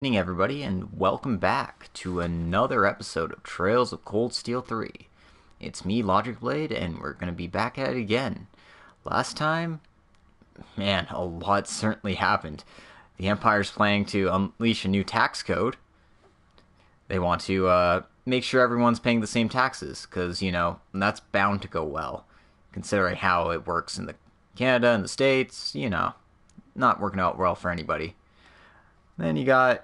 Evening, everybody, and welcome back to another episode of Trails of Cold Steel 3. It's me, Logic Blade, and we're going to be back at it again. Last time, man, a lot certainly happened. The Empire's planning to unleash a new tax code. They want to make sure everyone's paying the same taxes, because, that's bound to go well, considering how it works in Canada and the States, not working out well for anybody. Then you got,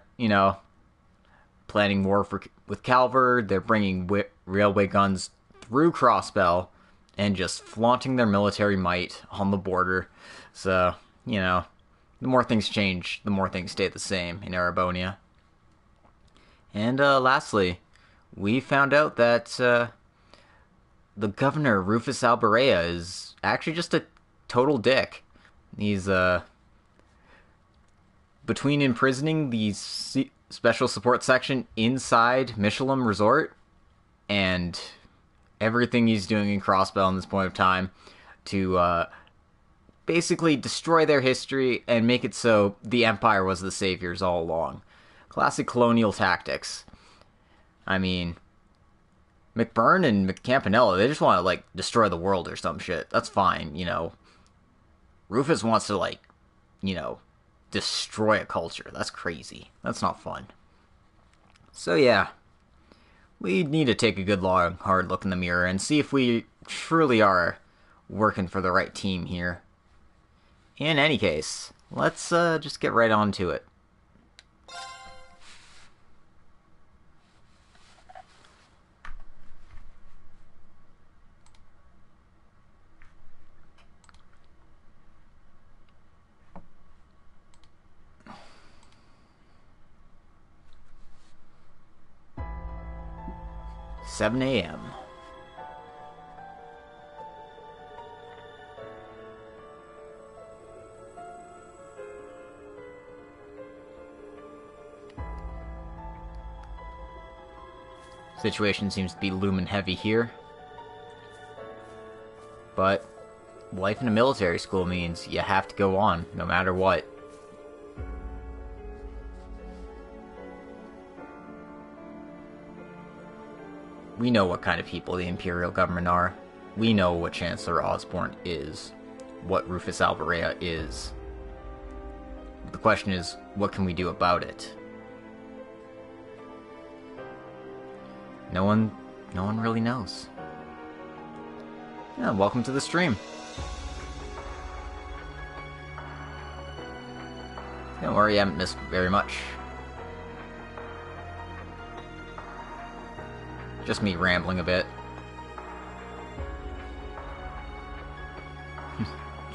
planning war with Calvard. They're bringing railway guns through Crossbell and just flaunting their military might on the border. So, the more things change, the more things stay the same in Erebonia. And lastly, we found out that the governor, Rufus Alberea, is actually just a total dick. He's between imprisoning the special support section inside Michelin Resort and everything he's doing in Crossbell in this point of time to basically destroy their history and make it so the Empire was the saviors all along. Classic colonial tactics. I mean, McBurn and Campanella, they just want to, destroy the world or some shit. That's fine, Rufus wants to, destroy a culture. That's crazy. That's not fun. So yeah, we need to take a good long, hard look in the mirror and see if we truly are working for the right team here. In any case, let's just get right on to it. "7 a.m. Situation seems to be looming heavy here. But life in a military school means you have to go on, no matter what. We know what kind of people the Imperial government are. We know what Chancellor Osborne is. What Rufus Alberea is. The question is, what can we do about it? No one really knows. Yeah, welcome to the stream. Don't worry, I haven't missed very much. Just me rambling a bit.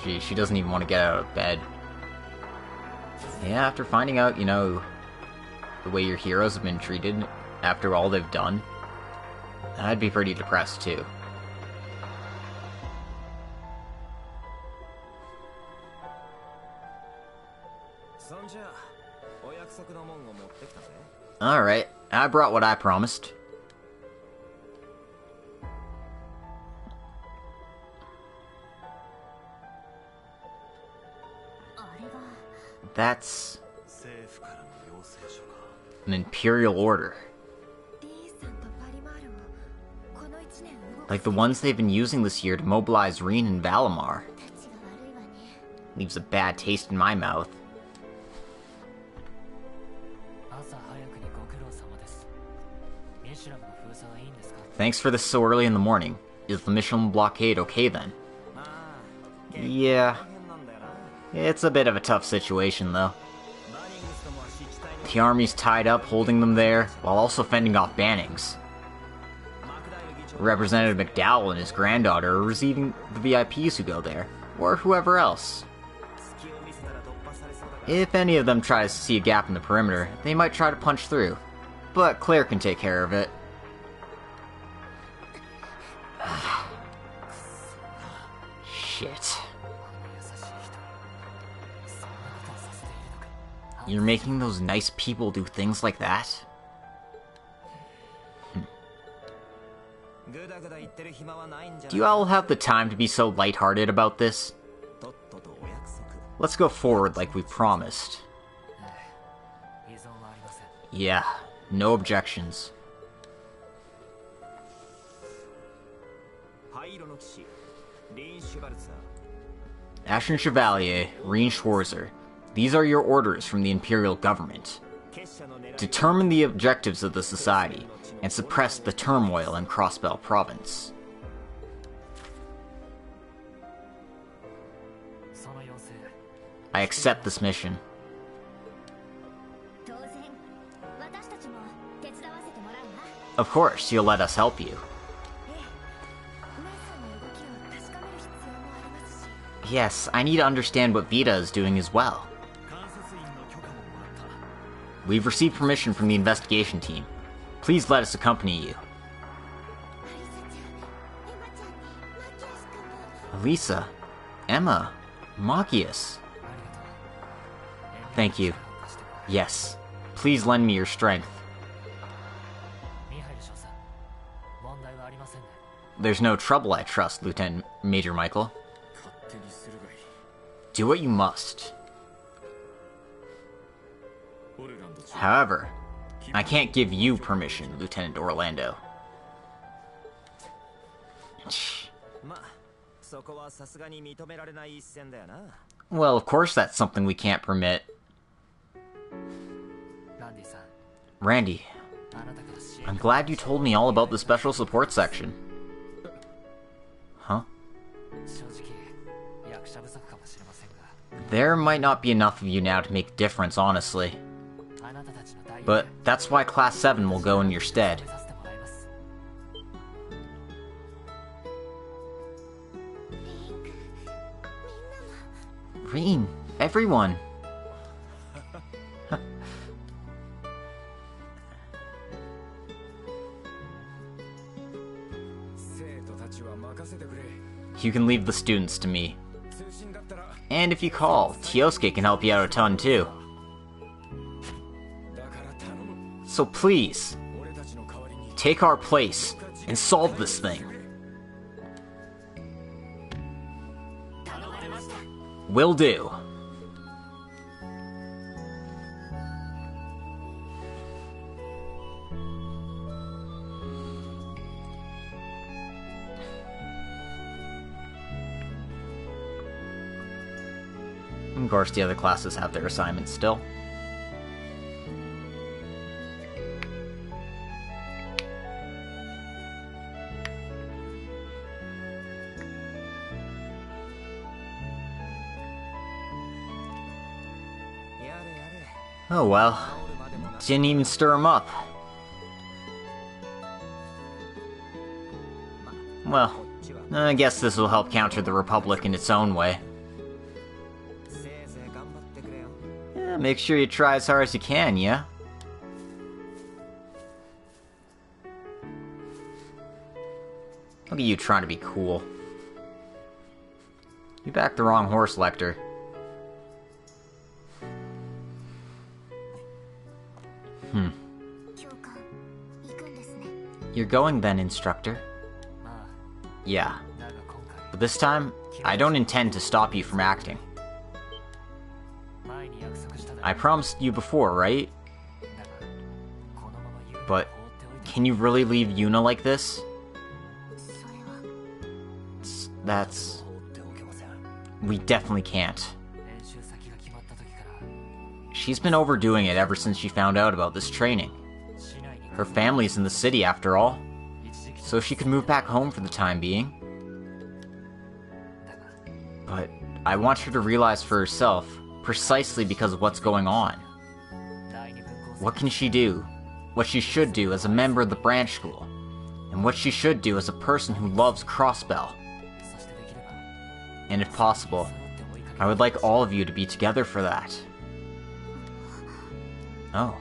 Gee, she doesn't even want to get out of bed. Yeah, after finding out, the way your heroes have been treated after all they've done, I'd be pretty depressed too. Alright, I brought what I promised. That's an Imperial order. Like the ones they've been using this year to mobilize Rean and Valimar. Leaves a bad taste in my mouth. Thanks for this so early in the morning. Is the Michelin blockade okay then? Yeah. It's a bit of a tough situation, though. The army's tied up, holding them there, while also fending off bannings. Representative McDowell and his granddaughter are receiving the VIPs who go there, or whoever else. If any of them tries to see a gap in the perimeter, they might try to punch through, but Claire can take care of it. Shit. You're making those nice people do things like that? Do you all have the time to be so lighthearted about this? Let's go forward like we promised. Yeah, no objections. Ashen Chevalier, Rean Schwarzer. These are your orders from the Imperial government. Determine the objectives of the society, and suppress the turmoil in Crossbell province. I accept this mission. Of course, you'll let us help you. Yes, I need to understand what Vita is doing as well. We've received permission from the investigation team. Please let us accompany you. Elisa, Emma, Machias. Thank you. Yes, please lend me your strength. There's no trouble, I trust, Lieutenant Major Michael. Do what you must. However, I can't give you permission, Lieutenant Orlando. Well, of course that's something we can't permit. Randy, I'm glad you told me all about the special support section. Huh? There might not be enough of you now to make a difference, honestly. But that's why Class 7 will go in your stead. Rean, everyone. You can leave the students to me. And if you call, Tiosuke can help you out a ton too. So please, take our place and solve this thing. Will do. Of course, the other classes have their assignments still. Oh well, didn't even stir him up. Well, I guess this will help counter the Republic in its own way. Yeah, make sure you try as hard as you can, yeah? Look at you trying to be cool. You backed the wrong horse, Lecter. You're going then, Instructor? Yeah. But this time, I don't intend to stop you from acting. I promised you before, right? But, can you really leave Yuna like this? That's... We definitely can't. She's been overdoing it ever since she found out about this training. Her family's in the city, after all, so she could move back home for the time being. But I want her to realize for herself, precisely because of what's going on. What can she do? What she should do as a member of the branch school, and what she should do as a person who loves Crossbell. And if possible, I would like all of you to be together for that. Oh.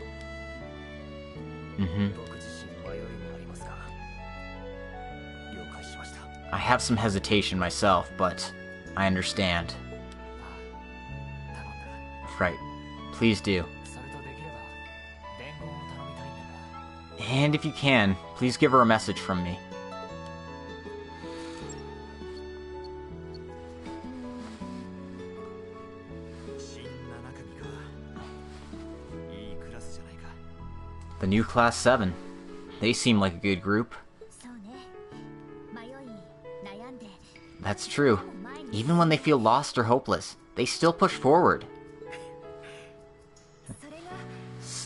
I have some hesitation myself, but I understand. Right. Please do. And if you can, please give her a message from me. The new Class 7. They seem like a good group. That's true. Even when they feel lost or hopeless, they still push forward.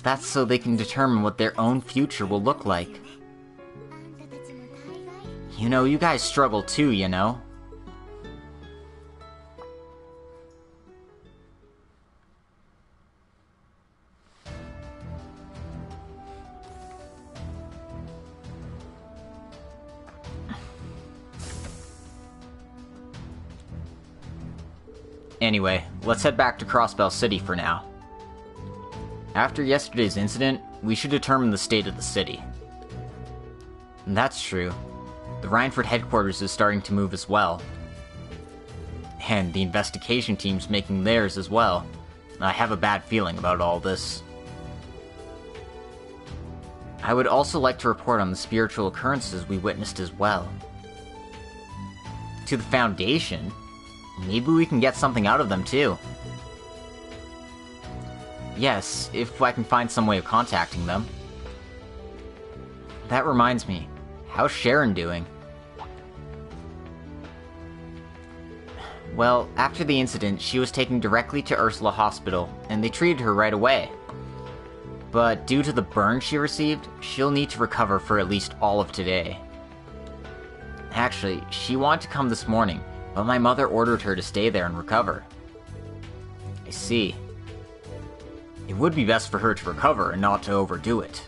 That's so they can determine what their own future will look like. You know, you guys struggle too, you know? Anyway, let's head back to Crossbell City for now. After yesterday's incident, we should determine the state of the city. That's true. The Rhineford headquarters is starting to move as well. And the investigation team's making theirs as well. I have a bad feeling about all this. I would also like to report on the spiritual occurrences we witnessed as well. To the Foundation? Maybe we can get something out of them too. Yes, if I can find some way of contacting them. That reminds me, how's Sharon doing? Well, after the incident, she was taken directly to Ursula Hospital, and they treated her right away. But due to the burn she received, she'll need to recover for at least all of today. Actually, she wanted to come this morning, but my mother ordered her to stay there and recover. I see. It would be best for her to recover and not to overdo it.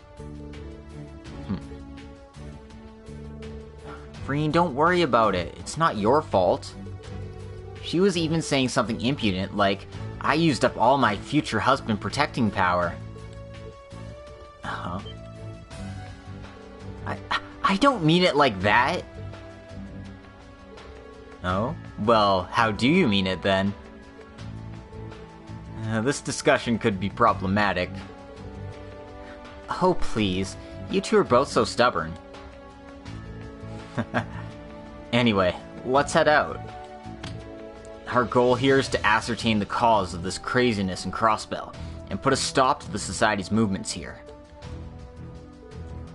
Rean, don't worry about it. It's not your fault. She was even saying something impudent like, I used up all my future husband protecting power. Uh-huh. I don't mean it like that. Oh? Well, how do you mean it then? This discussion could be problematic. Oh, please. You two are both so stubborn. Anyway, let's head out. Our goal here is to ascertain the cause of this craziness in Crossbell, and put a stop to the Society's movements here.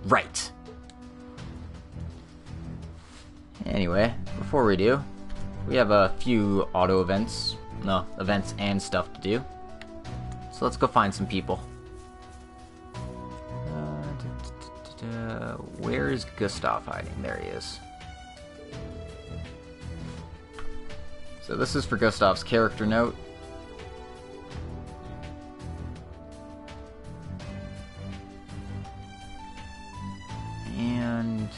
Right. Anyway, before we do, we have a few events and stuff to do. So let's go find some people. Where is Gustav hiding? There he is. So this is for Gustav's character note. And...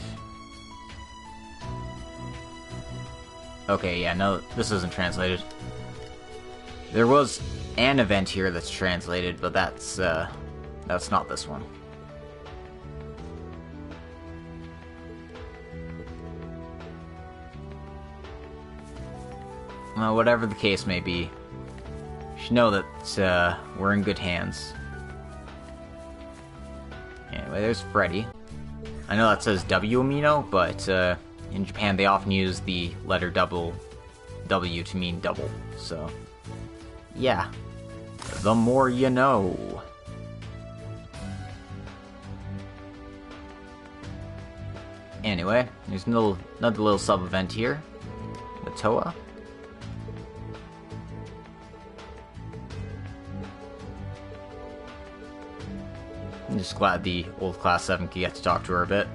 okay, yeah, no, this isn't translated. There was an event here that's translated, but that's not this one. Well, whatever the case may be, you should know that we're in good hands. Anyway, there's Freddy. I know that says W amino, but in Japan they often use the letter W to mean double, so yeah. The more you know. Anyway, there's another little sub-event here. The Toa. I'm just glad the old Class 7 could get to talk to her a bit.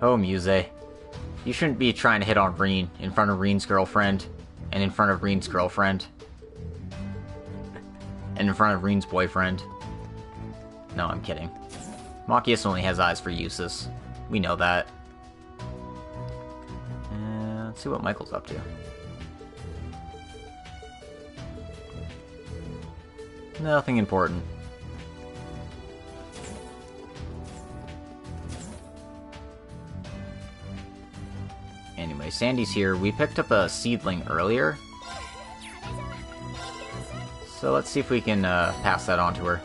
Oh, Muse. You shouldn't be trying to hit on Rean in front of Rean's girlfriend, and in front of Rean's girlfriend, and in front of Rean's boyfriend. No, I'm kidding. Machias only has eyes for uses. We know that. Let's see what Michael's up to. Nothing important. Anyway, Sandy's here. We picked up a seedling earlier. So let's see if we can pass that on to her.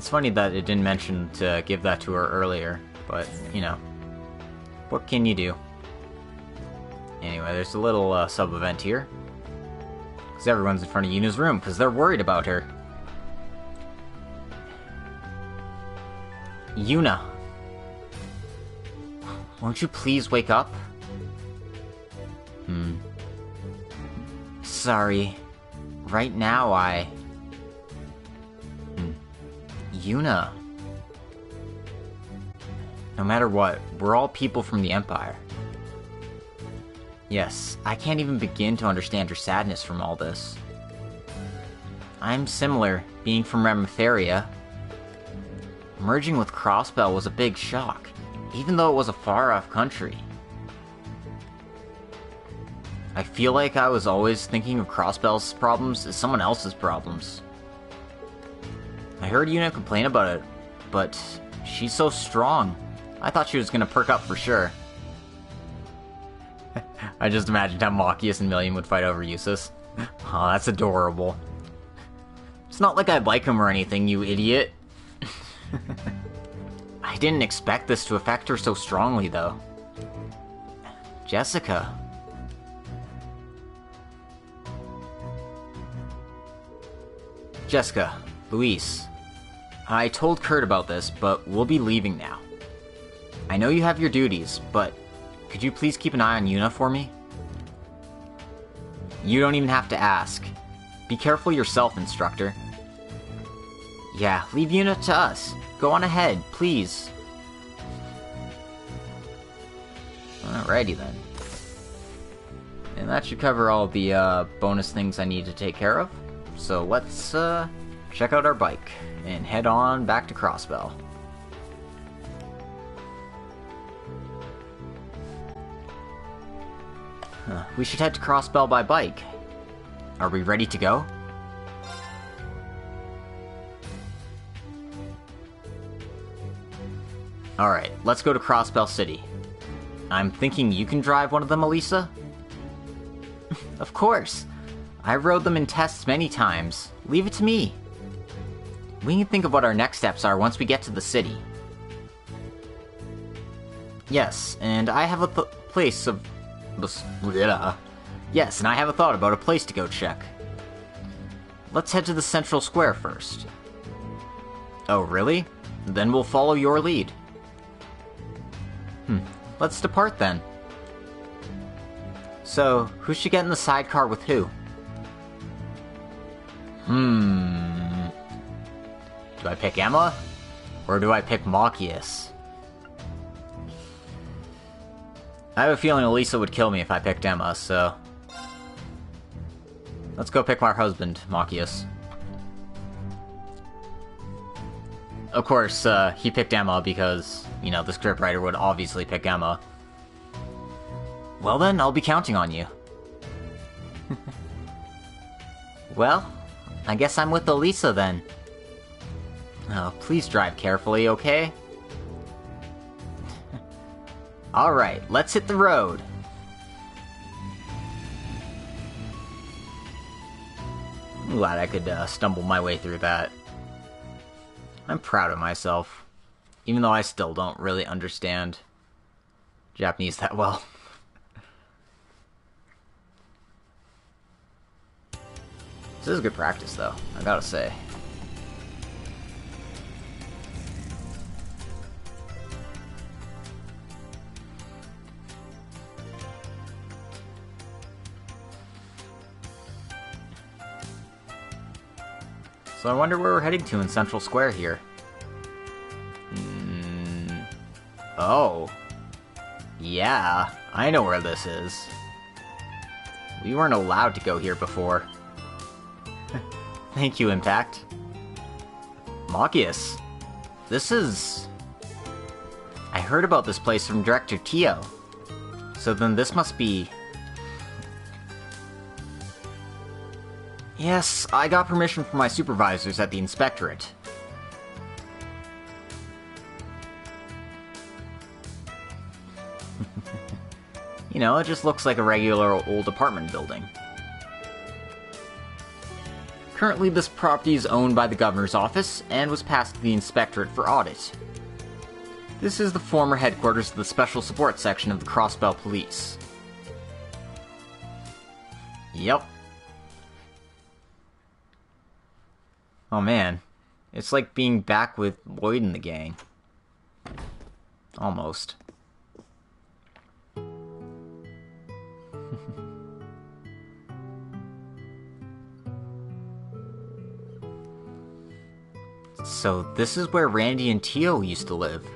It's funny that it didn't mention to give that to her earlier, but, you know, what can you do? Anyway, there's a little sub-event here. Because everyone's in front of Yuna's room, because they're worried about her. Yuna! Won't you please wake up? Sorry. Right now, Yuna. No matter what, we're all people from the Empire. Yes, I can't even begin to understand your sadness from all this. I'm similar, being from Ramatheria. Merging with Crossbell was a big shock, even though it was a far-off country. I feel like I was always thinking of Crossbell's problems as someone else's problems. I heard Yuna complain about it, but she's so strong. I thought she was gonna perk up for sure. I just imagined how Machias and Million would fight over Usus. Oh, that's adorable. It's not like I like him or anything, you idiot. I didn't expect this to affect her so strongly, though. Jessica. Jessica, Luis. I told Kurt about this, but we'll be leaving now. I know you have your duties, but could you please keep an eye on Yuna for me? You don't even have to ask. Be careful yourself, instructor. Yeah, leave Yuna to us. Go on ahead, please. Alrighty then. And that should cover all the bonus things I need to take care of. So let's check out our bike and head on back to Crossbell. We should head to Crossbell by bike. Are we ready to go? Alright, let's go to Crossbell City. I'm thinking you can drive one of them, Elisa? Of course! I rode them in tests many times. Leave it to me. We can think of what our next steps are once we get to the city. Yes, and I have a place of... Yes, and I have a thought about a place to go check. Let's head to the central square first. Oh, really? Then we'll follow your lead. Let's depart then. So, who should get in the sidecar with who? Do I pick Emma? Or do I pick Machias? I have a feeling Elisa would kill me if I picked Emma, so... Let's go pick my husband, Machias. Of course, he picked Emma because, you know, the scriptwriter would obviously pick Emma. Well then, I'll be counting on you. Well, I guess I'm with Elisa then. Oh, please drive carefully, okay? Alright, let's hit the road. I'm glad I could stumble my way through that. I'm proud of myself, even though I still don't really understand Japanese that well. This is good practice, though, I gotta say. So I wonder where we're heading to in Central Square here. Oh. Yeah, I know where this is. We weren't allowed to go here before. Thank you, Impact. Machias. This is... I heard about this place from Director Tio. So then this must be... Yes, I got permission from my supervisors at the Inspectorate. You know, it just looks like a regular old apartment building. Currently, this property is owned by the governor's office and was passed to the inspectorate for audit. This is the former headquarters of the Special Support Section of the Crossbell Police. Yep. Oh man, it's like being back with Lloyd and the gang. Almost. So this is where Randy and Tio used to live.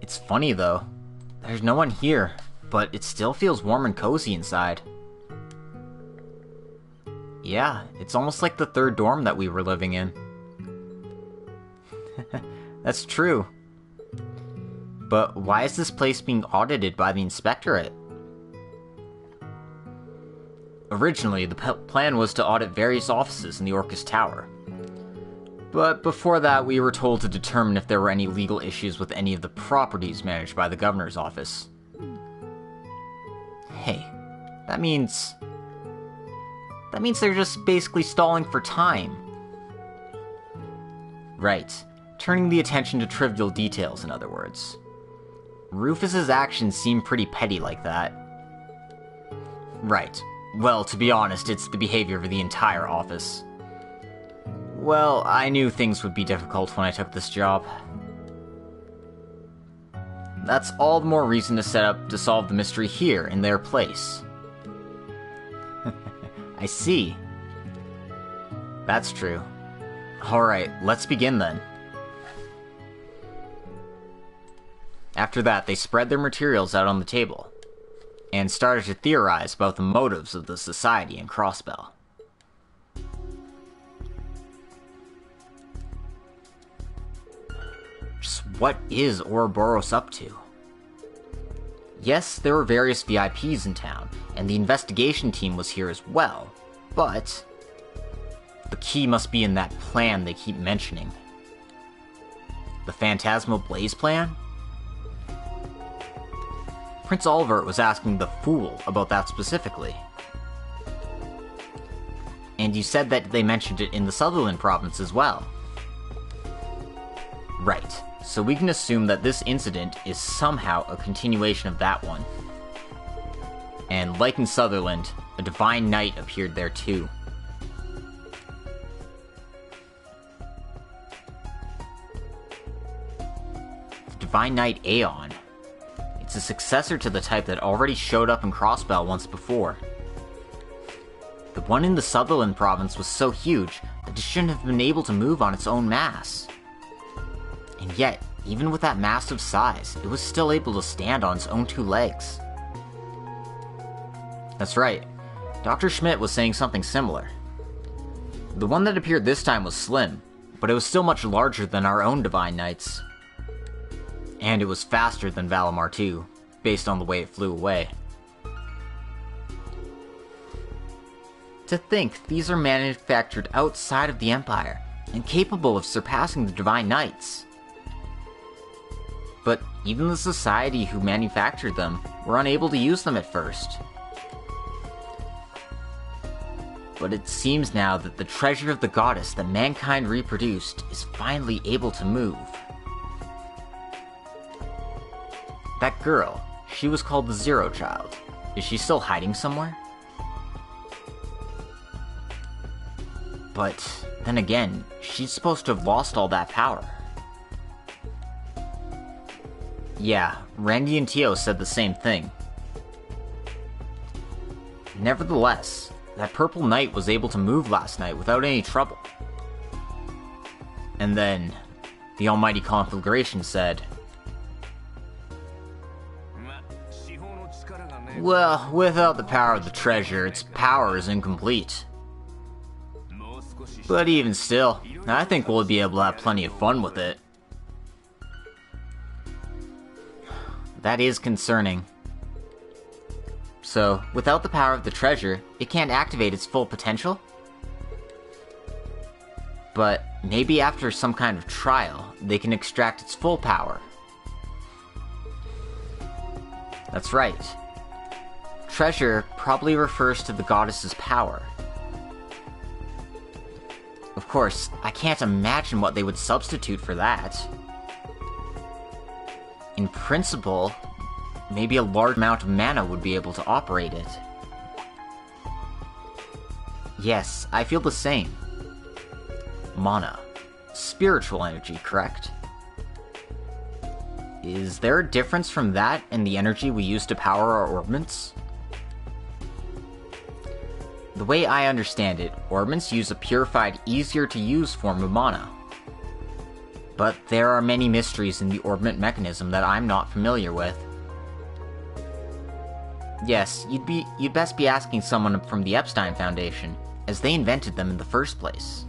It's funny though, there's no one here, but it still feels warm and cozy inside. Yeah, it's almost like the third dorm that we were living in. That's true. But why is this place being audited by the inspectorate? Originally, the plan was to audit various offices in the Orcus Tower. But before that, we were told to determine if there were any legal issues with any of the properties managed by the governor's office. Hey, that means they're just basically stalling for time. Right. Turning the attention to trivial details, in other words. Rufus's actions seem pretty petty like that. Right. Well, to be honest, it's the behavior of the entire office. Well, I knew things would be difficult when I took this job. That's all the more reason to set up to solve the mystery here, in their place. I see. That's true. Alright, let's begin then. After that, they spread their materials out on the table, and started to theorize about the motives of the society in Crossbell. Just what is Ouroboros up to? Yes, there were various VIPs in town, and the investigation team was here as well, but the key must be in that plan they keep mentioning. The Phantasmal Blaze plan? Prince Oliver was asking the Fool about that specifically. And you said that they mentioned it in the Sutherland province as well. Right, so we can assume that this incident is somehow a continuation of that one. And like in Sutherland, a Divine Knight appeared there too. The Divine Knight Aeon. It's a successor to the type that already showed up in Crossbell once before. The one in the Sutherland province was so huge that it shouldn't have been able to move on its own mass. And yet, even with that massive size, it was still able to stand on its own two legs. That's right, Dr. Schmidt was saying something similar. The one that appeared this time was slim, but it was still much larger than our own Divine Knights. And it was faster than Valimar too, based on the way it flew away. To think these are manufactured outside of the Empire, and capable of surpassing the Divine Knights. But even the society who manufactured them were unable to use them at first. But it seems now that the treasure of the goddess that mankind reproduced is finally able to move. That girl, she was called the Zero Child. Is she still hiding somewhere? But then again, she's supposed to have lost all that power. Yeah, Randy and Tio said the same thing. Nevertheless, that Purple Knight was able to move last night without any trouble. And then, the Almighty Conflagration said, well, without the power of the treasure, its power is incomplete. But even still, I think we'll be able to have plenty of fun with it. That is concerning. So, without the power of the treasure, it can't activate its full potential? But maybe after some kind of trial, they can extract its full power. That's right. Treasure probably refers to the goddess's power, of course, I can't imagine what they would substitute for that. In principle, maybe a large amount of mana would be able to operate it. Yes, I feel the same. Mana. Spiritual energy, correct? Is there a difference from that and the energy we use to power our orbments? The way I understand it, orbments use a purified, easier-to-use form of mana. But there are many mysteries in the orbment mechanism that I'm not familiar with. Yes, you'd best be asking someone from the Epstein Foundation, as they invented them in the first place.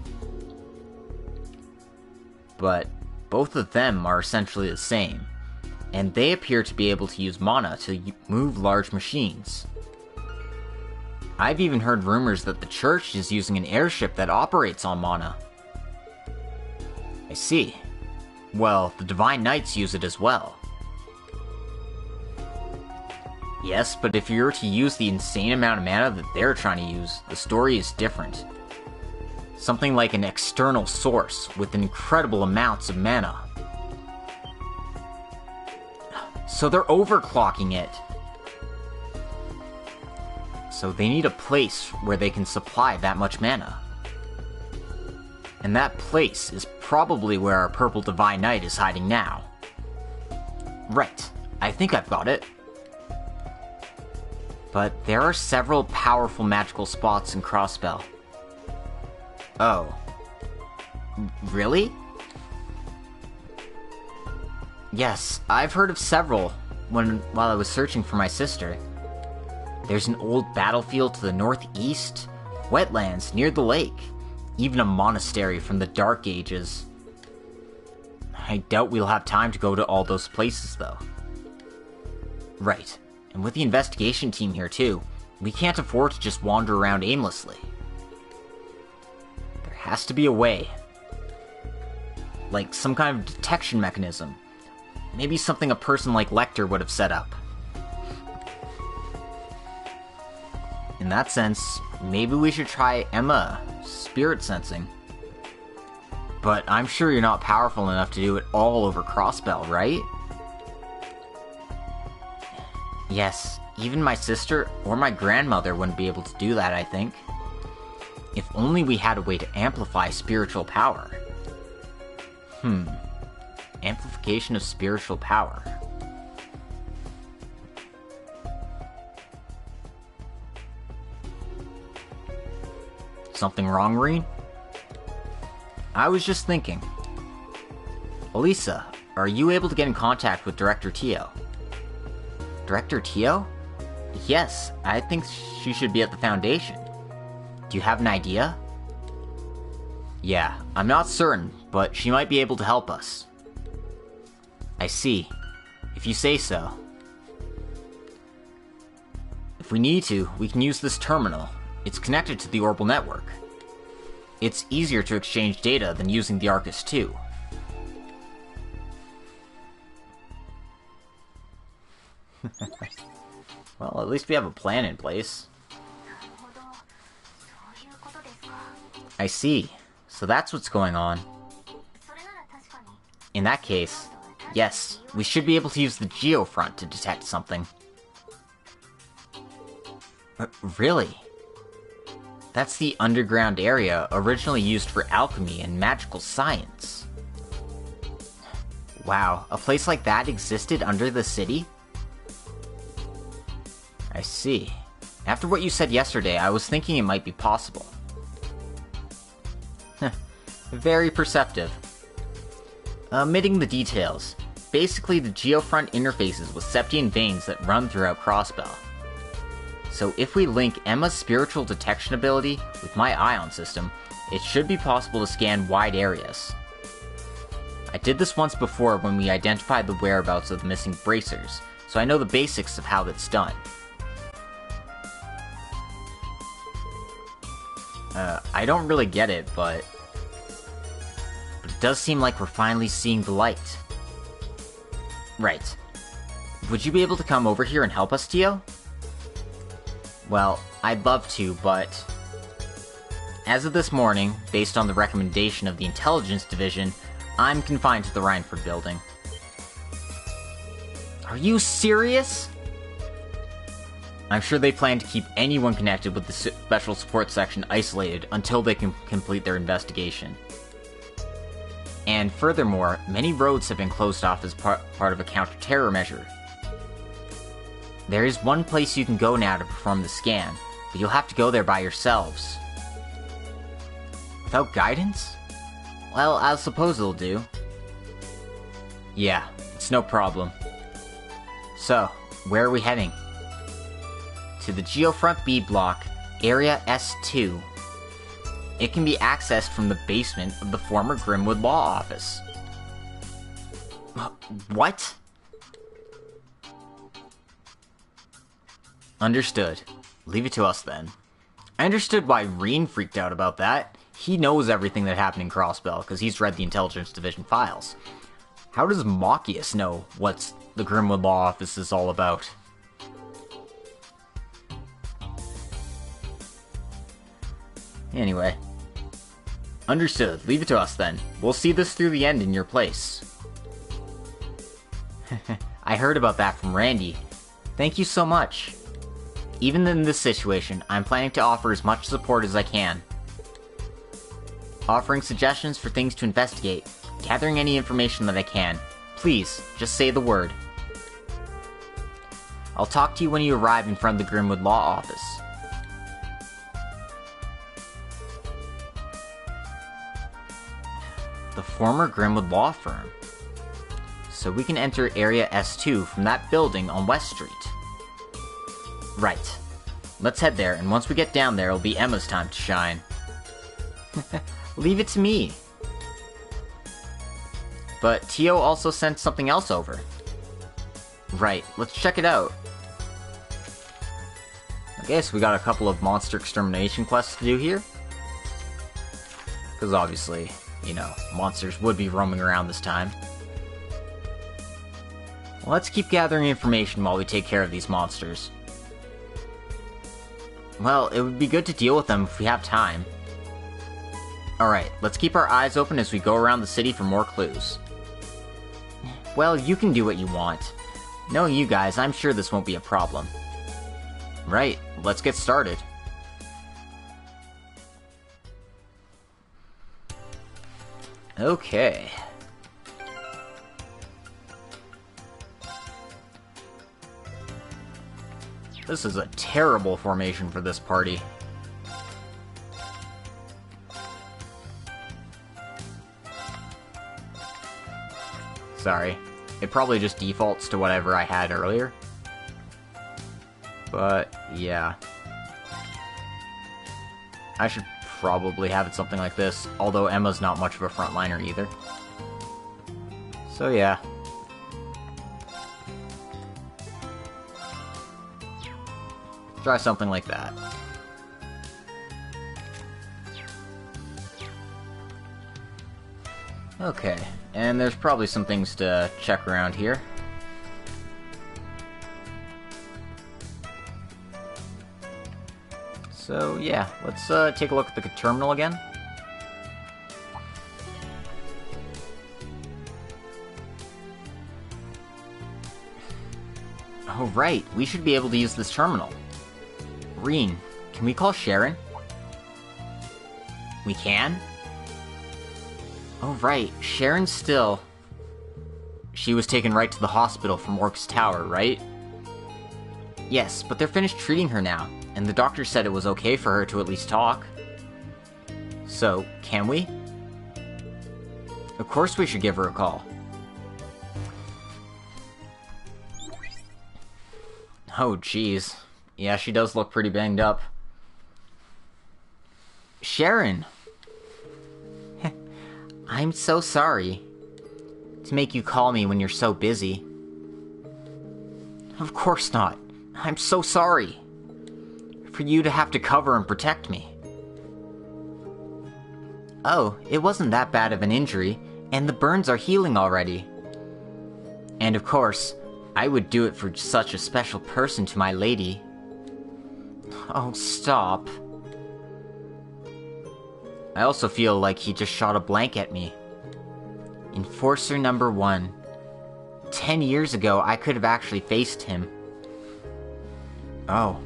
But both of them are essentially the same, and they appear to be able to use mana to move large machines. I've even heard rumors that the church is using an airship that operates on mana. I see. Well, the Divine Knights use it as well. Yes, but if you were to use the insane amount of mana that they're trying to use, the story is different. Something like an external source with incredible amounts of mana. So they're overclocking it. So they need a place where they can supply that much mana. And that place is probably where our Purple Divine Knight is hiding now. Right, I think I've got it. But there are several powerful magical spots in Crossbell. Oh. Really? Yes, I've heard of several while I was searching for my sister. There's an old battlefield to the northeast, wetlands near the lake, even a monastery from the Dark Ages. I doubt we'll have time to go to all those places, though. Right, and with the investigation team here too, we can't afford to just wander around aimlessly. There has to be a way. Like some kind of detection mechanism. Maybe something a person like Lecter would have set up. In that sense, maybe we should try Emma spirit sensing. But I'm sure you're not powerful enough to do it all over Crossbell, right? Yes, even my sister or my grandmother wouldn't be able to do that, I think. If only we had a way to amplify spiritual power. Amplification of spiritual power. Something wrong, Rean? I was just thinking. Elisa, are you able to get in contact with Director Tio? Director Tio? Yes, I think she should be at the Foundation. Do you have an idea? Yeah, I'm not certain, but she might be able to help us. I see. If you say so. If we need to, we can use this terminal. It's connected to the Orbital Network. It's easier to exchange data than using the Arcus 2. Well, at least we have a plan in place. I see. So that's what's going on. In that case, yes, we should be able to use the Geofront to detect something. Really? That's the underground area originally used for alchemy and magical science. Wow, a place like that existed under the city? I see. After what you said yesterday, I was thinking it might be possible. Very perceptive. Omitting the details, basically the Geofront interfaces with Septian veins that run throughout Crossbell. So if we link Emma's spiritual detection ability with my ion system, it should be possible to scan wide areas. I did this once before when we identified the whereabouts of the missing bracers, so I know the basics of how that's done. I don't really get it, but it does seem like we're finally seeing the light. Right. Would you be able to come over here and help us, Tio? Well, I'd love to, but As of this morning, based on the recommendation of the Intelligence Division, I'm confined to the Reinford building. Are you serious? I'm sure they plan to keep anyone connected with the Special Support Section isolated until they can complete their investigation. And furthermore, many roads have been closed off as part of a counter-terror measure. There is one place you can go now to perform the scan, but you'll have to go there by yourselves. Without guidance? Well, I suppose it'll do. Yeah, it's no problem. So, where are we heading? To the Geofront B block, Area S2. It can be accessed from the basement of the former Grimwood Law Office. What? Understood. Leave it to us then. I understood why Rean freaked out about that. He knows everything that happened in Crossbell, because he's read the Intelligence Division files. How does Machias know what the Grimwood Law Office is all about? Anyway. Understood. Leave it to us then. We'll see this through the end in your place. I heard about that from Randy. Thank you so much. Even in this situation, I'm planning to offer as much support as I can. Offering suggestions for things to investigate, gathering any information that I can. Please, just say the word. I'll talk to you when you arrive in front of the Grimwood Law Office. The former Grimwood Law Firm. So we can enter Area S2 from that building on West Street. Right. Let's head there, and once we get down there, it'll be Emma's time to shine. Leave it to me. But Tio also sent something else over. Right, let's check it out. I guess we got a couple of monster extermination quests to do here. Because obviously, you know, monsters would be roaming around this time. Well, let's keep gathering information while we take care of these monsters. Well, it would be good to deal with them if we have time. Alright, let's keep our eyes open as we go around the city for more clues. Well, you can do what you want. Knowing you guys, I'm sure this won't be a problem. Right, let's get started. Okay. This is a terrible formation for this party. Sorry. It probably just defaults to whatever I had earlier. But, yeah. I should probably have it something like this, although Emma's not much of a frontliner either. So, yeah. Try something like that. Okay, and there's probably some things to check around here. So yeah, let's take a look at the terminal again. Oh right, we should be able to use this terminal. Rean, can we call Sharon? We can? Oh right, Sharon still... She was taken right to the hospital from Orc's Tower, right? Yes, but they're finished treating her now, and the doctor said it was okay for her to at least talk. So, can we? Of course we should give her a call. Oh jeez. Yeah, she does look pretty banged up. Sharon! I'm so sorry to make you call me when you're so busy. Of course not. I'm so sorry for you to have to cover and protect me. Oh, it wasn't that bad of an injury, and the burns are healing already. And of course, I would do it for such a special person to my lady. Oh, stop. I also feel like he just shot a blank at me. Enforcer number 1. 10 years ago, I could have actually faced him. Oh.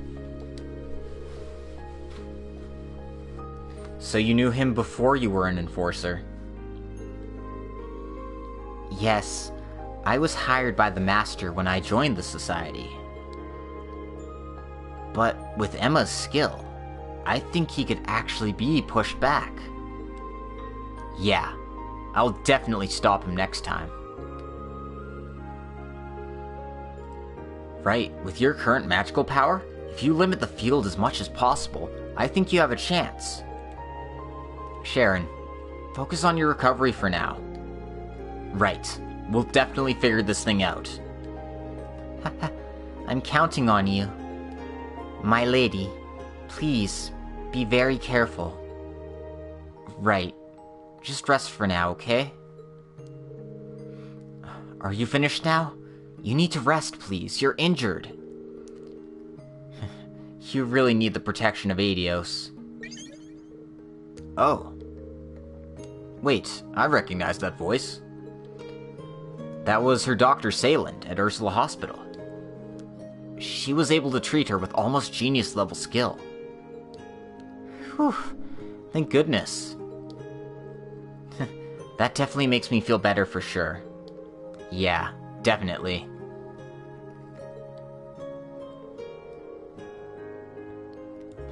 So you knew him before you were an enforcer? Yes. I was hired by the Master when I joined the Society. But with Emma's skill, I think he could actually be pushed back. Yeah, I'll definitely stop him next time. Right, with your current magical power, if you limit the field as much as possible, I think you have a chance. Sharon, focus on your recovery for now. Right, we'll definitely figure this thing out. I'm counting on you. My lady, please, be very careful. Right, just rest for now, okay? Are you finished now? You need to rest, please. You're injured. You really need the protection of Adios. Oh. Wait, I recognize that voice. That was her Dr. Sayland at Ursula Hospital. She was able to treat her with almost genius-level skill. Whew, thank goodness. That definitely makes me feel better for sure. Yeah, definitely.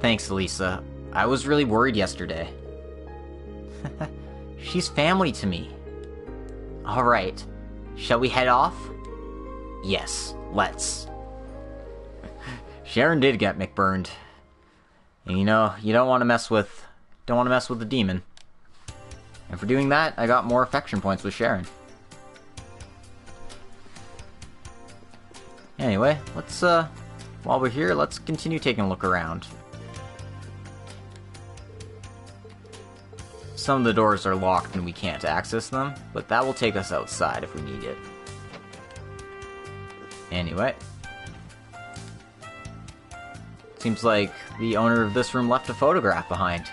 Thanks, Elisa. I was really worried yesterday. She's family to me. Alright, shall we head off? Yes, let's. Sharon did get McBurned. And you know, you don't want to mess with the demon. And for doing that, I got more affection points with Sharon. Anyway, let's while we're here, let's continue taking a look around. Some of the doors are locked and we can't access them, but that will take us outside if we need it. Anyway. Seems like the owner of this room left a photograph behind.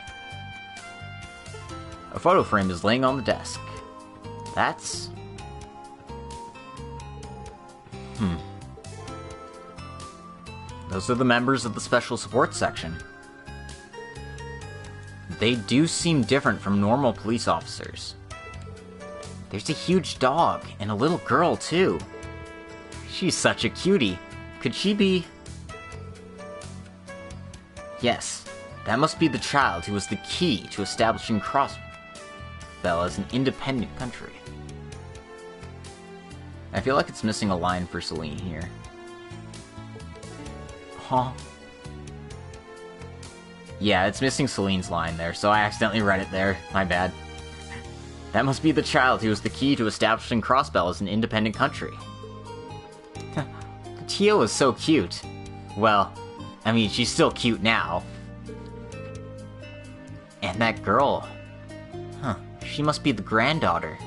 A photo frame is laying on the desk. That's... Those are the members of the Special Support Section. They do seem different from normal police officers. There's a huge dog, and a little girl, too. She's such a cutie. Could she be... Yes, that must be the child who was the key to establishing Crossbell as an independent country. I feel like it's missing a line for Celine here. Huh? Yeah, it's missing Celine's line there, so I accidentally read it there. My bad. That must be the child who was the key to establishing Crossbell as an independent country. Tio is so cute. Well, I mean, she's still cute now. And that girl. Huh, she must be the granddaughter.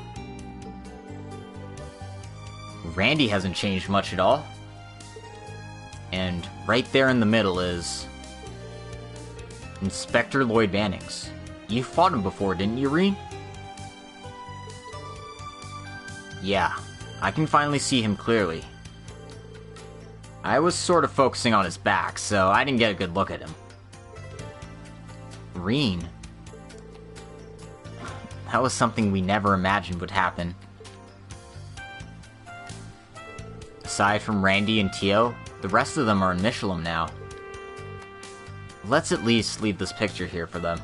Randy hasn't changed much at all. And right there in the middle is... Inspector Lloyd Vannings. You fought him before, didn't you, Rean? Yeah, I can finally see him clearly. I was sort of focusing on his back, so I didn't get a good look at him. Rean. That was something we never imagined would happen. Aside from Randy and Tio, the rest of them are in Michelin now. Let's at least leave this picture here for them.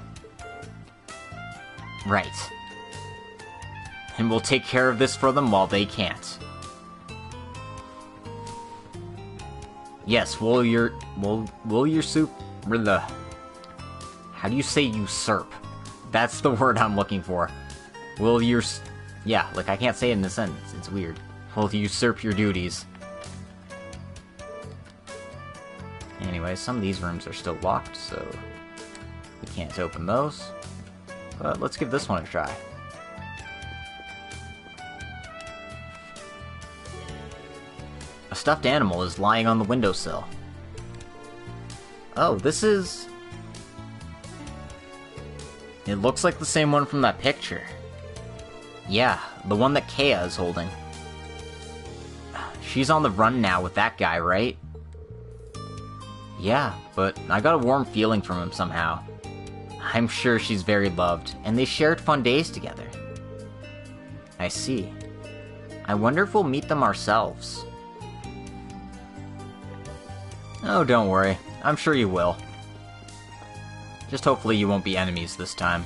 Right. And we'll take care of this for them while they can't. Yes, will your soup... How do you say usurp? That's the word I'm looking for. Will your... Yeah, like I can't say it in a sentence. It's weird. Will usurp your duties. Anyway, some of these rooms are still locked, so we can't open those. But let's give this one a try. A stuffed animal is lying on the windowsill. Oh, this is... It looks like the same one from that picture. Yeah, the one that Kea is holding. She's on the run now with that guy, right? Yeah, but I got a warm feeling from him somehow. I'm sure she's very loved, and they shared fun days together. I see. I wonder if we'll meet them ourselves. Oh, don't worry. I'm sure you will. Just hopefully you won't be enemies this time.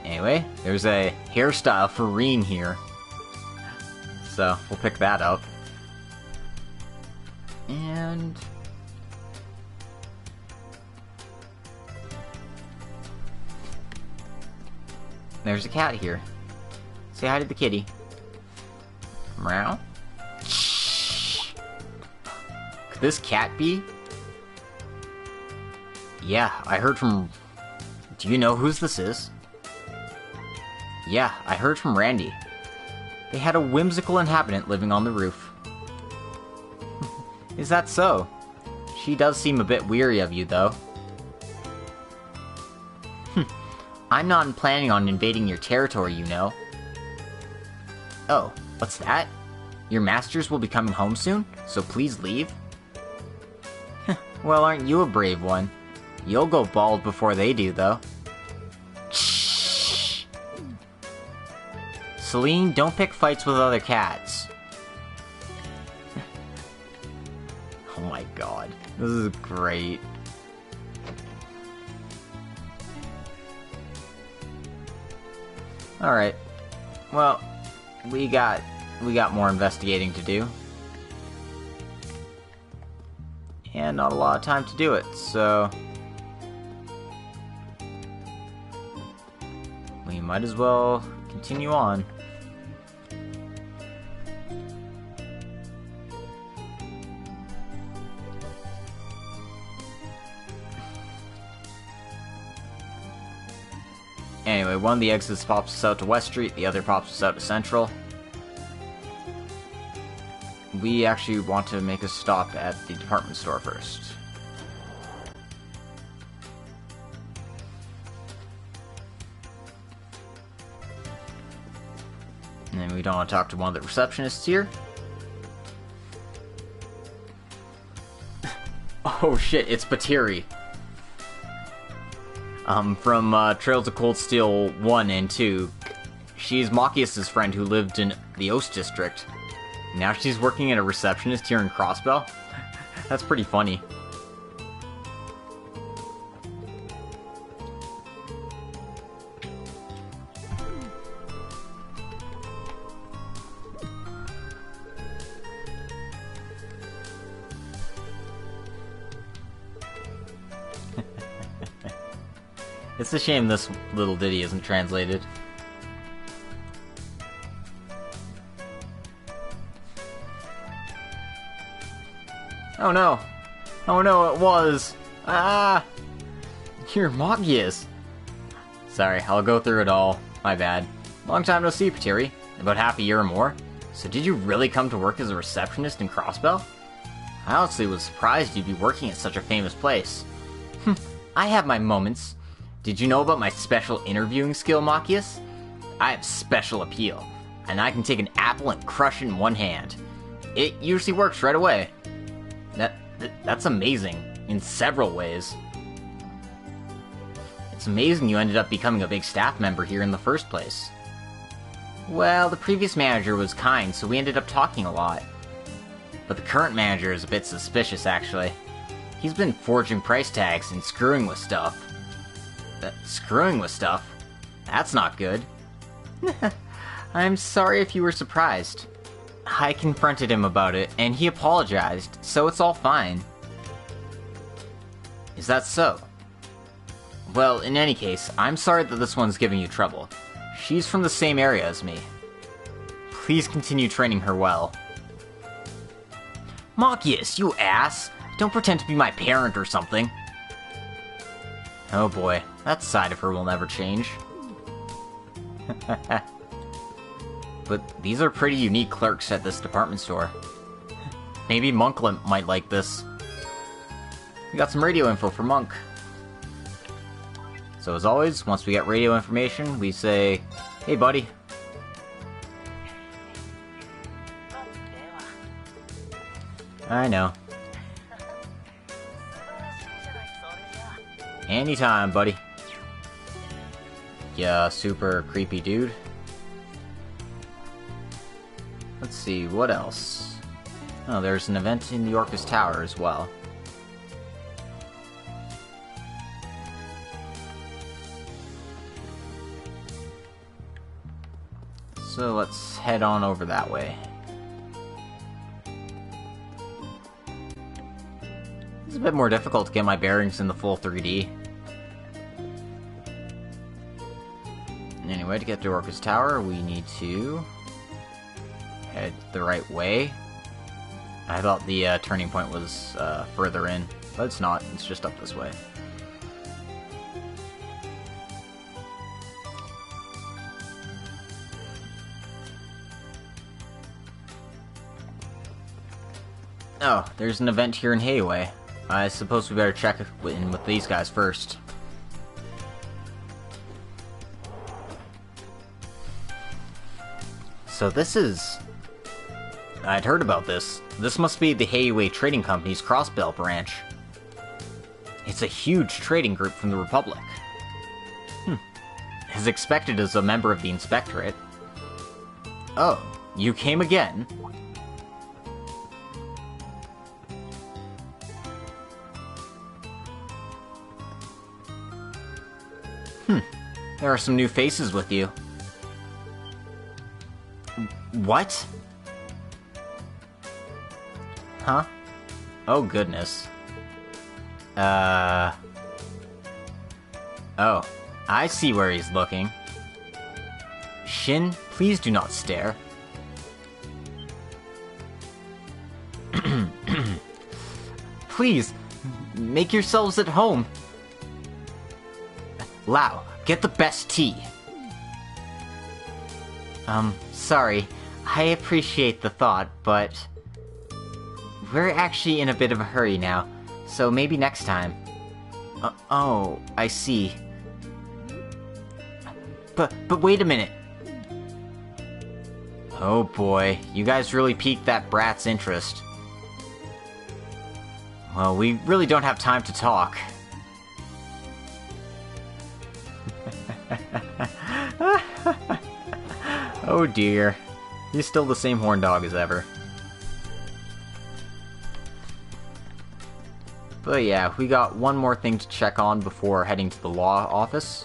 Anyway, there's a hairstyle for Rean here. So, we'll pick that up. And... there's a cat here. Say hi to the kitty. Meow. Shh. Could this cat be? Yeah, I heard from... Do you know whose this is? Yeah, I heard from Randy. They had a whimsical inhabitant living on the roof. Is that so? She does seem a bit weary of you, though. I'm not planning on invading your territory, you know. Oh, what's that? Your masters will be coming home soon, so please leave? Well, aren't you a brave one? You'll go bald before they do, though. Shh! Celine, don't pick fights with other cats. Oh my god, this is great. Alright, well, we got more investigating to do. And not a lot of time to do it, so... we might as well continue on. Anyway, one of the exits pops us out to West Street, the other pops us out to Central. We actually want to make a stop at the department store first. And we don't want to talk to one of the receptionists here. Oh shit, it's Batiri. From Trails of Cold Steel 1 and 2. She's Machias' friend who lived in the Oast District. Now she's working at a receptionist here in Crossbell. That's pretty funny. It's a shame this little ditty isn't translated. Oh no! Oh no, it was! Ah! You're Machias! Sorry, I'll go through it all. My bad. Long time no see, Patiri. About half a year or more. So did you really come to work as a receptionist in Crossbell? I honestly was surprised you'd be working at such a famous place. I have my moments. Did you know about my special interviewing skill, Machias? I have special appeal, and I can take an apple and crush it in one hand. It usually works right away. That's amazing, in several ways. It's amazing you ended up becoming a big staff member here in the first place. Well, the previous manager was kind, so we ended up talking a lot. But the current manager is a bit suspicious, actually. He's been forging price tags and screwing with stuff. Screwing with stuff? That's not good. I'm sorry if you were surprised. I confronted him about it, and he apologized, so it's all fine. Is that so? Well, in any case, I'm sorry that this one's giving you trouble. She's from the same area as me. Please continue training her well. Machias, you ass! Don't pretend to be my parent or something. Oh boy, that side of her will never change. But these are pretty unique clerks at this department store. Maybe Monkland might like this. we got some radio info for Monk. So as always, once we get radio information, we say, "Hey buddy." I know. Anytime, buddy. Yeah, super creepy dude. Let's see, what else? Oh, there's an event in the Orcus Tower as well. So let's head on over that way. It's a bit more difficult to get my bearings in the full 3D. Anyway, to get to Orcus Tower, we need to head the right way. I thought the turning point was further in, but it's not. It's just up this way. Oh, there's an event here in Hayway. I suppose we better check in with these guys first. So this is... I'd heard about this. This must be the Hayway Trading Company's Crossbell branch. It's a huge trading group from the Republic. As expected as a member of the Inspectorate. Oh, you came again? There are some new faces with you. What? Huh? Oh, goodness. Oh, I see where he's looking. Shin, please do not stare. Please, make yourselves at home. Lao, get the best tea. Sorry. I appreciate the thought, but... we're actually in a bit of a hurry now, so maybe next time. Oh, I see. But wait a minute. Oh boy, you guys really piqued that brat's interest. Well, we really don't have time to talk. Oh dear. He's still the same horn dog as ever. But yeah, we got one more thing to check on before heading to the law office.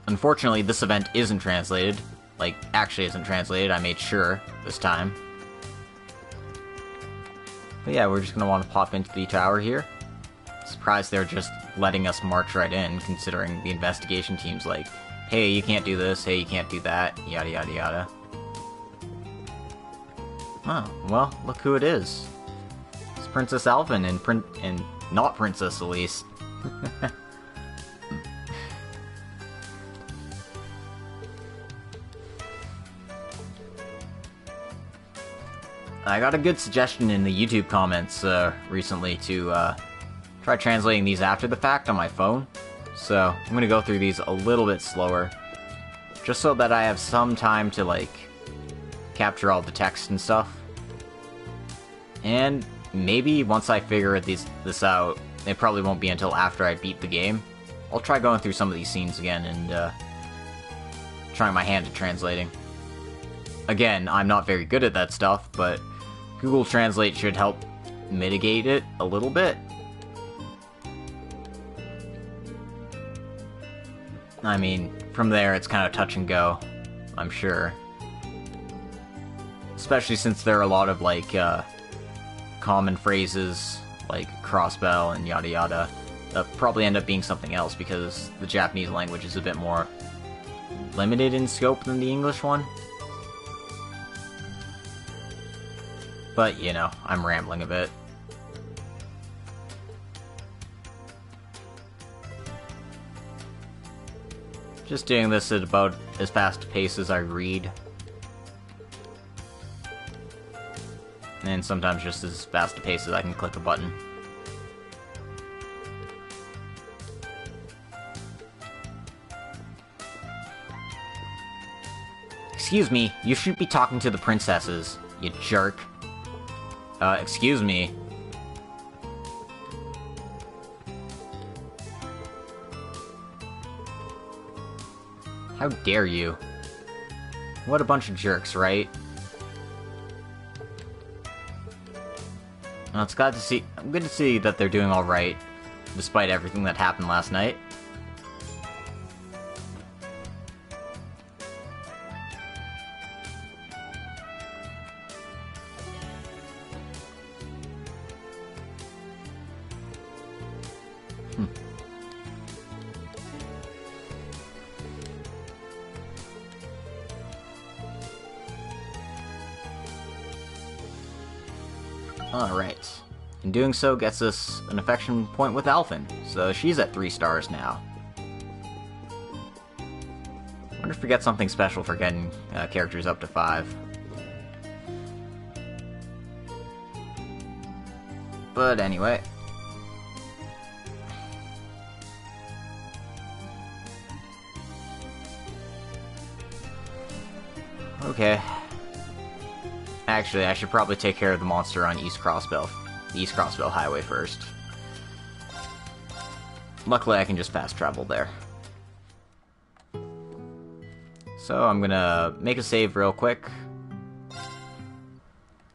Unfortunately, this event isn't translated. Like, actually isn't translated, I made sure this time. But yeah, we're just gonna want to pop into the tower here. Surprised they're just letting us march right in, considering the investigation team's like, hey, you can't do this, hey, you can't do that, yada yada yada. Oh, well, look who it is. It's Princess Alvin and not Princess Elise. I got a good suggestion in the YouTube comments recently to try translating these after the fact on my phone. So I'm gonna go through these a little bit slower, just so that I have some time to like capture all the text and stuff. And maybe once I figure this out, it probably won't be until after I beat the game. I'll try going through some of these scenes again and trying my hand at translating. Again, I'm not very good at that stuff, but Google Translate should help mitigate it a little bit. I mean, from there it's kind of touch and go, I'm sure. Especially since there are a lot of, like, common phrases, like Crossbell and yada yada, that probably end up being something else because the Japanese language is a bit more limited in scope than the English one. But, you know, I'm rambling a bit. Just doing this at about as fast a pace as I read. and sometimes just as fast a pace as I can click a button. Excuse me, you should be talking to the princesses, you jerk. Excuse me. How dare you? What a bunch of jerks, right? Well, it's glad to see. I'm good to see that they're doing all right, despite everything that happened last night. Alright. And doing so gets us an affection point with Alphen, so she's at 3 stars now. Wonder if we get something special for getting characters up to 5. But anyway. Okay. Actually, I should probably take care of the monster on East Crossbell Highway first. Luckily, I can just fast travel there. So, I'm gonna make a save real quick.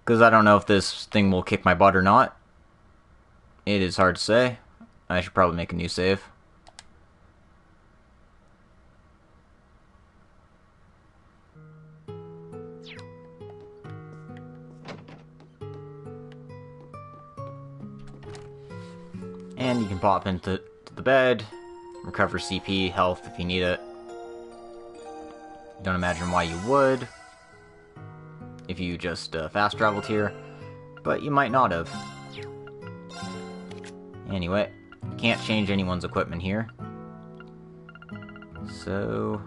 Because I don't know if this thing will kick my butt or not. It is hard to say. I should probably make a new save. And you can pop into the bed, recover CP, health if you need it. Don't imagine why you would, if you just fast traveled here, but you might not have. Anyway, can't change anyone's equipment here. So...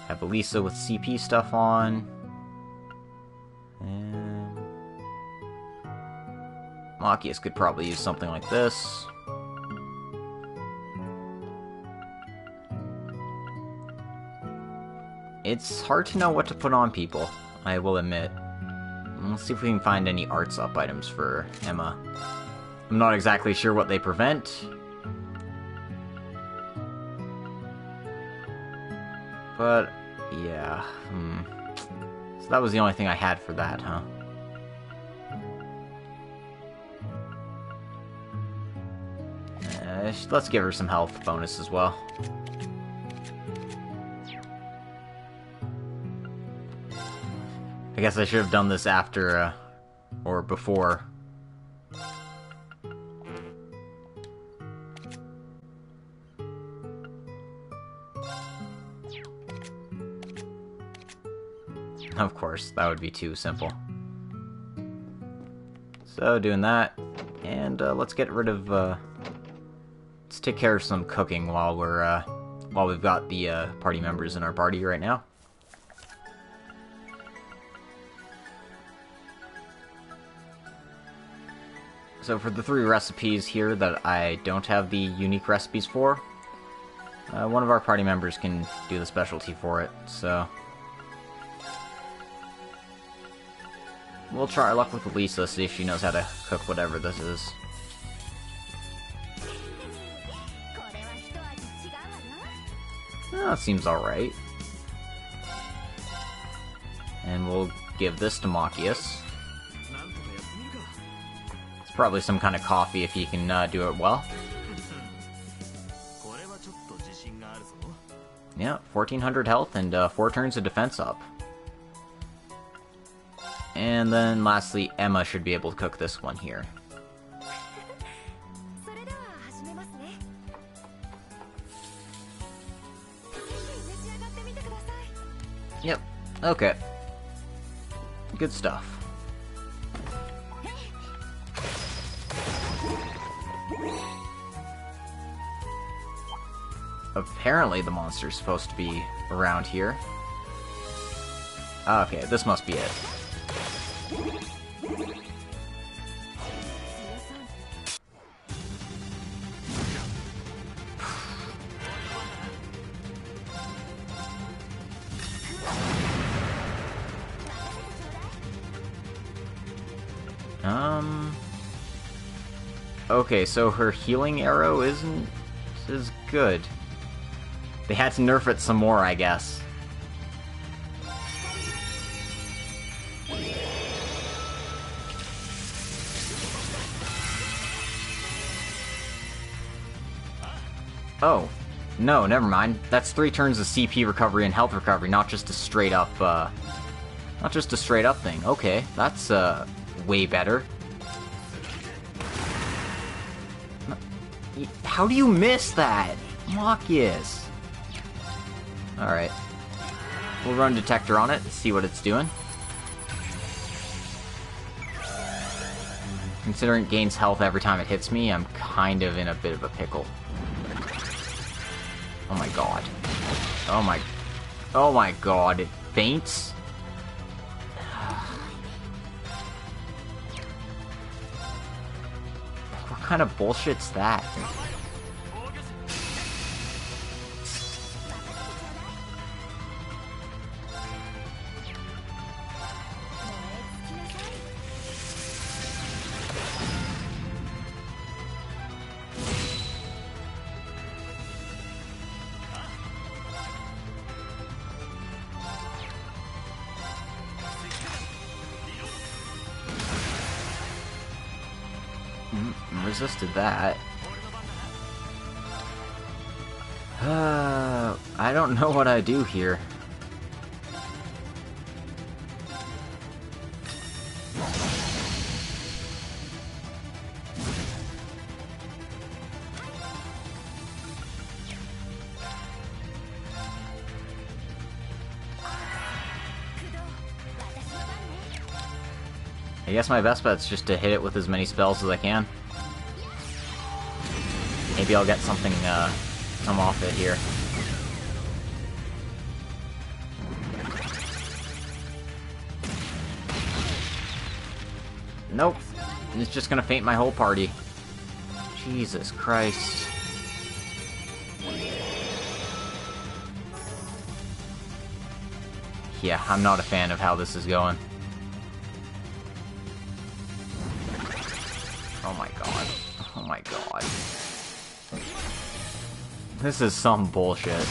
have Elisa with CP stuff on. And... Machias could probably use something like this. It's hard to know what to put on people, I will admit. Let's see if we can find any arts up items for Emma. I'm not exactly sure what they prevent. But, yeah, So that was the only thing I had for that, huh? Let's give her some health bonus as well. I guess I should have done this after, or before. Of course, that would be too simple. So, doing that, and let's get rid of, let's take care of some cooking while we've got the party members in our party right now. So for the 3 recipes here that I don't have the unique recipes for, one of our party members can do the specialty for it, so... we'll try our luck with Elisa, see if she knows how to cook whatever this is. That seems alright. And we'll give this to Machias. It's probably some kind of coffee if he can do it well. Yeah, 1400 health and 4 turns of defense up. And then lastly, Emma should be able to cook this one here. Yep, okay. Good stuff. Apparently the monster's supposed to be around here. Okay, this must be it. Okay, so her healing arrow isn't as good. They had to nerf it some more, I guess. Oh. No, never mind. That's 3 turns of CP recovery and health recovery, not just a straight up, thing. Okay, that's, way better. How do you miss that? Mockius. Alright. We'll run detector on it and see what it's doing. Considering it gains health every time it hits me, I'm kind of in a bit of a pickle. Oh my god. Oh my god, it faints? What kind of bullshit's that? Resisted that. I don't know what I do here. I guess my best bet's just to hit it with as many spells as I can. Maybe I'll get something, come off it here. Nope. It's just gonna faint my whole party. Jesus Christ. Yeah, I'm not a fan of how this is going. Oh my god. Oh my god. This is some bullshit.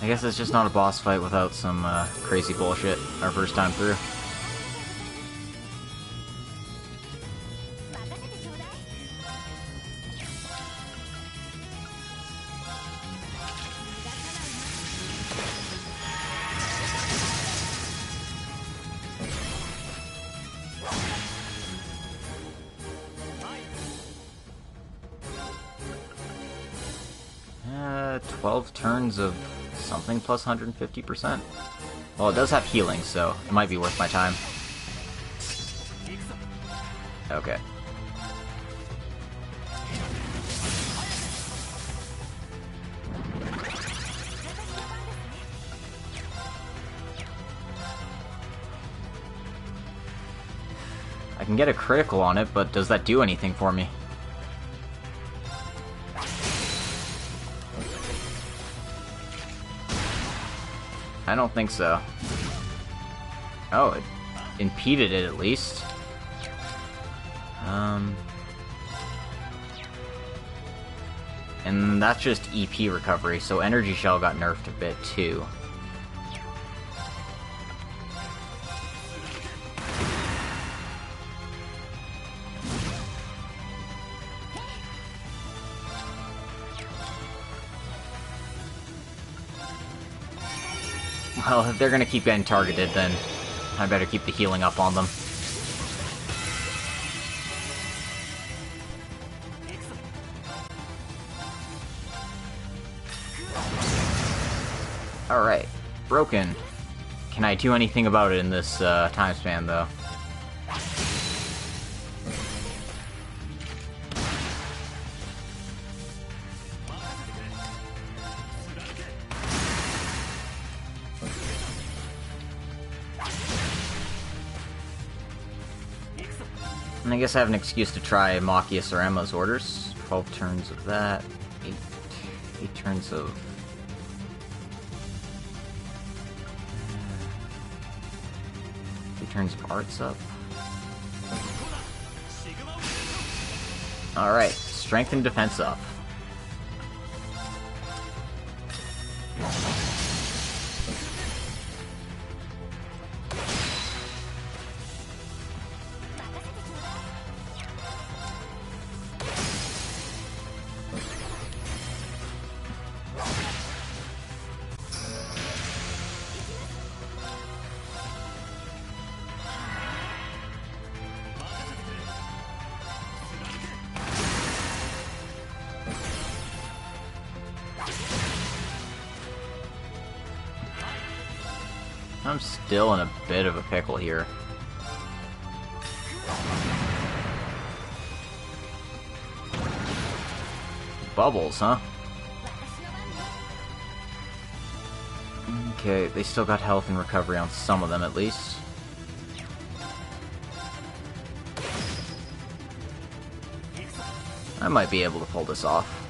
I guess it's just not a boss fight without some crazy bullshit our first time through. Uh, 12 turns of something plus 150%. Well, it does have healing, so it might be worth my time. Okay. I can get a critical on it, but does that do anything for me? I don't think so. Oh, it impeded it at least. And that's just EP recovery, so Energy Shell got nerfed a bit too. Well, if they're gonna keep getting targeted, then I better keep the healing up on them. Alright. Broken. Can I do anything about it in this time span, though? And I guess I have an excuse to try Machias or Emma's orders. 12 turns of that. 8 turns of... 8 turns of arts up. Alright, strength and defense up. I'm still in a bit of a pickle here. Bubbles, huh? Okay, they still got health and recovery on some of them at least. I might be able to pull this off.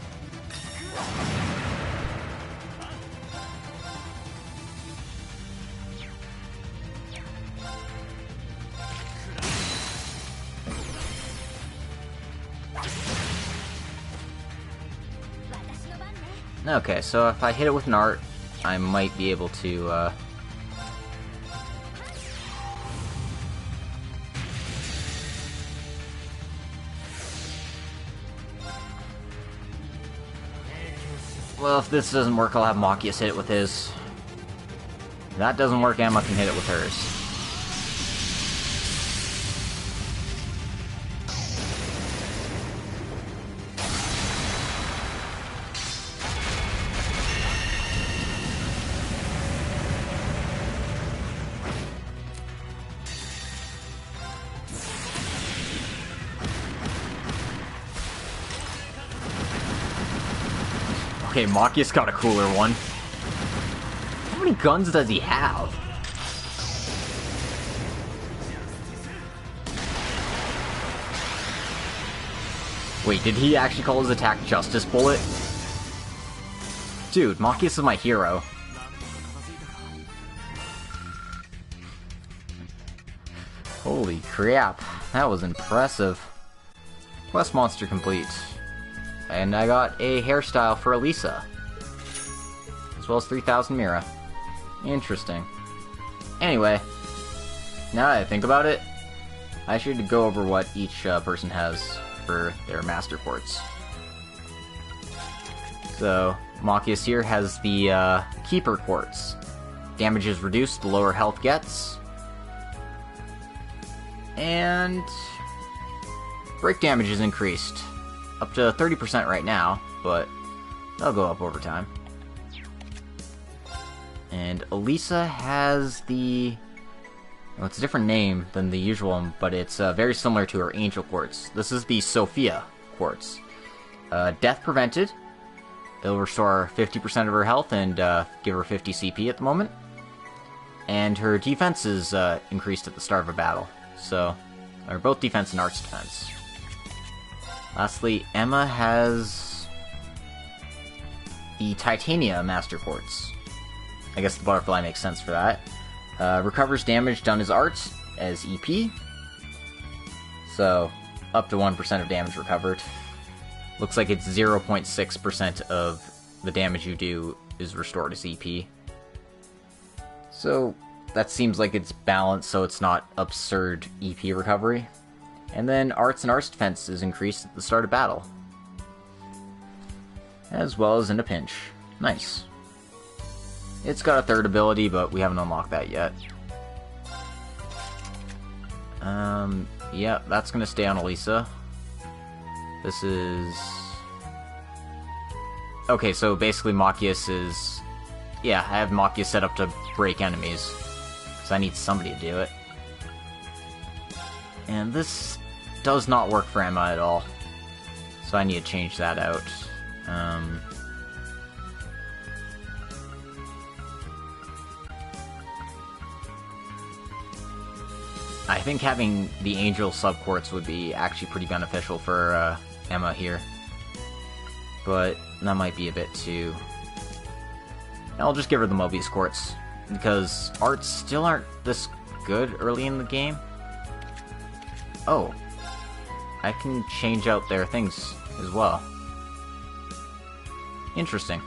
Okay, so if I hit it with an art, I might be able to, Well, if this doesn't work, I'll have Machias hit it with his. If that doesn't work, Emma can hit it with hers. Okay, Machias got a cooler one. How many guns does he have? Wait, did he actually call his attack Justice Bullet? Dude, Machias is my hero. Holy crap, that was impressive. Quest monster complete. And I got a hairstyle for Elisa. As well as 3,000 Mira. Interesting. Anyway, now that I think about it, I should go over what each person has for their master quartz. So, Machias here has the Keeper Quartz. Damage is reduced the lower health gets. And break damage is increased. Up to 30% right now, but that'll go up over time. And Elisa has the... Well, it's a different name than the usual one, but it's very similar to her Angel Quartz. This is the Sophia Quartz. Death prevented. It'll restore 50% of her health and give her 50 CP at the moment. And her defense is increased at the start of a battle. So, or both defense and arts defense. Lastly, Emma has the Titania Master Quartz. I guess the butterfly makes sense for that. Recovers damage done as arts, as EP. So, up to 1% of damage recovered. Looks like it's 0.6% of the damage you do is restored as EP. So, that seems like it's balanced so it's not absurd EP recovery. And then arts and arts defense is increased at the start of battle. As well as in a pinch. Nice. It's got a third ability, but we haven't unlocked that yet. Yeah, that's gonna stay on Elisa. This is... Okay, so basically Machias is... Yeah, I have Machias set up to break enemies. So I need somebody to do it. And this does not work for Emma at all. So I need to change that out. I think having the angel subquarts would be actually pretty beneficial for Emma here. But that might be a bit too... I'll just give her the Mobius quartz, because arts still aren't this good early in the game. Oh, I can change out their things as well. Interesting.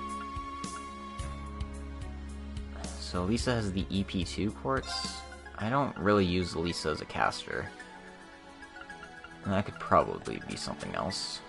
So Lisa has the EP2 quartz. I don't really use Lisa as a caster. And that could probably be something else.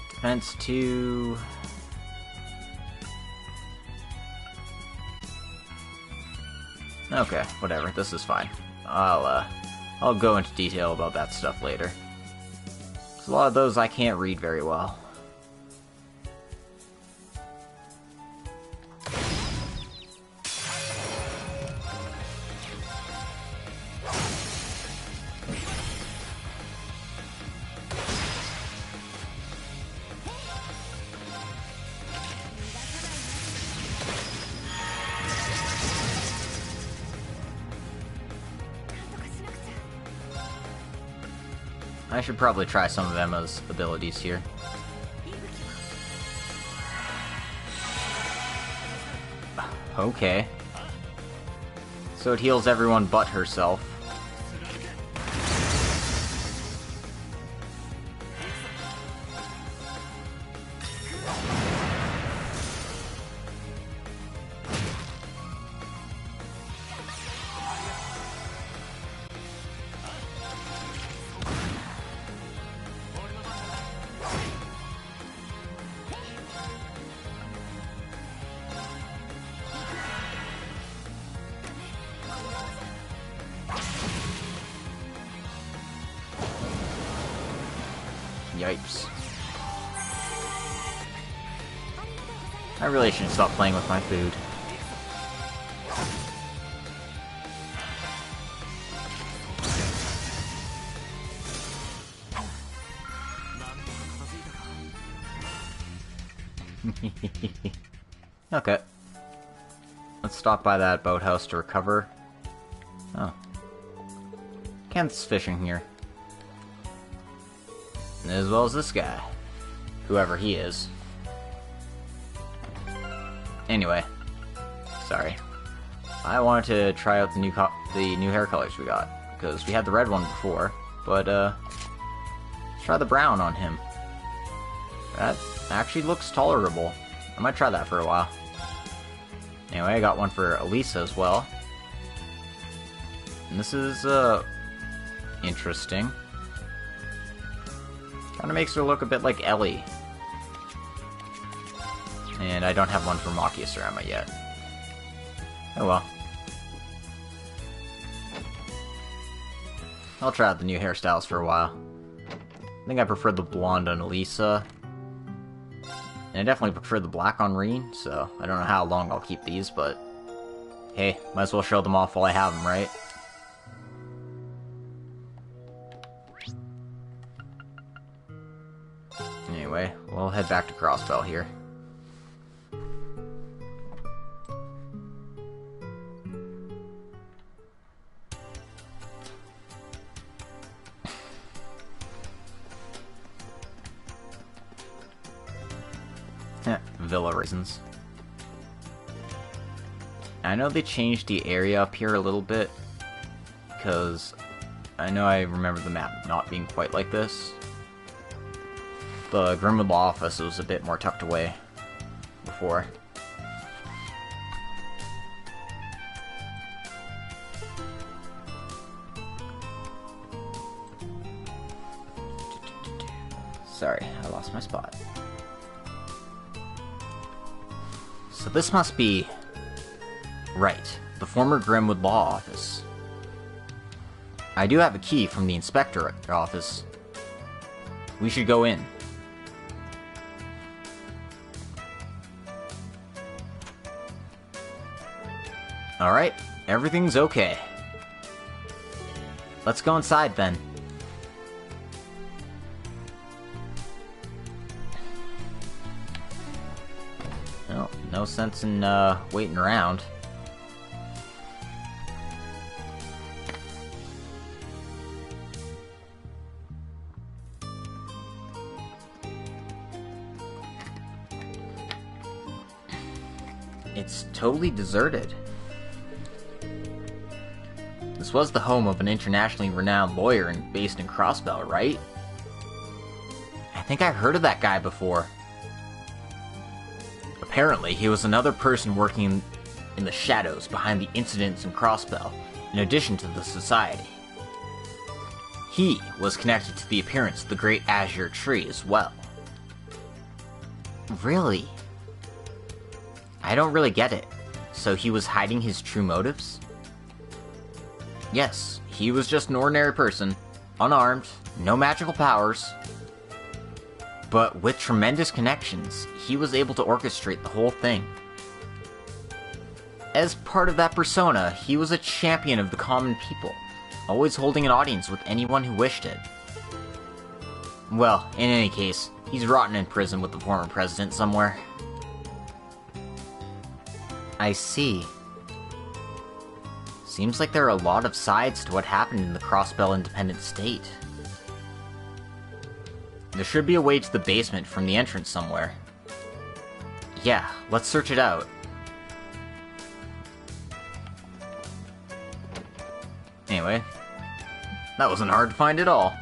Defense 2... Okay, whatever, this is fine. I'll go into detail about that stuff later. A lot of those I can't read very well. I should probably try some of Emma's abilities here. Okay. So it heals everyone but herself. Yipes. I really should stop playing with my food. Okay. Let's stop by that boathouse to recover. Oh. Kent's fishing here. As well as this guy. Whoever he is. Anyway. Sorry. I wanted to try out the new hair colors we got. Because we had the red one before. But, let's try the brown on him. That actually looks tolerable. I might try that for a while. Anyway, I got one for Elisa as well. And this is, interesting. Kinda makes her look a bit like Ellie. And I don't have one for Machias or Emma yet. Oh well. I'll try out the new hairstyles for a while. I think I prefer the blonde on Elisa. And I definitely prefer the black on Rean, so I don't know how long I'll keep these, but... Hey, might as well show them off while I have them, right? Anyway, we'll head back to Crossbell here. Villa reasons. I know they changed the area up here a little bit, because I know I remember the map not being quite like this. The Grimwood Law Office was a bit more tucked away before. Sorry, I lost my spot. So this must be... Right, the former Grimwood Law Office. I do have a key from the Inspector office. We should go in. Alright, everything's okay. Let's go inside then. Well, no sense in waiting around. It's totally deserted. This was the home of an internationally renowned lawyer based in Crossbell, right? I think I heard of that guy before. Apparently, he was another person working in the shadows behind the incidents in Crossbell, in addition to the society. He was connected to the appearance of the Great Azure Tree as well. Really? I don't really get it. So he was hiding his true motives? Yes, he was just an ordinary person, unarmed, no magical powers. But with tremendous connections, he was able to orchestrate the whole thing. As part of that persona, he was a champion of the common people, always holding an audience with anyone who wished it. Well, in any case, he's rotten in prison with the former president somewhere. I see. Seems like there are a lot of sides to what happened in the Crossbell Independent State. There should be a way to the basement from the entrance somewhere. Yeah, let's search it out. Anyway, that wasn't hard to find at all.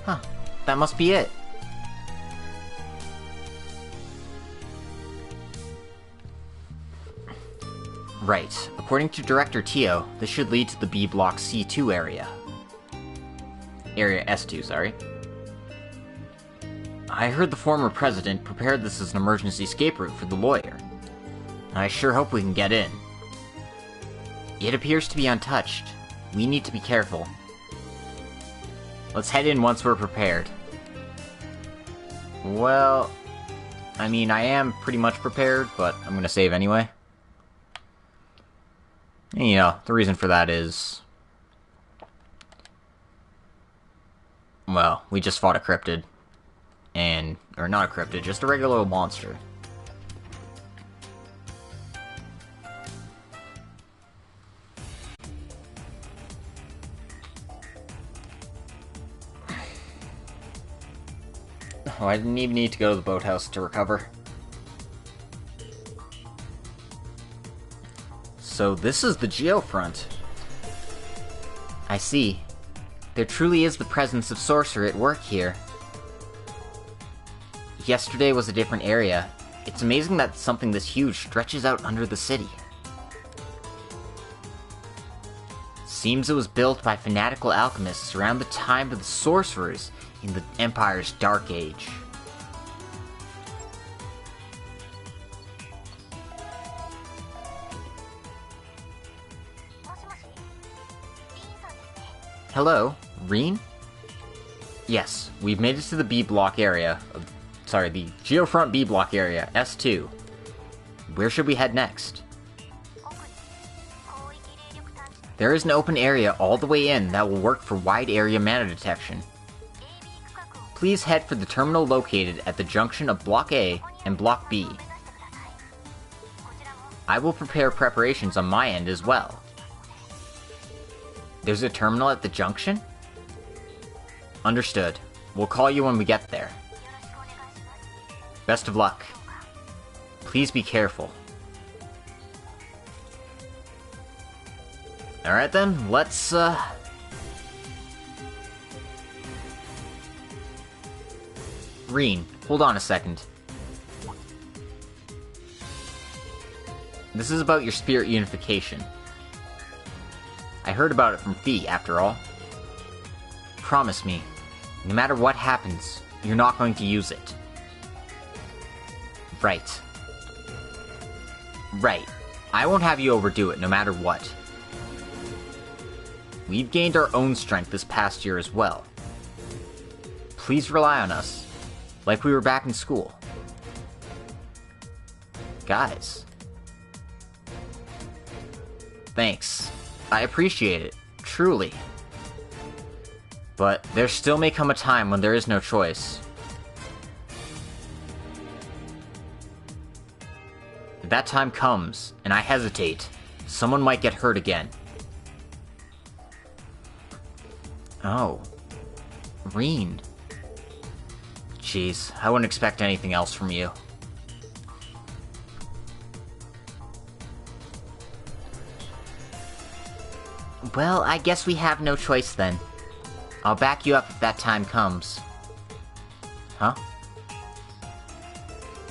Huh, that must be it. Right, according to Director Tio, this should lead to the B Block C2 area. Area S2, sorry. I heard the former president prepared this as an emergency escape route for the lawyer. I sure hope we can get in. It appears to be untouched. We need to be careful. Let's head in once we're prepared. Well, I mean, I am pretty much prepared, but I'm gonna save anyway. And, you know, the reason for that is... well, we just fought a cryptid. And... or not a cryptid, just a regular old monster. Oh, I didn't even need to go to the boathouse to recover. So this is the Geofront. I see. There truly is the presence of sorcerer at work here. Yesterday was a different area. It's amazing that something this huge stretches out under the city. Seems it was built by fanatical alchemists around the time of the sorcerers in the Empire's Dark Age. Hello, Rean? Yes, we've made it to the B Block area. Sorry, the Geofront B Block area, S2. Where should we head next? There is an open area all the way in that will work for wide area mana detection. Please head for the terminal located at the junction of Block A and Block B. I will prepare preparations on my end as well. There's a terminal at the junction? Understood. We'll call you when we get there. Best of luck. Please be careful. Alright then, let's, Rean, hold on a second. This is about your spirit unification. I heard about it from Fee, after all. Promise me, no matter what happens, you're not going to use it. Right. Right. I won't have you overdo it, no matter what. We've gained our own strength this past year as well. Please rely on us, like we were back in school. Guys. Thanks. I appreciate it, truly. But there still may come a time when there is no choice. If that time comes, and I hesitate, someone might get hurt again. Oh. Rean. Jeez, I wouldn't expect anything else from you. Well, I guess we have no choice then. I'll back you up if that time comes. Huh?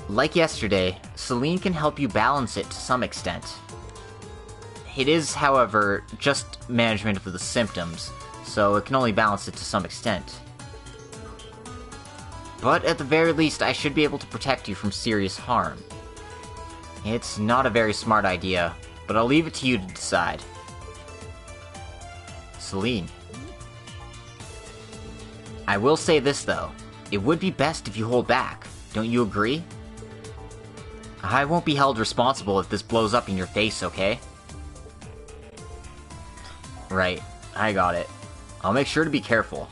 Like yesterday, Celine can help you balance it to some extent. It is, however, just management of the symptoms, so it can only balance it to some extent. But at the very least, I should be able to protect you from serious harm. It's not a very smart idea, but I'll leave it to you to decide. Celine. I will say this, though. It would be best if you hold back. Don't you agree? I won't be held responsible if this blows up in your face, okay? Right. I got it. I'll make sure to be careful.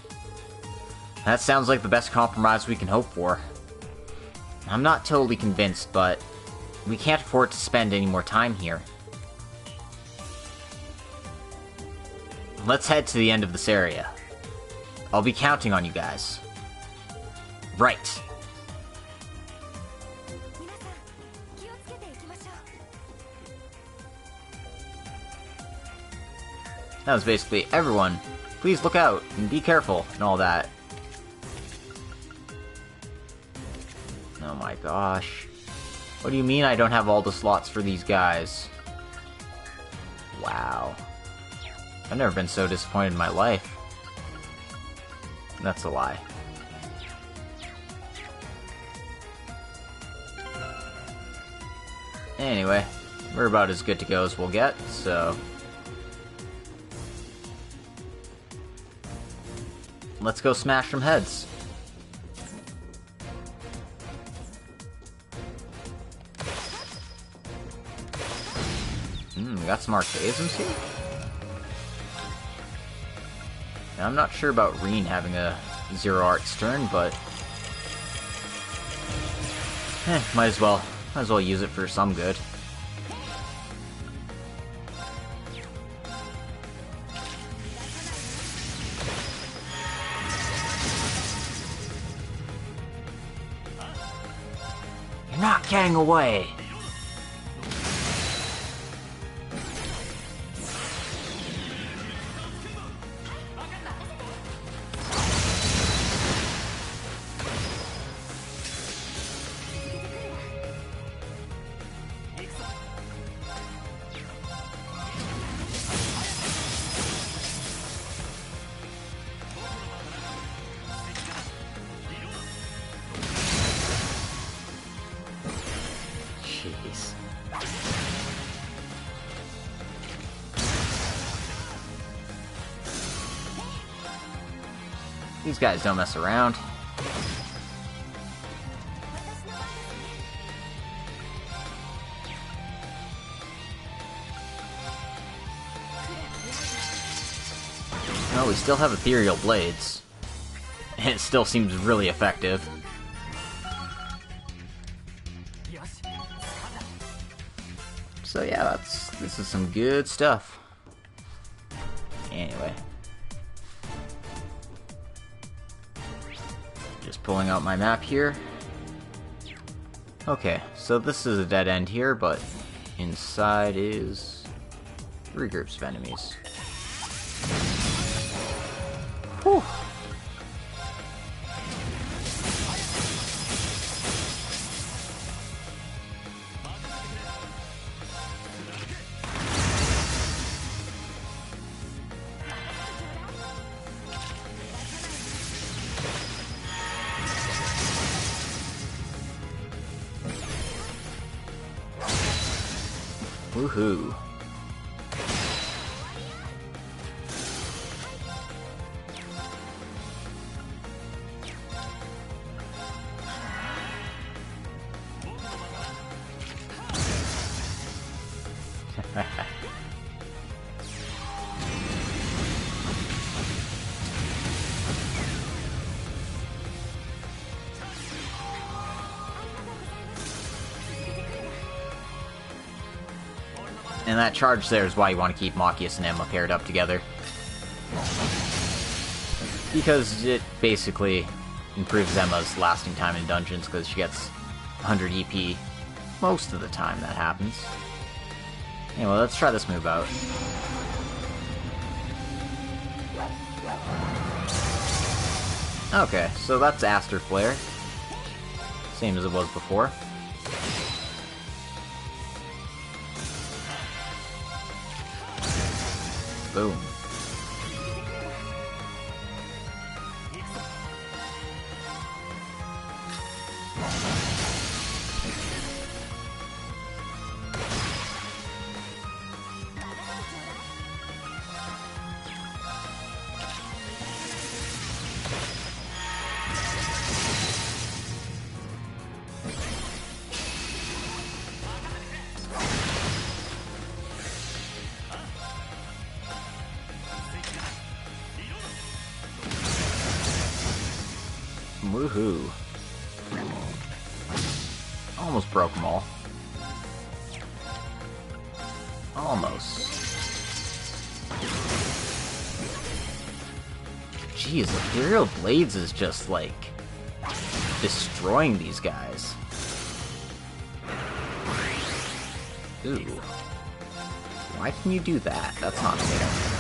That sounds like the best compromise we can hope for. I'm not totally convinced, but we can't afford to spend any more time here. Let's head to the end of this area. I'll be counting on you guys. Right. That was basically, everyone, please look out and be careful and all that. Oh my gosh. What do you mean I don't have all the slots for these guys? Wow. I've never been so disappointed in my life. That's a lie. Anyway, we're about as good to go as we'll get, so... let's go smash some heads. We got some archaisms here? Now, I'm not sure about Rean having a Zero Arts turn, but... might as well use it for some good. You're not getting away! Jeez. These guys don't mess around. No, we still have ethereal blades. And it still seems really effective. So yeah, this is some good stuff. Anyway. Just pulling out my map here. Okay, so this is a dead end here, but inside is 3 groups of enemies. Whew. Woohoo. And that charge there is why you want to keep Machias and Emma paired up together. Because it basically improves Emma's lasting time in dungeons, because she gets 100 EP most of the time that happens. Anyway, let's try this move out. Okay, so that's Aster Flare. Same as it was before. Boom. Woohoo. Almost broke them all. Almost. Jeez, Imperial Blades is just, like, destroying these guys. Ooh. Why can you do that? That's not fair.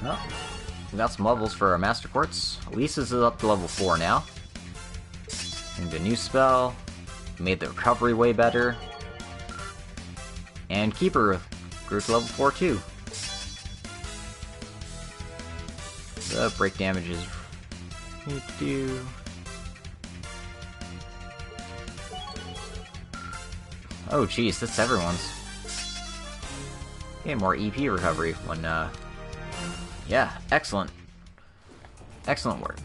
Well, we got some levels for our Master Quartz. Elisa's is up to level 4 now. And a new spell. Made the recovery way better. And Keeper grew to level 4 too. The break damage is... Oh jeez, that's everyone's. Okay, more EP recovery when, yeah, excellent. Excellent work.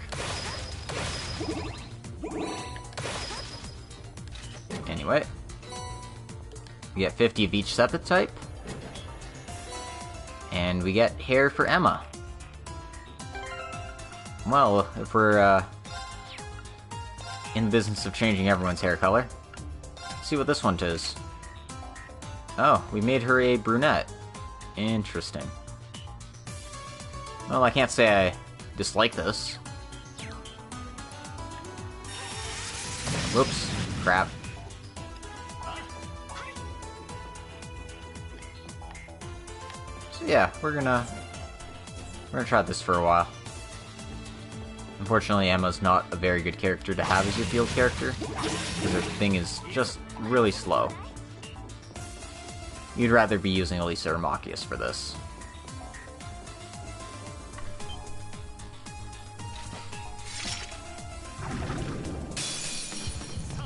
Anyway. We get 50 of each Sepith type. And we get hair for Emma. Well, if we're, in the business of changing everyone's hair color, let's see what this one does. Oh, we made her a brunette. Interesting. Well, I can't say I dislike this. Whoops. Crap. So yeah, we're gonna try this for a while. Unfortunately, Emma's not a very good character to have as your field character, because her thing is just really slow. You'd rather be using Elisa or Machias for this.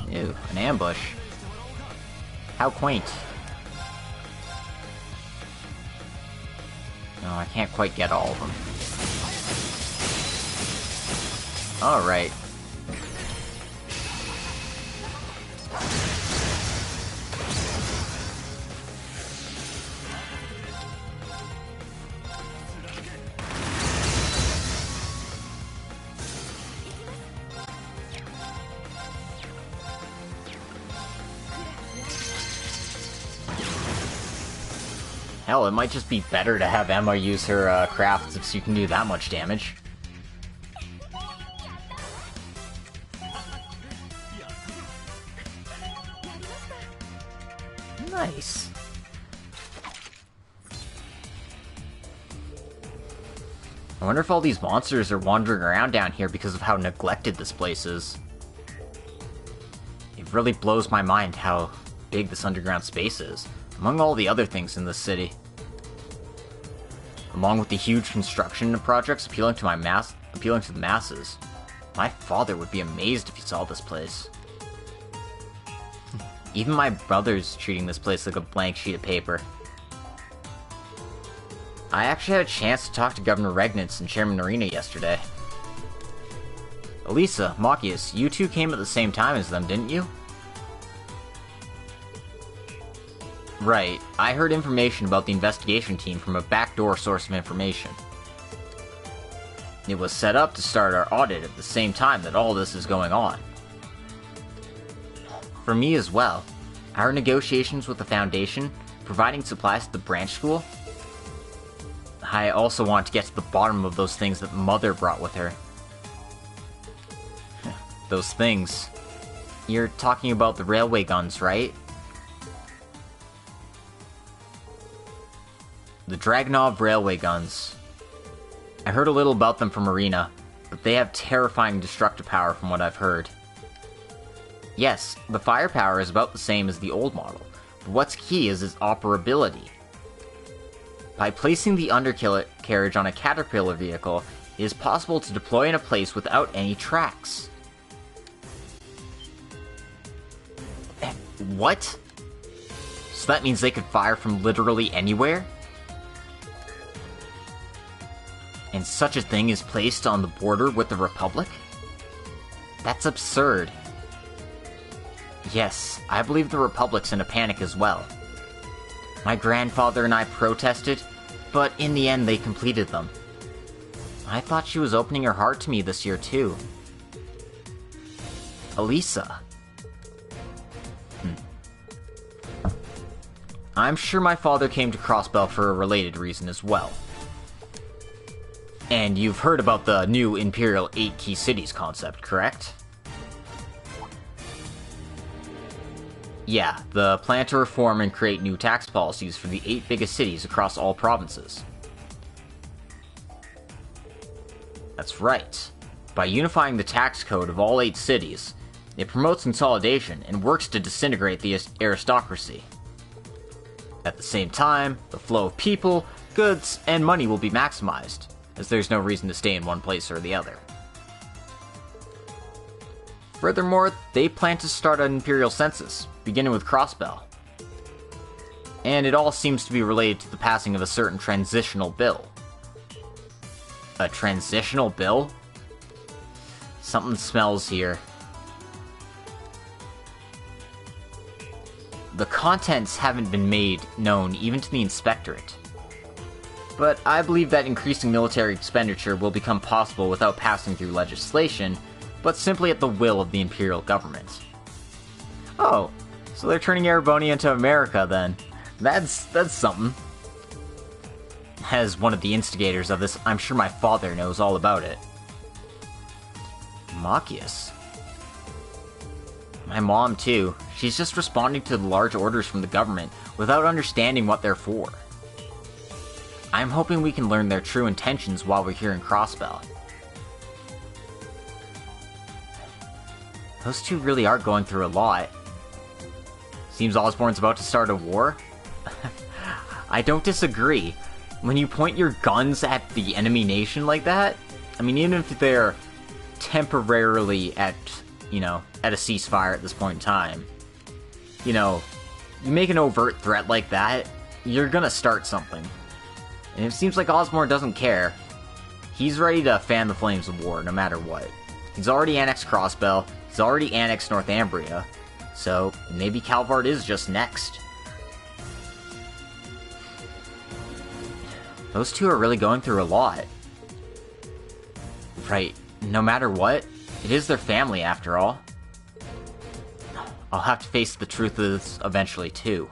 Ew, an ambush. How quaint. No, I can't quite get all of them. Alright. Hell, it might just be better to have Emma use her crafts if she can do that much damage. Nice. I wonder if all these monsters are wandering around down here because of how neglected this place is. It really blows my mind how big this underground space is, among all the other things in this city. Along with the huge construction projects appealing to the masses. My father would be amazed if he saw this place. Even my brother's treating this place like a blank sheet of paper. I actually had a chance to talk to Governor Regnitz and Chairman Arena yesterday. Elisa, Machias, you two came at the same time as them, didn't you? Right, I heard information about the investigation team from a backdoor source of information. It was set up to start our audit at the same time that all this is going on. For me as well, our negotiations with the Foundation, providing supplies to the branch school. I also want to get to the bottom of those things that Mother brought with her. Those things. You're talking about the railway guns, right? The Dragunov railway guns. I heard a little about them from Arena, but they have terrifying destructive power from what I've heard. Yes, the firepower is about the same as the old model, but what's key is its operability. By placing the undercarriage on a Caterpillar vehicle, it is possible to deploy in a place without any tracks. What? So that means they could fire from literally anywhere? And such a thing is placed on the border with the Republic? That's absurd. Yes, I believe the Republic's in a panic as well. My grandfather and I protested, but in the end they completed them. I thought she was opening her heart to me this year too. Elisa. I'm sure my father came to Crossbell for a related reason as well. And you've heard about the new Imperial 8 Key Cities concept, correct? Yeah, the plan to reform and create new tax policies for the 8 biggest cities across all provinces. That's right. By unifying the tax code of all 8 cities, it promotes consolidation and works to disintegrate the aristocracy. At the same time, the flow of people, goods, and money will be maximized, as there's no reason to stay in one place or the other. Furthermore, they plan to start an Imperial census, beginning with Crossbell. And it all seems to be related to the passing of a certain transitional bill. A transitional bill? Something smells here. The contents haven't been made known even to the Inspectorate. But I believe that increasing military expenditure will become possible without passing through legislation, but simply at the will of the Imperial government. Oh, so they're turning Erebonia into America then. That's something. As one of the instigators of this, I'm sure my father knows all about it. Machias. My mom too. She's just responding to the large orders from the government without understanding what they're for. I'm hoping we can learn their true intentions while we're here in Crossbell. Those two really are going through a lot. Seems Osborne's about to start a war? I don't disagree. When you point your guns at the enemy nation like that, I mean, even if they're temporarily at a ceasefire at this point in time, you make an overt threat like that, you're gonna start something. And it seems like Osborne doesn't care. He's ready to fan the flames of war, no matter what. He's already annexed Crossbell, he's already annexed Northumbria, so maybe Calvard is just next. Those two are really going through a lot. Right, no matter what, it is their family after all. I'll have to face the truth of this eventually too.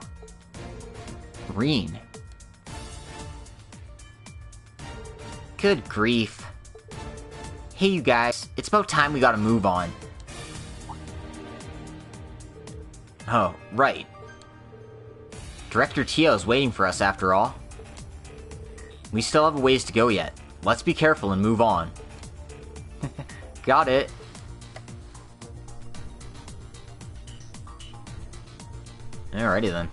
Rean. Good grief. Hey you guys, it's about time we gotta move on. Oh, right. Director Tio is waiting for us after all. We still have a ways to go yet. Let's be careful and move on. Got it. Alrighty then.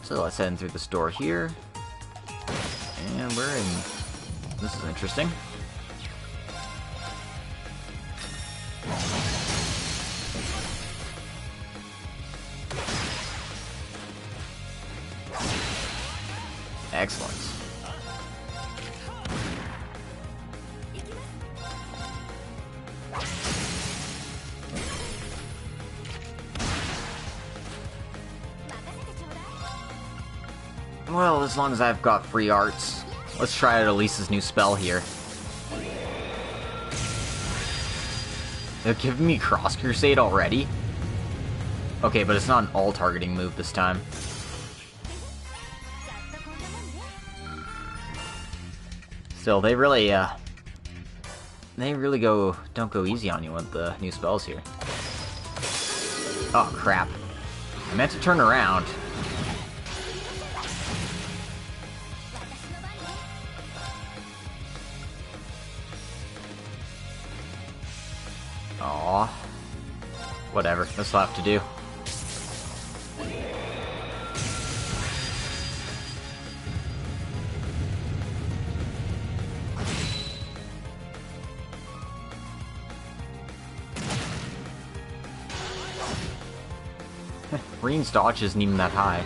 So let's head in through this door here. And we're in... This is interesting. Excellent. Well, as long as I've got free arts, let's try out Elise's new spell here. They're giving me Cross Crusade already? Okay, but it's not an all-targeting move this time. Still, they really don't go easy on you with the new spells here. Oh, crap. I meant to turn around. Aww. Whatever, this will have to do. Rean's dodge isn't even that high.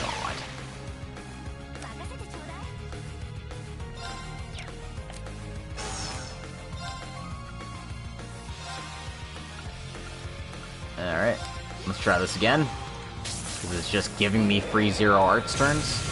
God. Alright, let's try this again. Because it's just giving me free 0 arts turns.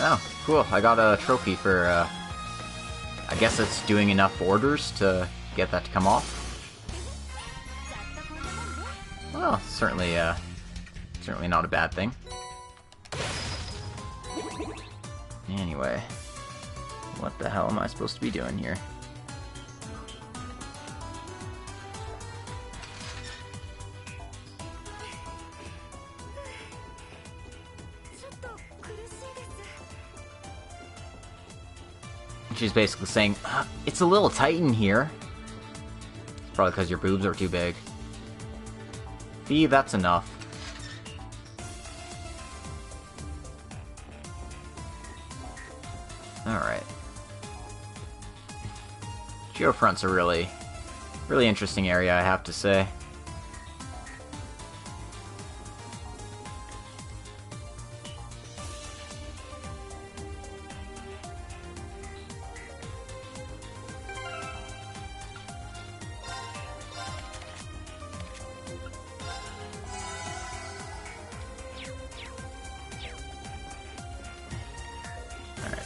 Oh, cool. I got a trophy for, I guess it's doing enough orders to get that to come off. Well, certainly not a bad thing. Anyway, what the hell am I supposed to be doing here? She's basically saying, it's a little tight in here. It's probably because your boobs are too big. Fee, that's enough. Alright. Geofront's a really interesting area, I have to say.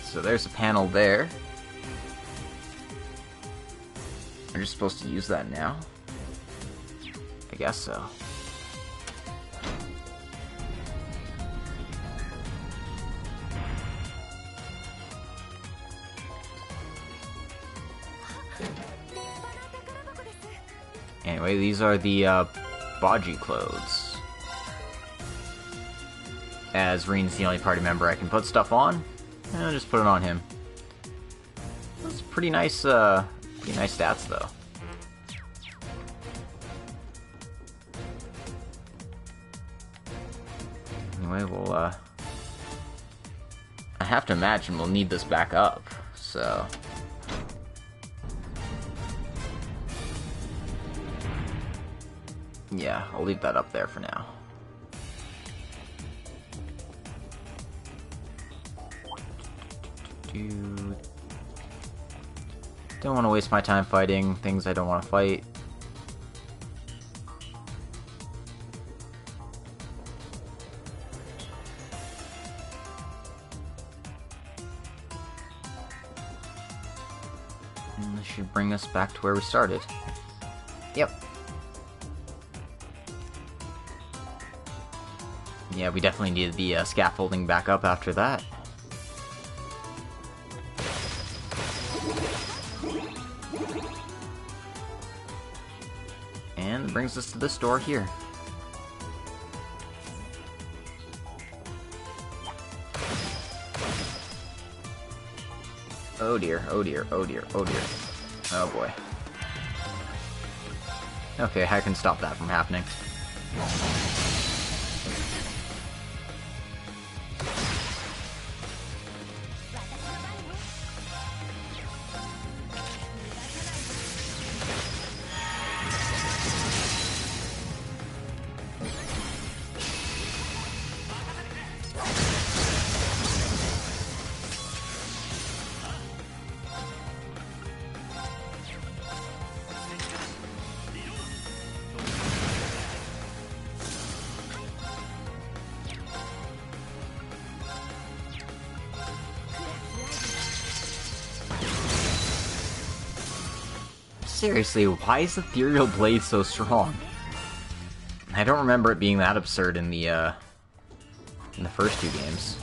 So there's a panel there. Are you supposed to use that now? I guess so. Anyway, these are the Baji clothes. As Rean's the only party member I can put stuff on, and I'll just put it on him. That's pretty nice stats though. Anyway, we'll I have to imagine we'll need this back up, so yeah, I'll leave that up there for now. Don't want to waste my time fighting things I don't want to fight. And this should bring us back to where we started. Yep. Yeah, we definitely needed the scaffolding back up after that. And brings us to this door here. Oh dear, oh dear, oh dear, oh dear. Oh boy. Okay, I can stop that from happening. Seriously, why is Ethereal Blade so strong? I don't remember it being that absurd in the first two games.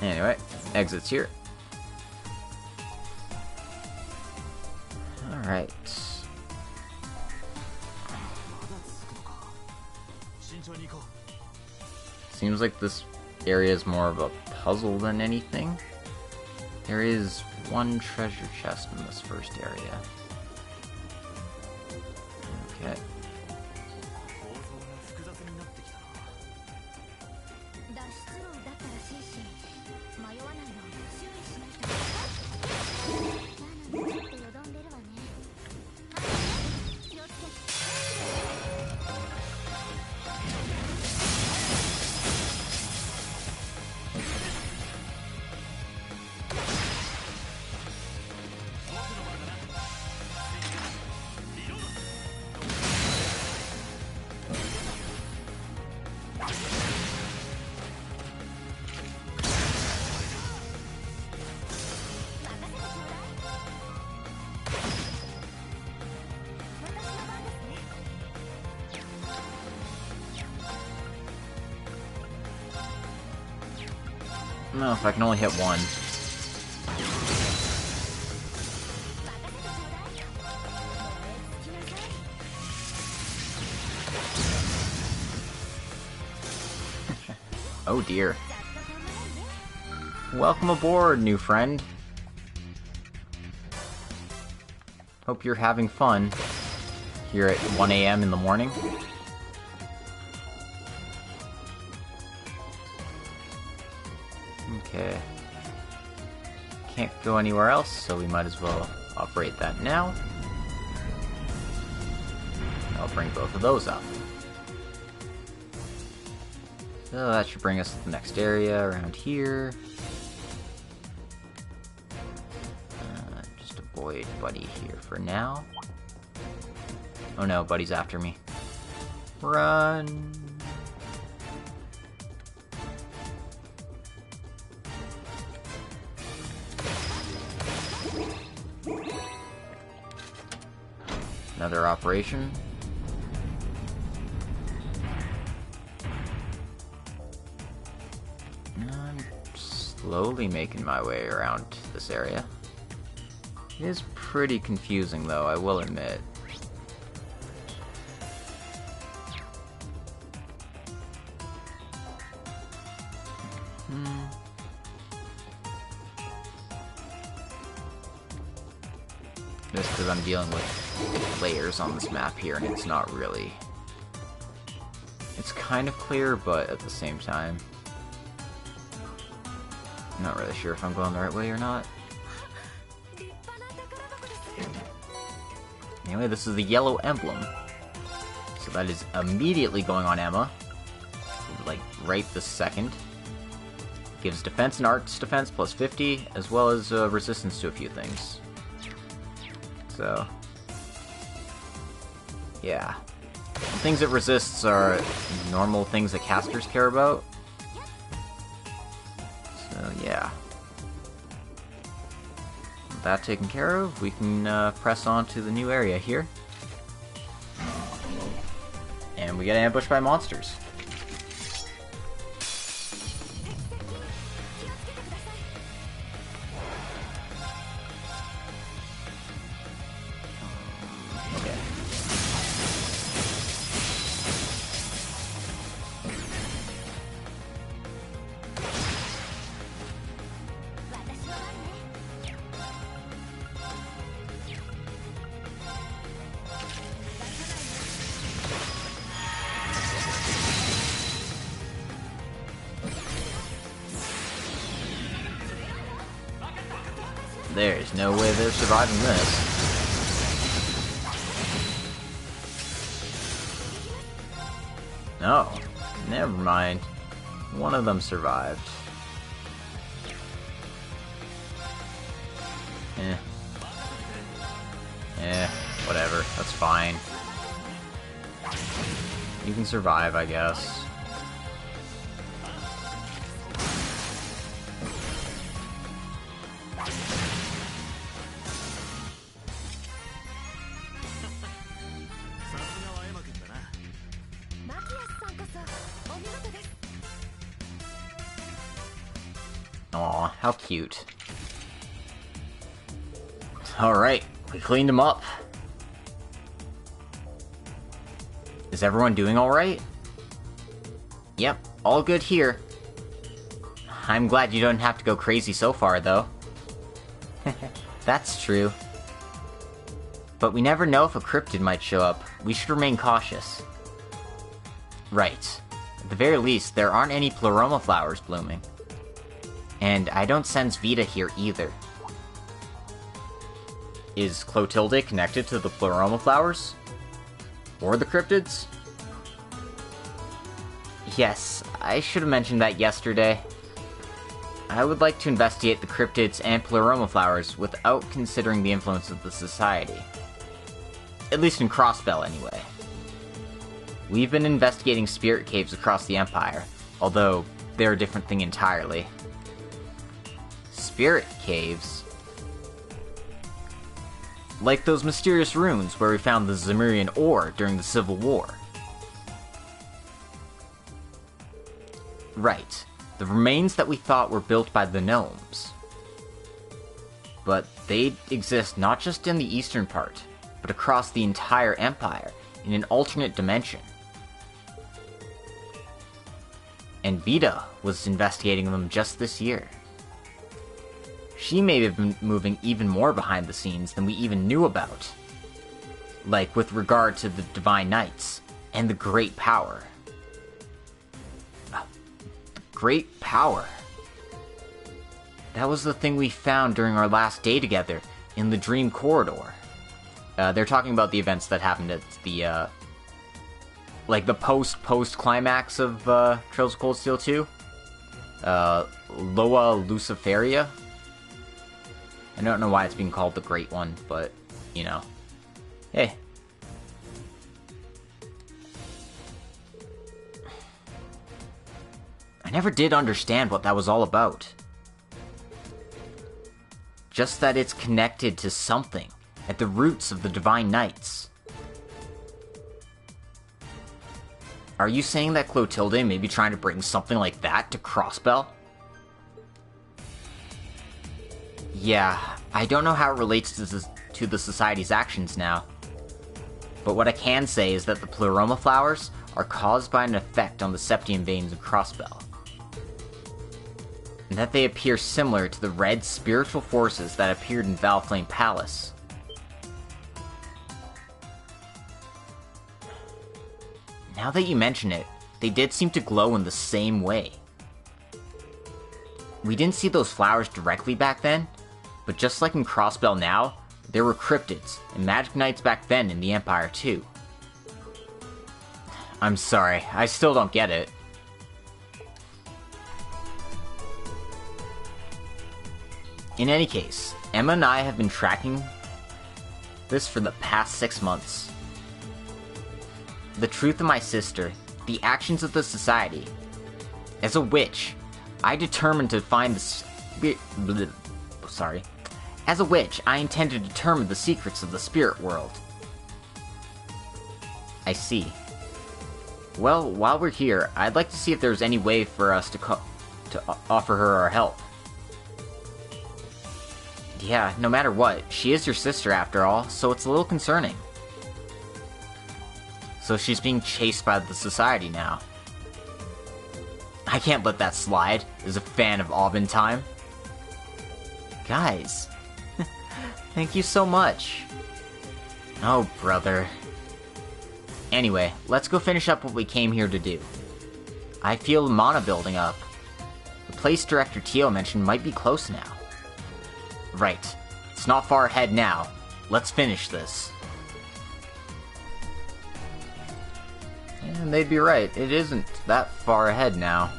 Anyway, exits here. Alright. Seems like this area is more of a puzzle than anything. There is one treasure chest in this first area. Okay. No, if I can only hit one. Oh dear. Welcome aboard, new friend. Hope you're having fun here at 1 AM in the morning. Okay. Can't go anywhere else, so we might as well operate that now. I'll bring both of those up. So that should bring us to the next area around here. Just avoid Buddy here for now. Oh no, Buddy's after me. Run! Another operation. I'm slowly making my way around this area. It is pretty confusing though, I will admit. Just because I'm dealing with layers on this map here, and it's not really... It's kind of clear, but at the same time... I'm not really sure if I'm going the right way or not. Anyway, this is the yellow emblem. So that is immediately going on Emma. Like, right this second. Gives defense and arts defense plus 50, as well as resistance to a few things. So, yeah. The things it resists are normal things that casters care about. So, yeah. With that taken care of, we can press on to the new area here. And we get ambushed by monsters. There's no way they're surviving this. No, never mind. One of them survived. Whatever, that's fine. You can survive, I guess. Aw, how cute. Alright, we cleaned him up. Is everyone doing alright? Yep, all good here. I'm glad you don't have to go crazy so far, though. That's true. But we never know if a cryptid might show up. We should remain cautious. Right. At the very least, there aren't any pleroma flowers blooming. And I don't sense Vita here either. Is Clotilde connected to the pleroma flowers? Or the cryptids? Yes, I should have mentioned that yesterday. I would like to investigate the cryptids and pleroma flowers without considering the influence of the society. At least in Crossbell, anyway. We've been investigating spirit caves across the Empire, although they're a different thing entirely. Spirit caves? Like those mysterious ruins where we found the Zemurian ore during the Civil War. Right. The remains that we thought were built by the gnomes. But they exist not just in the eastern part, but across the entire Empire, in an alternate dimension. And Vita was investigating them just this year. She may have been moving even more behind the scenes than we even knew about. Like with regard to the Divine Knights, and the Great Power. Great Power. That was the thing we found during our last day together, in the Dream Corridor. They're talking about the events that happened at the, like the post-climax of, Trails of Cold Steel 2. Loa Luciferia. I don't know why it's being called the Great One, but, you know. Hey. I never did understand what that was all about. Just that it's connected to something, at the roots of the Divine Knights. Are you saying that Clotilde may be trying to bring something like that to Crossbell? Yeah, I don't know how it relates to the Society's actions now. But what I can say is that the pleroma flowers are caused by an effect on the Septium veins of Crossbell. And that they appear similar to the red spiritual forces that appeared in Valflame Palace. Now that you mention it, they did seem to glow in the same way. We didn't see those flowers directly back then, but just like in Crossbell now, there were cryptids and magic knights back then in the Empire too. I'm sorry, I still don't get it. In any case, Emma and I have been tracking this for the past 6 months. The truth of my sister, the actions of the society. As a witch, I determined to find the As a witch, I intend to determine the secrets of the spirit world. I see. Well, while we're here, I'd like to see if there's any way for us to offer her our help. Yeah, no matter what, she is your sister after all, so it's a little concerning. So she's being chased by the society now. I can't let that slide, as a fan of Aubin time. Guys, thank you so much. Oh, brother. Anyway, let's go finish up what we came here to do. I feel mana building up. The place Director Tio mentioned might be close now. Right. It's not far ahead now. Let's finish this. And they'd be right. It isn't that far ahead now.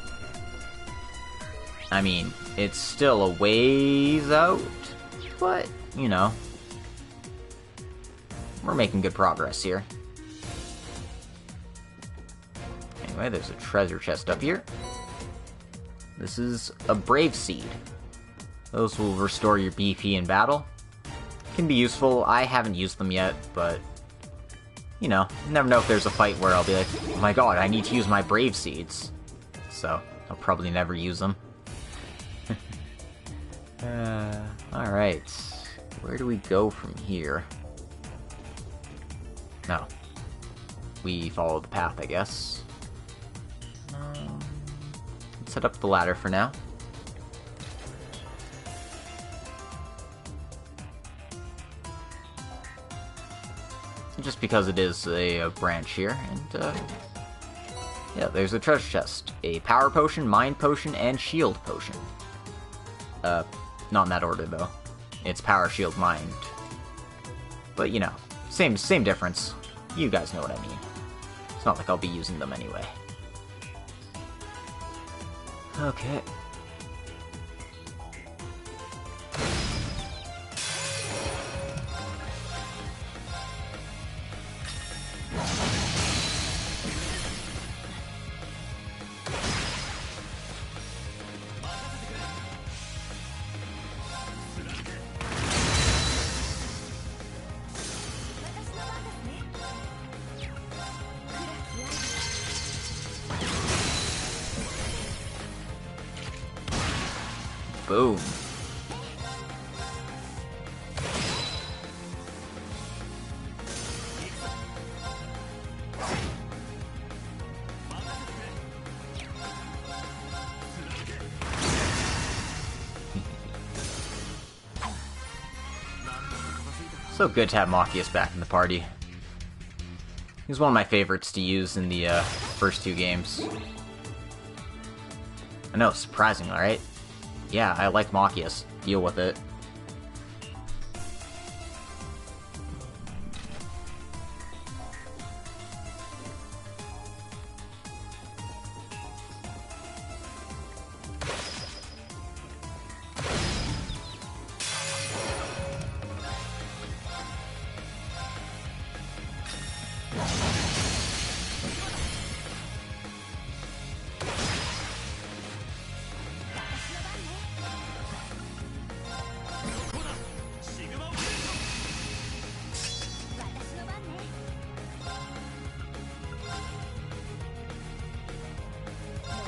I mean, it's still a ways out, but, you know. We're making good progress here. Anyway, there's a treasure chest up here. This is a Brave Seed. Those will restore your BP in battle. Can be useful. I haven't used them yet, but, you know, you never know if there's a fight where I'll be like, oh my god, I need to use my Brave Seeds. So, I'll probably never use them. Alright. Where do we go from here? No. We follow the path, I guess. Let's set up the ladder for now. Just because it is a branch here, and yeah, there's a treasure chest. A power potion, mind potion, and shield potion. Not in that order though. It's power, shield, mind. But you know, same difference. You guys know what I mean. It's not like I'll be using them anyway. Okay. Boom. So good to have Machias back in the party. He's one of my favorites to use in the first 2 games. I know, surprising, alright? Yeah, I like Machias. Deal with it.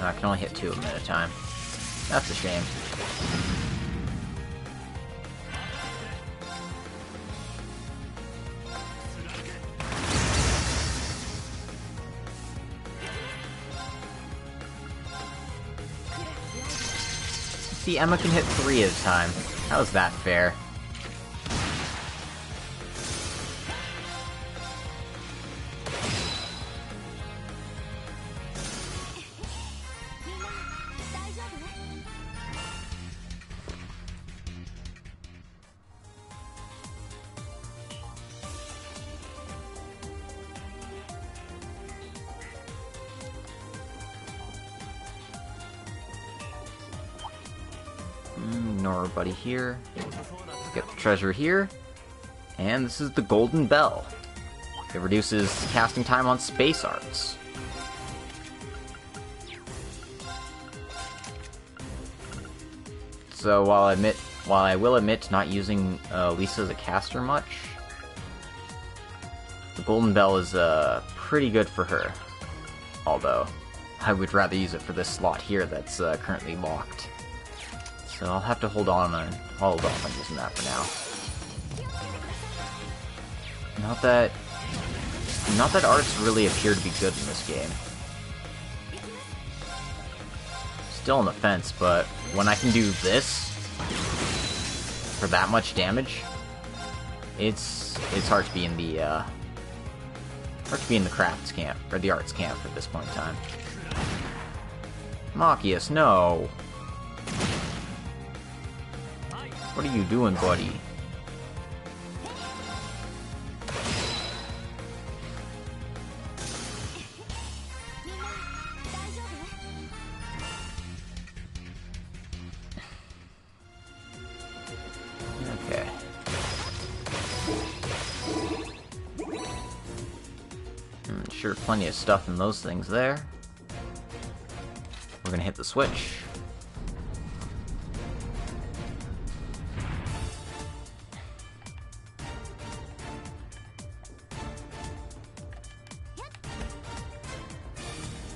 I can only hit 2 of them at a time. That's a shame. See, Emma can hit 3 at a time. How is that fair? Ignore our buddy here. Get the treasure here. And this is the Golden Bell. It reduces casting time on space arts. So while I will admit to not using Lisa as a caster much, the Golden Bell is pretty good for her. Although, I would rather use it for this slot here that's currently locked. So I'll have to hold off on using that for now. Not that arts really appear to be good in this game. Still on the fence, but when I can do this for that much damage, it's hard to be in the crafts camp or the arts camp at this point in time. Machias, no. What are you doing, buddy? Okay. Sure, plenty of stuff in those things there. We're gonna hit the switch.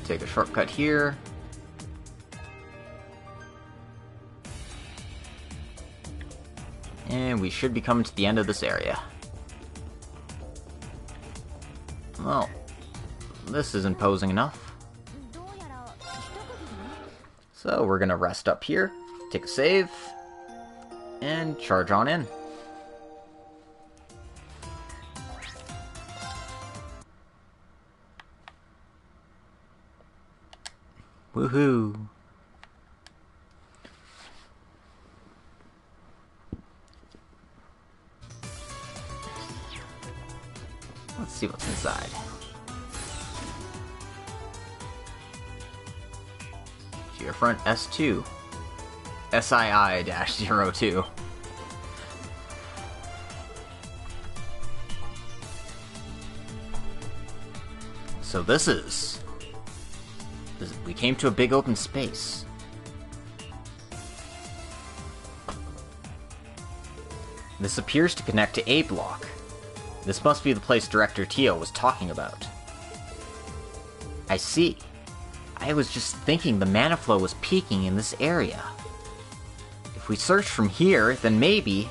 Take a shortcut here. And we should be coming to the end of this area. Well, this isn't posing enough. So we're gonna rest up here, take a save, and charge on in. Woohoo! Let's see what's inside. Geofront S2. SII-02. So we came to a big open space. This appears to connect to A block. This must be the place Director Tio was talking about. I see. I was just thinking the mana flow was peaking in this area. If we search from here, then maybe...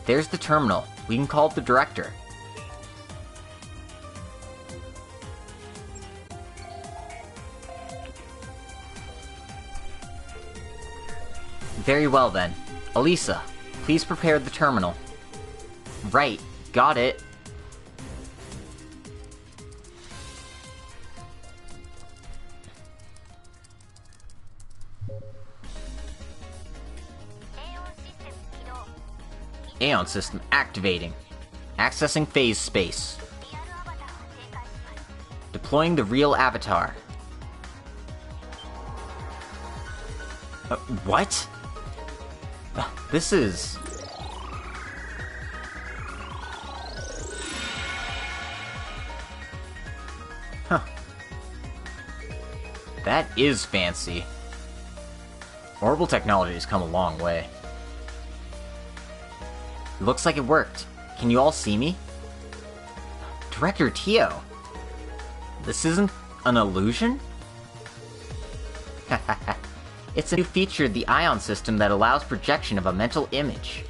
There's the terminal. We can call it the Director. Very well then. Elisa, please prepare the terminal. Right, got it. Aeon system activating. Accessing phase space. Deploying the real avatar. What? This is... Huh. That is fancy. Orbital technology has come a long way. Looks like it worked. Can you all see me? Director Tio! This isn't an illusion? It's a new feature of the Ion system that allows projection of a mental image.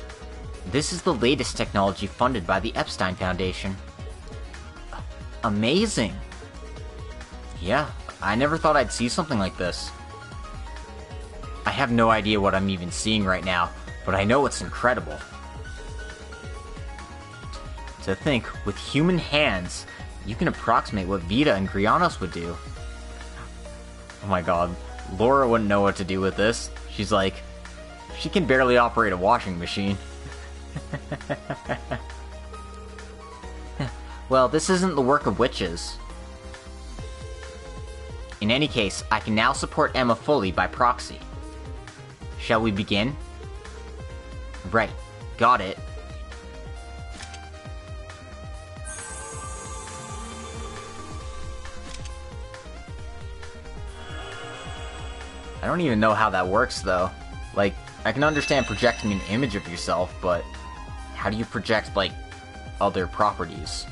This is the latest technology funded by the Epstein Foundation. Amazing! Yeah, I never thought I'd see something like this. I have no idea what I'm even seeing right now, but I know it's incredible. To think, with human hands, you can approximate what Vita and Grianos would do. Oh my god, Laura wouldn't know what to do with this. She's like, she can barely operate a washing machine. Well, this isn't the work of witches. In any case, I can now support Emma fully by proxy. Shall we begin? Right. Got it. I don't even know how that works, though. Like, I can understand projecting an image of yourself, but how do you project, like, other properties?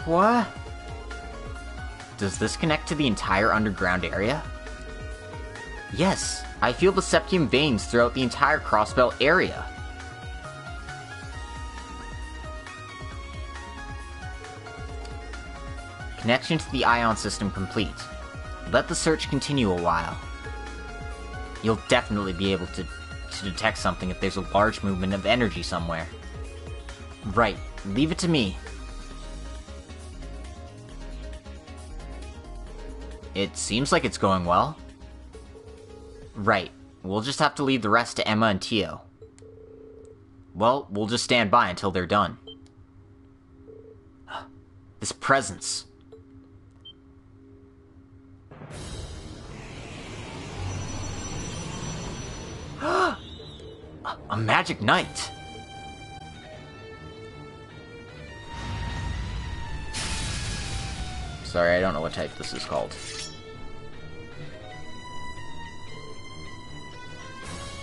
What? Does this connect to the entire underground area? Yes, I feel the septium veins throughout the entire Crossbell area. Connection to the ion system complete. Let the search continue a while. You'll definitely be able to detect something if there's a large movement of energy somewhere. Right, leave it to me. It seems like it's going well. Right, we'll just have to leave the rest to Emma and Tio. Well, we'll just stand by until they're done. This presence. A magic knight! Sorry, I don't know what type this is called.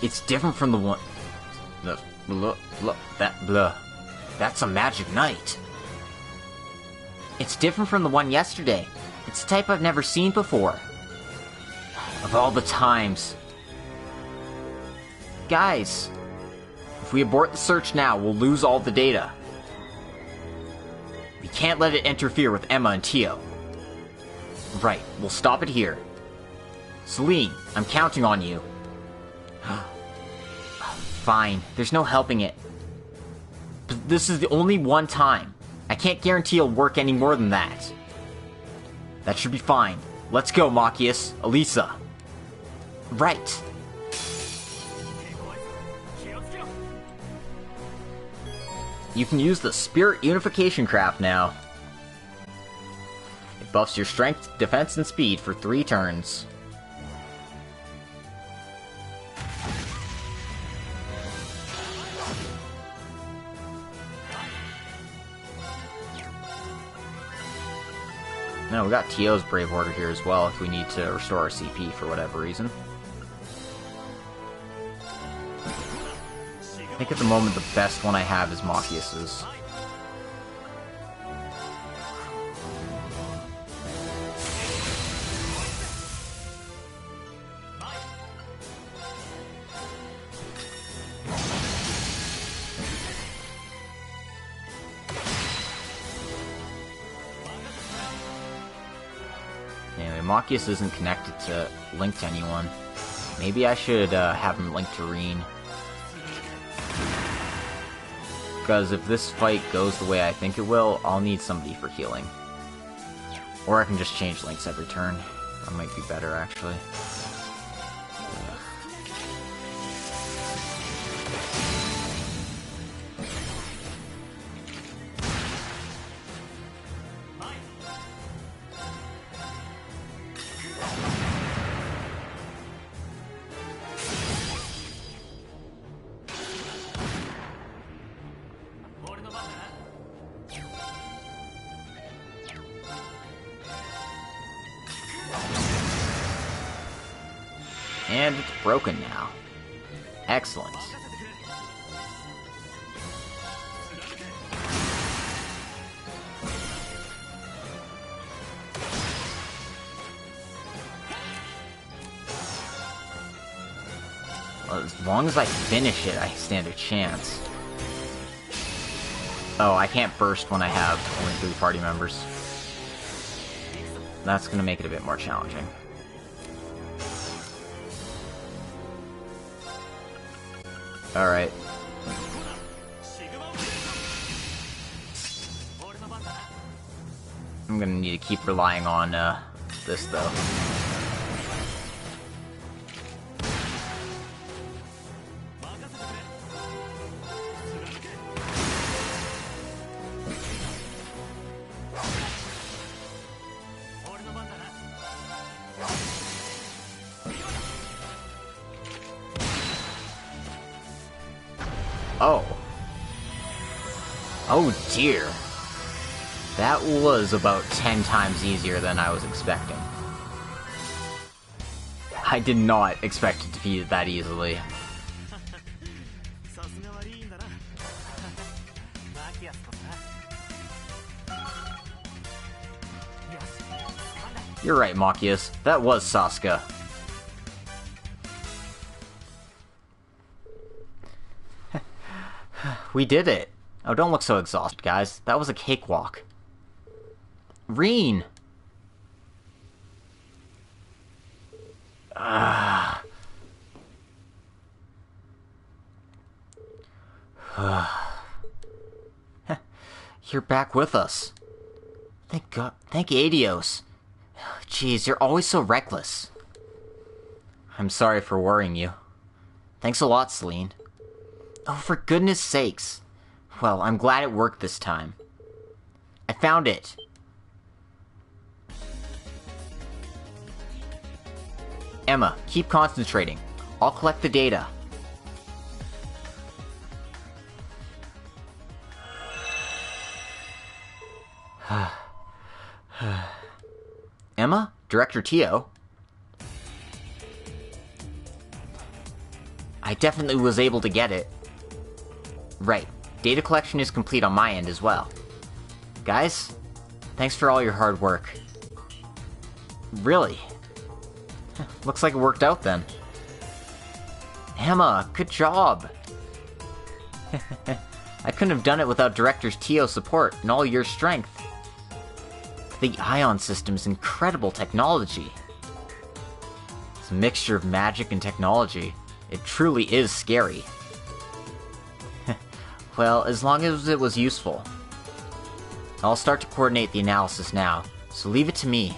It's different from the one... That's a magic knight. It's different from the one yesterday. It's a type I've never seen before. Of all the times... Guys, if we abort the search now, we'll lose all the data. We can't let it interfere with Emma and Tio. Right, we'll stop it here. Celine, I'm counting on you. Fine, there's no helping it. But this is the only one time. I can't guarantee it'll work any more than that. That should be fine. Let's go, Machias. Elisa. Right. You can use the Spirit Unification Craft now. It buffs your strength, defense, and speed for 3 turns. Now we got Tio's Brave Order here as well if we need to restore our CP for whatever reason. I think at the moment the best one I have is Machias's. Anyway, Machias isn't connected to link to anyone. Maybe I should have him linked to Rean. Because if this fight goes the way I think it will, I'll need somebody for healing. Or I can just change links every turn. That might be better, actually. And it's broken now. Excellent. Well, as long as I finish it, I stand a chance. Oh, I can't burst when I have only 3 party members. That's gonna make it a bit more challenging. Alright. I'm gonna need to keep relying on, this, though. Oh. Oh dear. That was about 10 times easier than I was expecting. I did not expect it to be that easily. You're right, Machias. That was Sasuke. We did it. Oh, don't look so exhausted, guys. That was a cakewalk. Rean! You're back with us. Thank God. Thank Adios. Jeez, you're always so reckless. I'm sorry for worrying you. Thanks a lot, Celine. Oh, for goodness sakes. Well, I'm glad it worked this time. I found it. Emma, keep concentrating. I'll collect the data. Emma? Director Tio? I definitely was able to get it. Right. Data collection is complete on my end as well. Guys, thanks for all your hard work. Really? Looks like it worked out then. Emma, good job! I couldn't have done it without Director Tio's support and all your strength. The ion system is incredible technology. It's a mixture of magic and technology. It truly is scary. Well, as long as it was useful. I'll start to coordinate the analysis now, so leave it to me.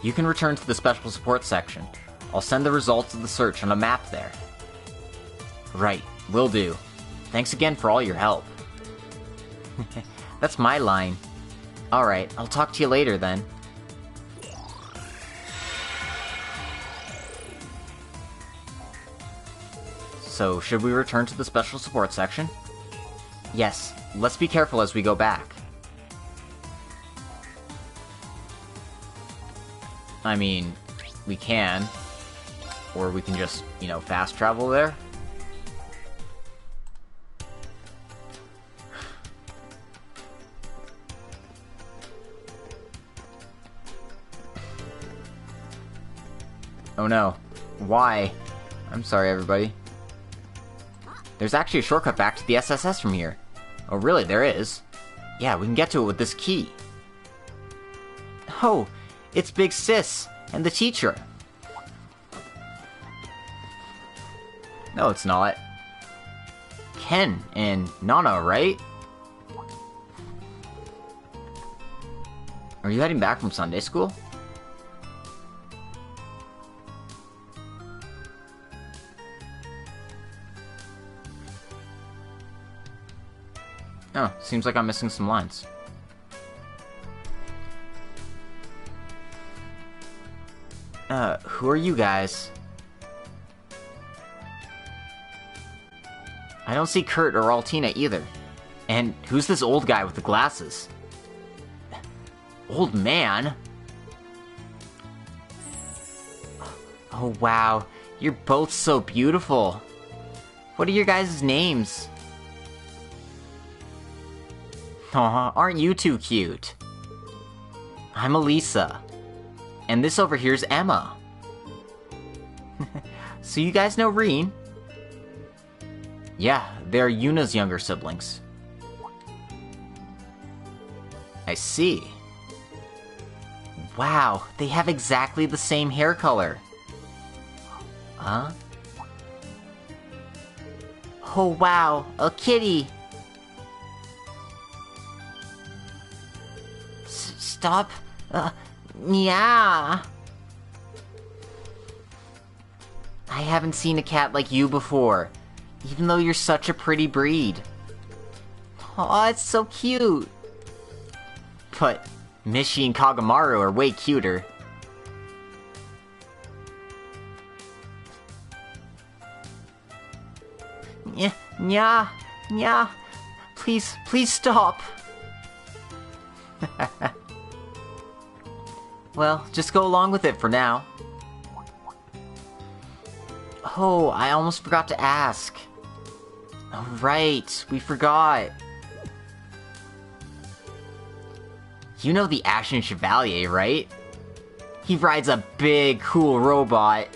You can return to the special support section. I'll send the results of the search on a map there. Right, will do. Thanks again for all your help. That's my line. Alright, I'll talk to you later then. So, should we return to the special support section? Yes, let's be careful as we go back. I mean, we can. Or we can just, fast travel there. Oh no. Why? I'm sorry, everybody. There's actually a shortcut back to the SSS from here. Oh really, there is? Yeah, we can get to it with this key. Oh, it's Big Sis and the teacher. No, it's not. Ken and Nana, right? Are you heading back from Sunday school? Oh, seems like I'm missing some lines. Who are you guys? I don't see Kurt or Altina either. And who's this old guy with the glasses? Old man? Oh wow, you're both so beautiful. What are your guys' names? Aw, aren't you two cute? I'm Elisa. And this over here's Emma. So you guys know Rean? Yeah, they're Yuna's younger siblings. I see. Wow, they have exactly the same hair color. Huh? Oh wow, a kitty! Stop! Yeah! I haven't seen a cat like you before, even though you're such a pretty breed. Aw, it's so cute! But Mishi and Kagamaru are way cuter. Yeah, yeah. Please stop. Well, just go along with it for now. Oh, I almost forgot to ask. Oh, right, we forgot. You know the Ashen Chevalier, right? He rides a big, cool robot.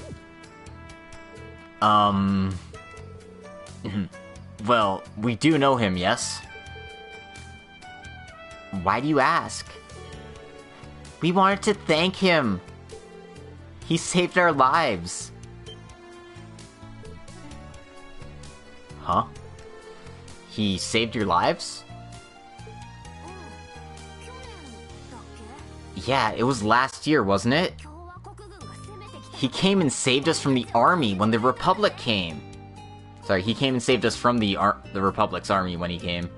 Well, we do know him, yes? Why do you ask? We wanted to thank him. He saved our lives. Huh? He saved your lives? Yeah, it was last year, wasn't it? He came and saved us from the army when the Republic came. Sorry, he came and saved us from the Republic's army when he came.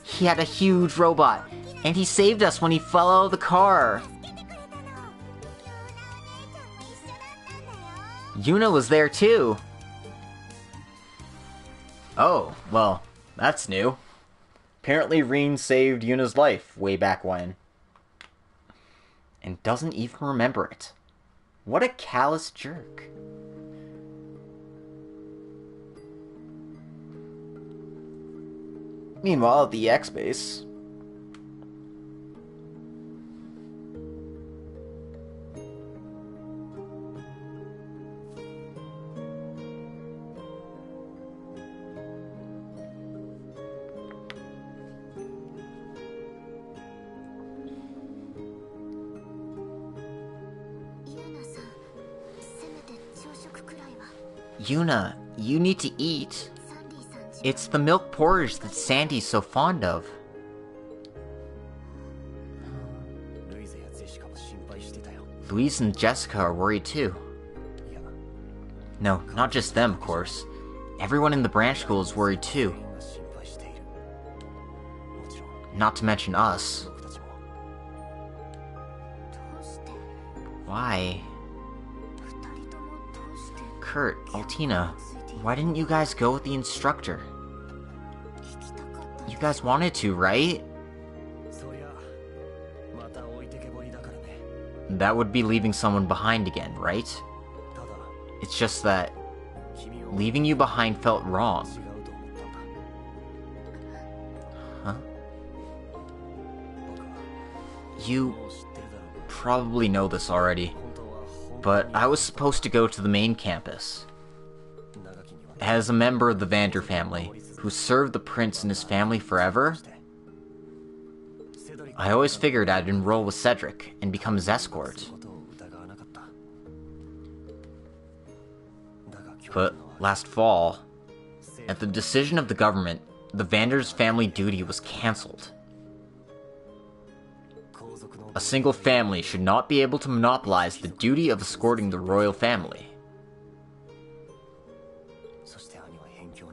He had a huge robot, and he saved us when he fell out of the car. Yuna was there too. Oh, well, that's new. Apparently Rean saved Yuna's life way back when. And doesn't even remember it. What a callous jerk. Meanwhile, at the X base. Yuna, you need to eat. It's the milk porridge that Sandy's so fond of. Louise and Jessica are worried too. No, not just them, of course. Everyone in the branch school is worried too. Not to mention us. Why? Kurt, Altina, why didn't you guys go with the instructor? You guys wanted to, right? That would be leaving someone behind again, right? It's just that leaving you behind felt wrong. Huh? You probably know this already, but I was supposed to go to the main campus. As a member of the Vander family, who served the prince and his family forever, I always figured I'd enroll with Cedric and become his escort. But last fall, at the decision of the government, the Vander's family duty was cancelled. A single family should not be able to monopolize the duty of escorting the royal family.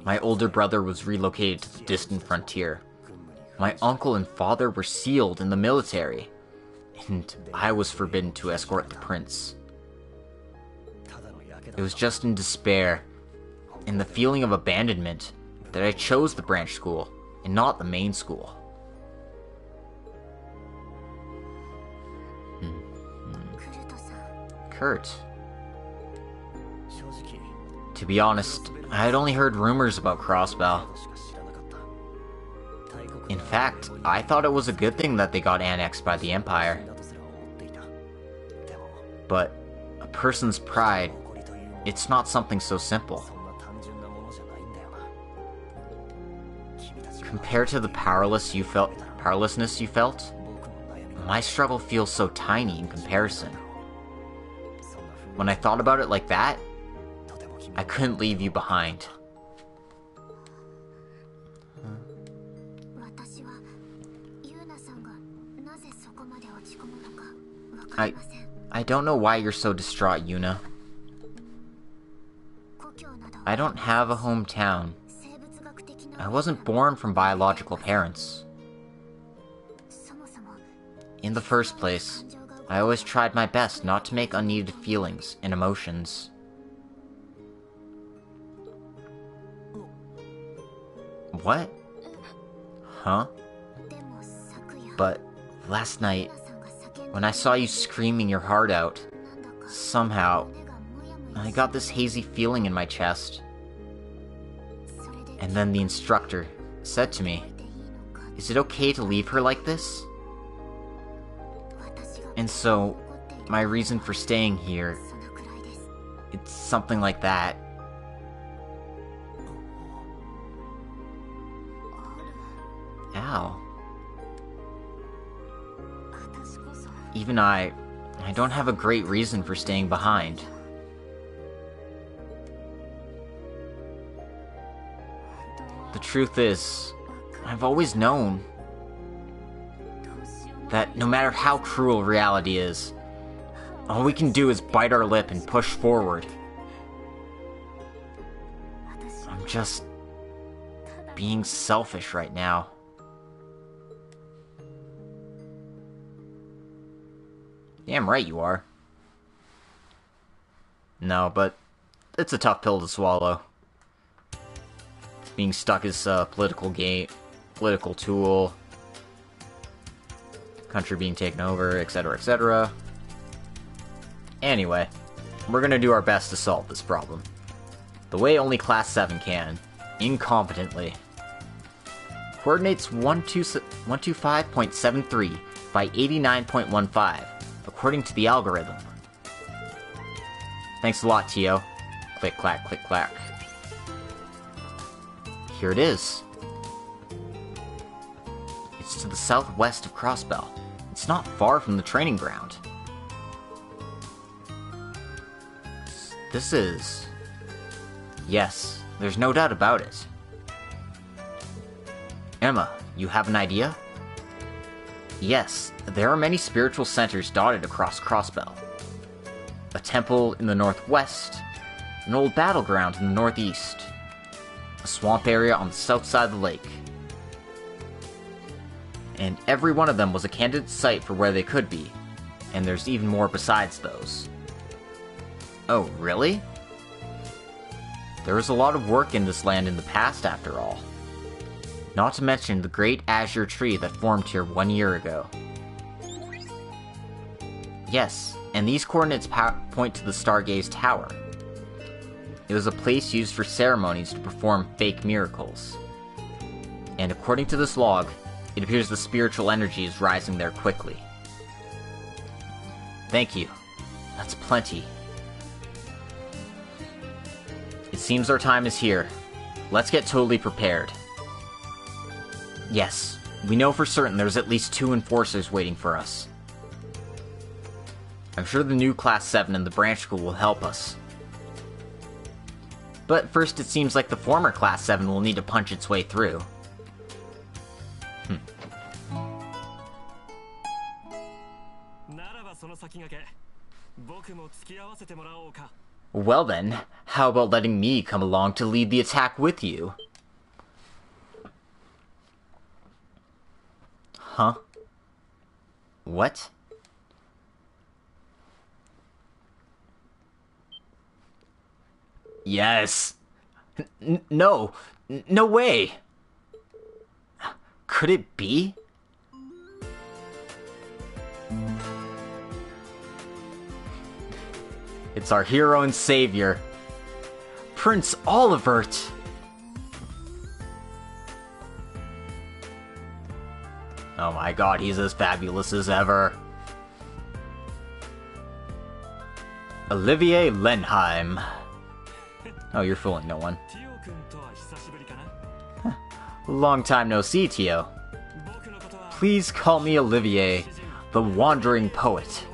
My older brother was relocated to the distant frontier. My uncle and father were sealed in the military, and I was forbidden to escort the prince. It was just in despair, and the feeling of abandonment, that I chose the branch school, and not the main school. Kurt. To be honest, I had only heard rumors about Crossbell. In fact, I thought it was a good thing that they got annexed by the Empire. But a person's pride, it's not something so simple. Compared to the powerlessness you felt, my struggle feels so tiny in comparison. When I thought about it like that, I couldn't leave you behind. I don't know why you're so distraught, Yuna. I don't have a hometown. I wasn't born from biological parents. In the first place, I always tried my best not to make unneeded feelings and emotions. What? Huh? But last night, when I saw you screaming your heart out, somehow, I got this hazy feeling in my chest. And then the instructor said to me, "Is it okay to leave her like this?" And so, my reason for staying here, it's something like that. Ow. Even I don't have a great reason for staying behind. The truth is, I've always known that no matter how cruel reality is, all we can do is bite our lip and push forward. I'm just being selfish right now. Damn right you are. No, but it's a tough pill to swallow. Being stuck as a political tool, country being taken over, etc., etc. Anyway, we're gonna do our best to solve this problem. The way only Class 7 can, incompetently. Coordinates 125.73 by 89.15, according to the algorithm. Thanks a lot, Tio. Click, clack, click, clack. Here it is. It's to the southwest of Crossbell. It's not far from the training ground. This is... Yes, there's no doubt about it. Emma, you have an idea? Yes, there are many spiritual centers dotted across Crossbell. A temple in the northwest, an old battleground in the northeast, a swamp area on the south side of the lake. And every one of them was a candidate site for where they could be, and there's even more besides those. Oh, really? There was a lot of work in this land in the past, after all. Not to mention the great azure tree that formed here 1 year ago. Yes, and these coordinates point to the Stargaze Tower. It was a place used for ceremonies to perform fake miracles. And according to this log, it appears the spiritual energy is rising there quickly. Thank you. That's plenty. It seems our time is here. Let's get totally prepared. Yes, we know for certain there's at least 2 enforcers waiting for us. I'm sure the new Class 7 and the branch school will help us. But first it seems like the former Class 7 will need to punch its way through. Well then, how about letting me come along to lead the attack with you? Huh? What? Yes! No! No way! Could it be? It's our hero and savior, Prince Olivert! Oh my god, he's as fabulous as ever. Olivier Lenheim. Oh, you're fooling no one. Long time no see, Tio. Please call me Olivier, the wandering poet.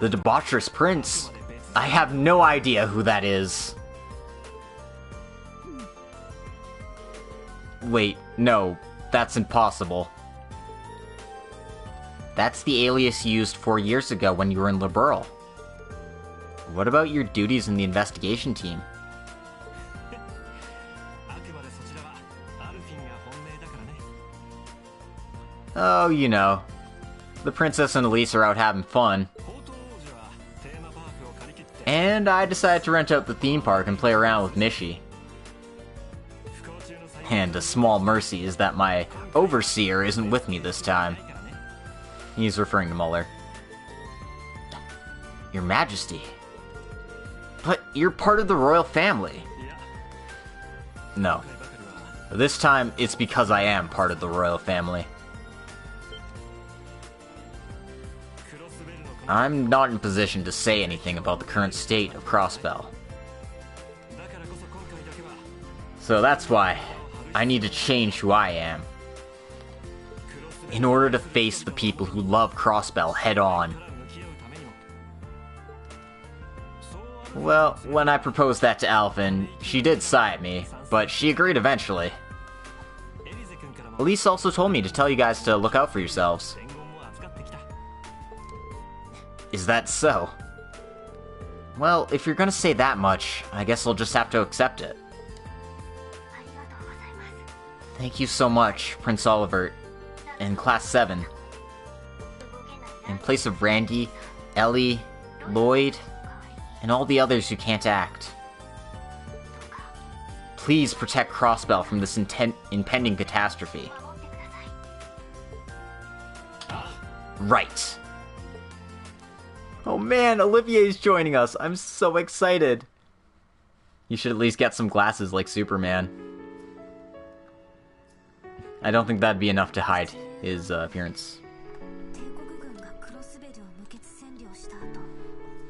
The debaucherous prince? I have no idea who that is. Wait, no, that's impossible. That's the alias you used 4 years ago when you were in Liberal. What about your duties in the investigation team? Oh, you know. The princess and Elise are out having fun. And I decided to rent out the theme park and play around with Mishi. And a small mercy is that my overseer isn't with me this time. He's referring to Muller. Your Majesty. But you're part of the royal family. No. This time, it's because I am part of the royal family. I'm not in a position to say anything about the current state of Crossbell. So that's why I need to change who I am. In order to face the people who love Crossbell head on. Well, when I proposed that to Alvin, she did sigh at me, but she agreed eventually. Elise also told me to tell you guys to look out for yourselves. Is that so? Well, if you're gonna say that much, I guess I'll just have to accept it. Thank you so much, Prince Oliver, and Class VII. In place of Randy, Ellie, Lloyd, and all the others who can't act. Please protect Crossbell from this impending catastrophe. Right. Oh man, Olivier's joining us. I'm so excited. You should at least get some glasses like Superman. I don't think that'd be enough to hide his appearance.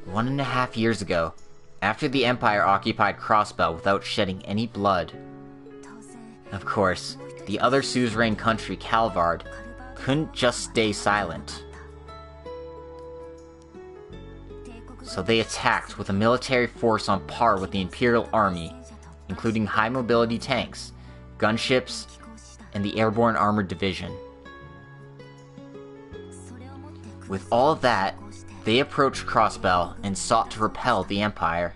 1.5 years ago, after the Empire occupied Crossbell without shedding any blood. Of course, the other suzerain country, Calvard, couldn't just stay silent. So they attacked with a military force on par with the Imperial Army, including high-mobility tanks, gunships, and the Airborne Armored Division. With all of that, they approached Crossbell and sought to repel the Empire.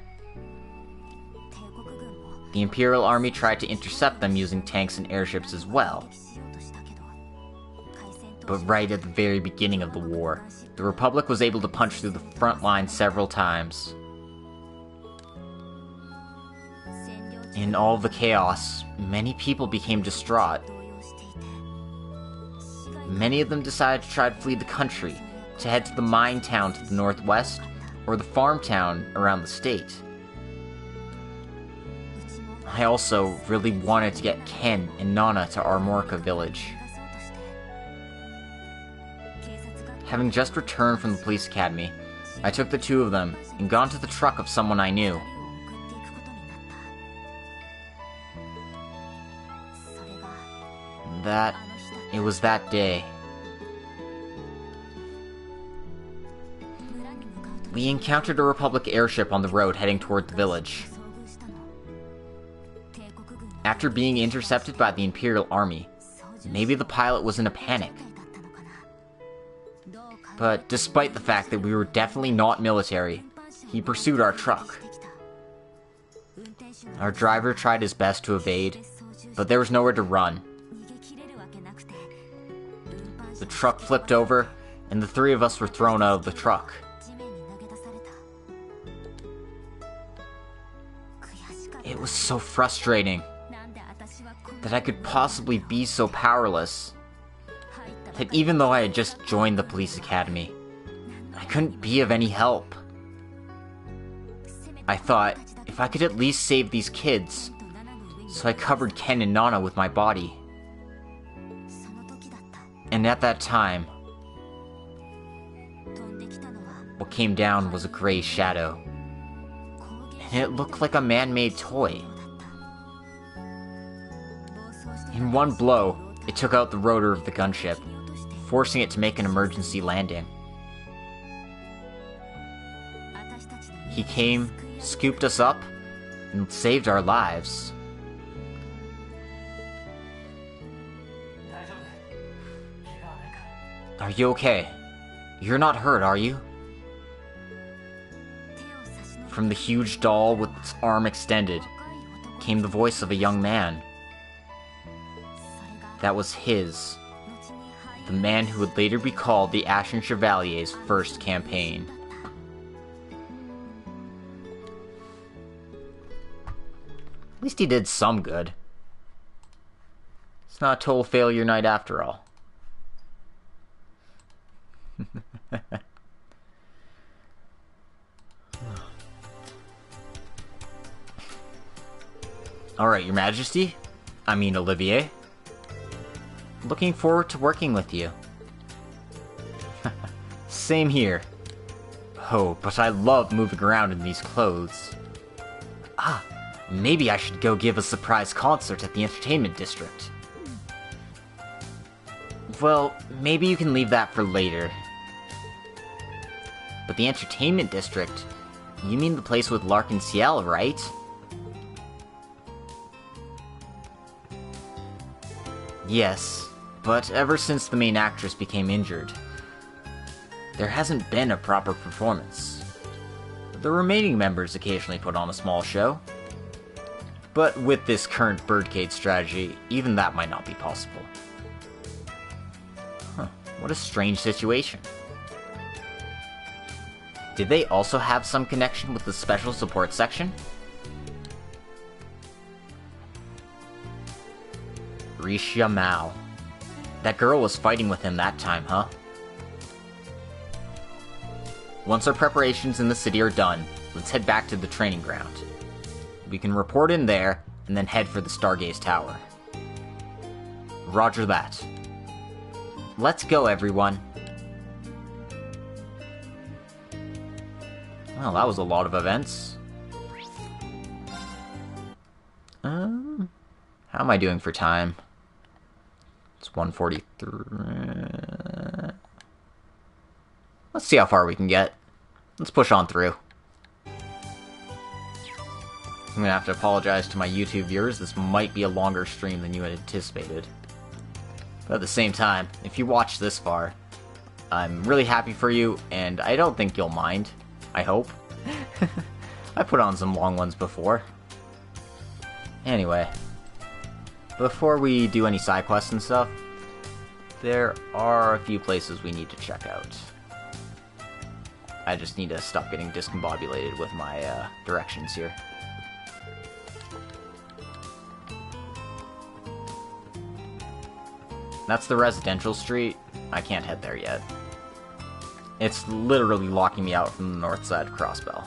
The Imperial Army tried to intercept them using tanks and airships as well. But right at the very beginning of the war, the Republic was able to punch through the front line several times. In all the chaos, many people became distraught. Many of them decided to try to flee the country, to head to the mine town to the northwest, or the farm town around the state. I also really wanted to get Ken and Nana to Armorica village. Having just returned from the police academy, I took the two of them and got into the truck of someone I knew. It was that day. We encountered a Republic airship on the road heading toward the village. After being intercepted by the Imperial Army, maybe the pilot was in a panic. But despite the fact that we were definitely not military, he pursued our truck. Our driver tried his best to evade, but there was nowhere to run. The truck flipped over, and the three of us were thrown out of the truck. It was so frustrating that I could possibly be so powerless. That even though I had just joined the police academy, I couldn't be of any help. I thought, if I could at least save these kids, so I covered Ken and Nana with my body. And at that time, what came down was a gray shadow. And it looked like a man-made toy. In one blow, it took out the rotor of the gunship, forcing it to make an emergency landing. He came, scooped us up, and saved our lives. Are you okay? You're not hurt, are you? From the huge doll with its arm extended, came the voice of a young man. That was his. The man who would later be called the Ashen Chevalier's first campaign. At least he did some good. It's not a total failure night after all. Alright, Your Majesty. I mean, Olivier. Looking forward to working with you. Same here. Oh, but I love moving around in these clothes. Ah, maybe I should go give a surprise concert at the entertainment district. Well, maybe you can leave that for later. But the entertainment district? You mean the place with Lark and Ciel, right? Yes, but ever since the main actress became injured, there hasn't been a proper performance. The remaining members occasionally put on a small show. But with this current birdcage strategy, even that might not be possible. Huh, what a strange situation. Did they also have some connection with the special support section? Risha Mao. That girl was fighting with him that time, huh? Once our preparations in the city are done, let's head back to the training ground. We can report in there, and then head for the Stargaze Tower. Roger that. Let's go, everyone. Well, that was a lot of events. How am I doing for time? It's 1:43. Let's see how far we can get. Let's push on through. I'm gonna have to apologize to my YouTube viewers. This might be a longer stream than you had anticipated. But at the same time, if you watch this far, I'm really happy for you, and I don't think you'll mind. I hope. I put on some long ones before. Anyway, before we do any side quests and stuff, there are a few places we need to check out. I just need to stop getting discombobulated with my directions here. That's the residential street. I can't head there yet. It's literally locking me out from the north side of Crossbell.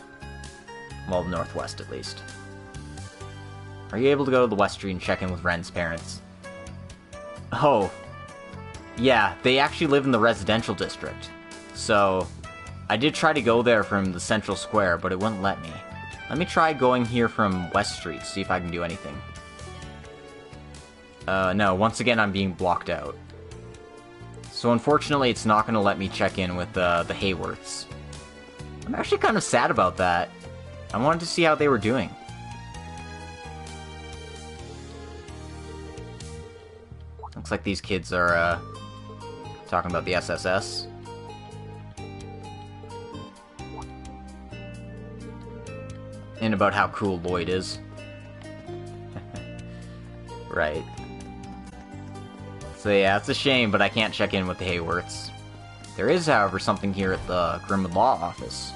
Well, the northwest at least. Are you able to go to the west street and check in with Ren's parents? Oh. Yeah, they actually live in the residential district. So, I did try to go there from the central square, but it wouldn't let me. Let me try going here from West Street, see if I can do anything. No, once again I'm being blocked out. So unfortunately it's not going to let me check in with the Hayworths. I'm actually kind of sad about that. I wanted to see how they were doing. Looks like these kids are, talking about the SSS. And about how cool Lloyd is. Right. So yeah, it's a shame, but I can't check in with the Hayworths. There is, however, something here at the Grim Law office.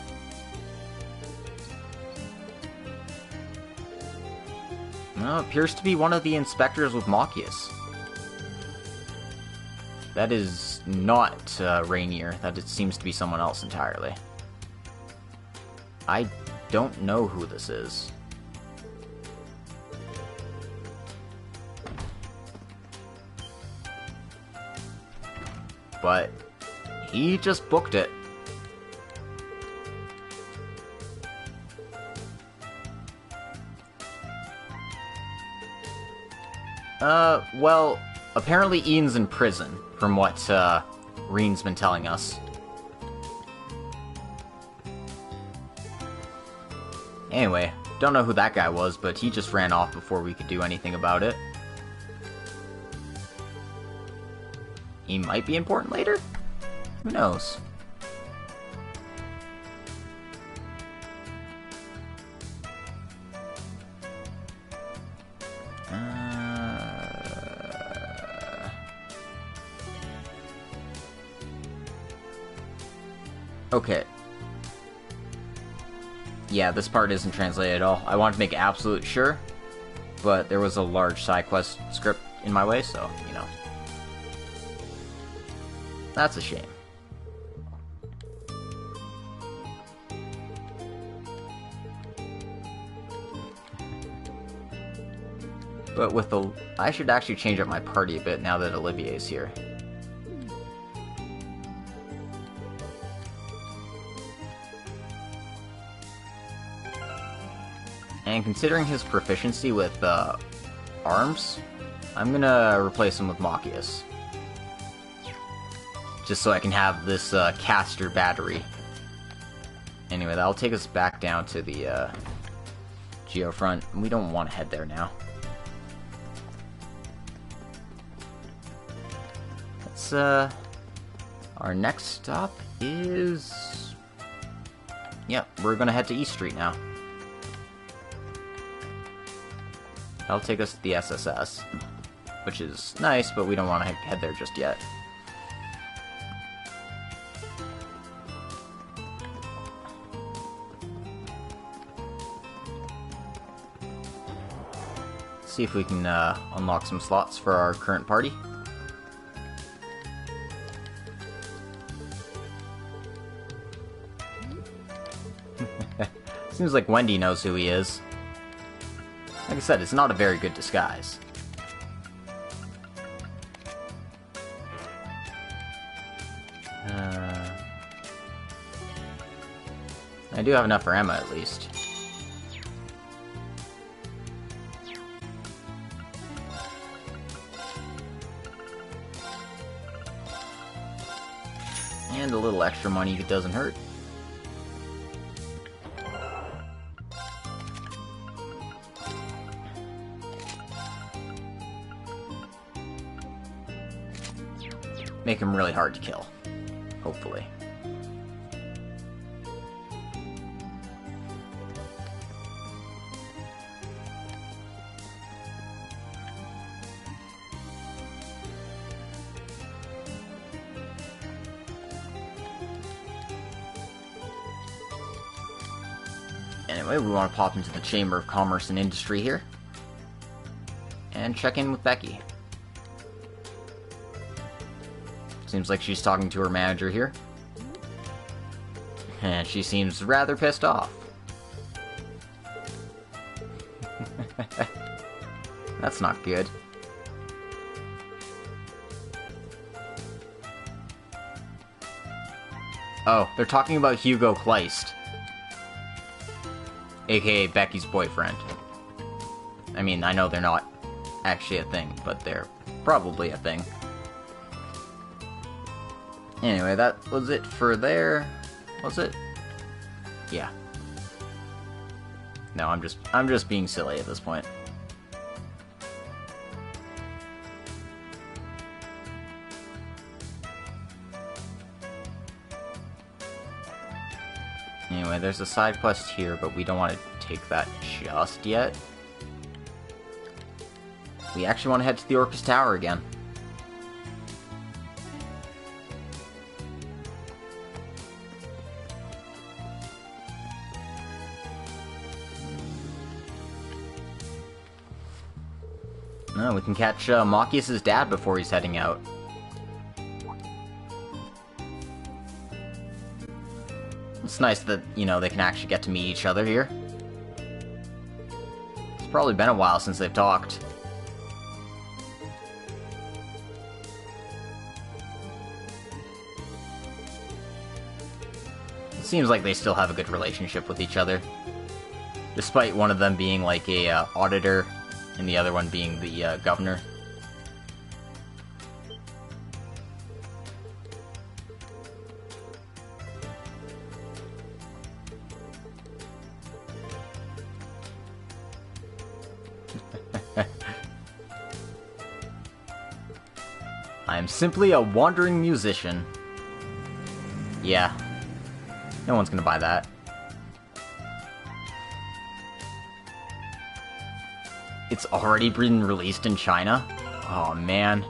No, it appears to be one of the inspectors with Machias. That is not Rainier. That it seems to be someone else entirely. I don't know who this is. But he just booked it. Well, apparently Ian's in prison, from what, Rean's been telling us. Anyway, don't know who that guy was, but he just ran off before we could do anything about it. He might be important later? Who knows? Okay. Yeah, this part isn't translated at all. I wanted to make absolute sure, but there was a large side quest script in my way, so, you know. That's a shame. But with the... I should actually change up my party a bit now that Olivier's here. And considering his proficiency with arms, I'm gonna replace him with Machias. Just so I can have this caster battery. Anyway, that'll take us back down to the Geofront. We don't want to head there now. Let's, our next stop is... Yep, we're gonna head to East Street now. That'll take us to the SSS, which is nice, but we don't want to head there just yet. See if we can unlock some slots for our current party. Seems like Wendy knows who he is. Like I said, it's not a very good disguise. I do have enough for Emma, at least. And a little extra money doesn't hurt. Make him really hard to kill. Hopefully. Anyway, we want to pop into the Chamber of Commerce and Industry here. And check in with Becky. Seems like she's talking to her manager here. And she seems rather pissed off. That's not good. Oh, they're talking about Hugo Kleist. AKA Becky's boyfriend. I mean, I know they're not actually a thing, but they're probably a thing. Anyway, that was it for there. Was it? Yeah. No, I'm just being silly at this point. Anyway, there's a side quest here, but we don't want to take that just yet. We actually want to head to the Orcus Tower again. No, we can catch Machias' dad before he's heading out. It's nice that, you know, they can actually get to meet each other here. It's probably been a while since they've talked. It seems like they still have a good relationship with each other. Despite one of them being like a auditor and the other one being the governor. I am simply a wandering musician. Yeah. No one's gonna buy that. It's already been released in China? Oh man.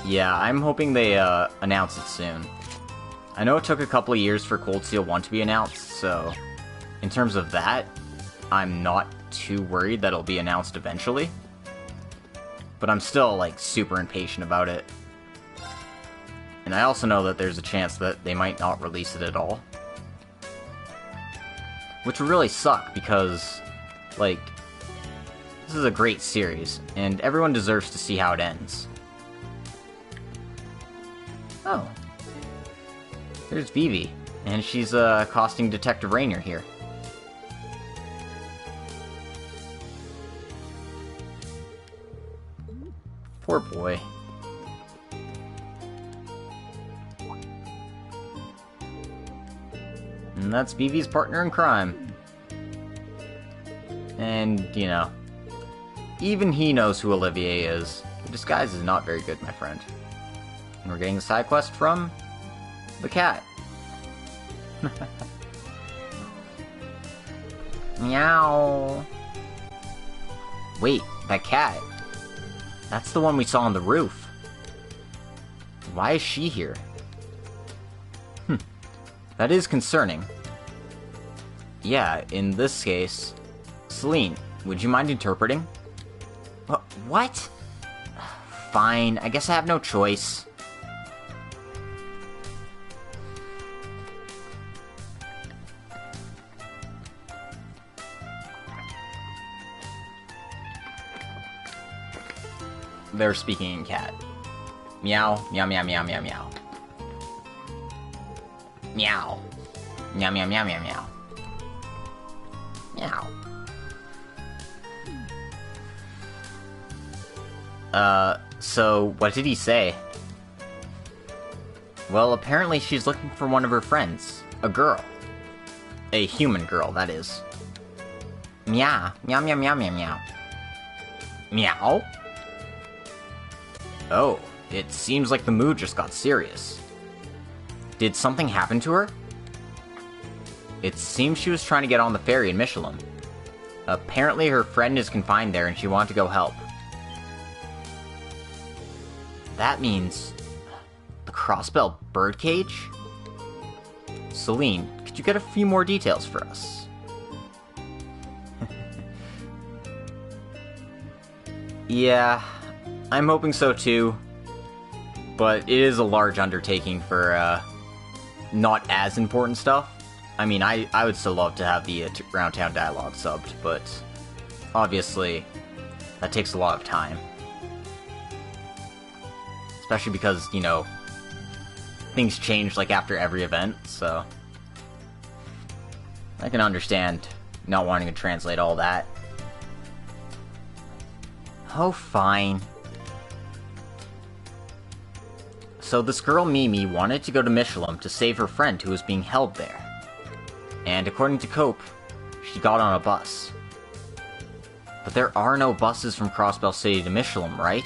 Yeah, I'm hoping they announce it soon. I know it took a couple of years for Cold Steel 1 to be announced, so in terms of that, I'm not too worried that it'll be announced eventually. But I'm still, like, super impatient about it. And I also know that there's a chance that they might not release it at all. Which would really suck, because, like, this is a great series, and everyone deserves to see how it ends. Oh. There's Vivi, and she's accosting Detective Rainier here. Poor boy. And that's Vivi's partner in crime. And, you know, even he knows who Olivier is. The disguise is not very good, my friend. And we're getting a side quest from the cat. Meow. Wait, that cat. That's the one we saw on the roof. Why is she here? That is concerning. Yeah, in this case... Celine, would you mind interpreting? What? Fine, I guess I have no choice. They're speaking in cat. Meow, meow, meow, meow, meow, meow. Meow. Meow, meow, meow, meow, meow. Meow. So, what did he say? Well, apparently she's looking for one of her friends. A girl. A human girl, that is. Meow. Meow, meow, meow, meow, meow. Meow? Oh, it seems like the mood just got serious. Did something happen to her? It seems she was trying to get on the ferry in Michelin. Apparently her friend is confined there and she wanted to go help. That means... the Crossbell birdcage? Celine, could you get a few more details for us? Yeah, I'm hoping so too. But it is a large undertaking for, not as important stuff. I mean, I would still love to have the Round Town dialogue subbed, but obviously that takes a lot of time. Especially because, you know, things change like after every event, so I can understand not wanting to translate all that. Oh, fine. So this girl Mimi wanted to go to Michelin to save her friend who was being held there. And according to Cope, she got on a bus. But there are no buses from Crossbell City to Michelin, right?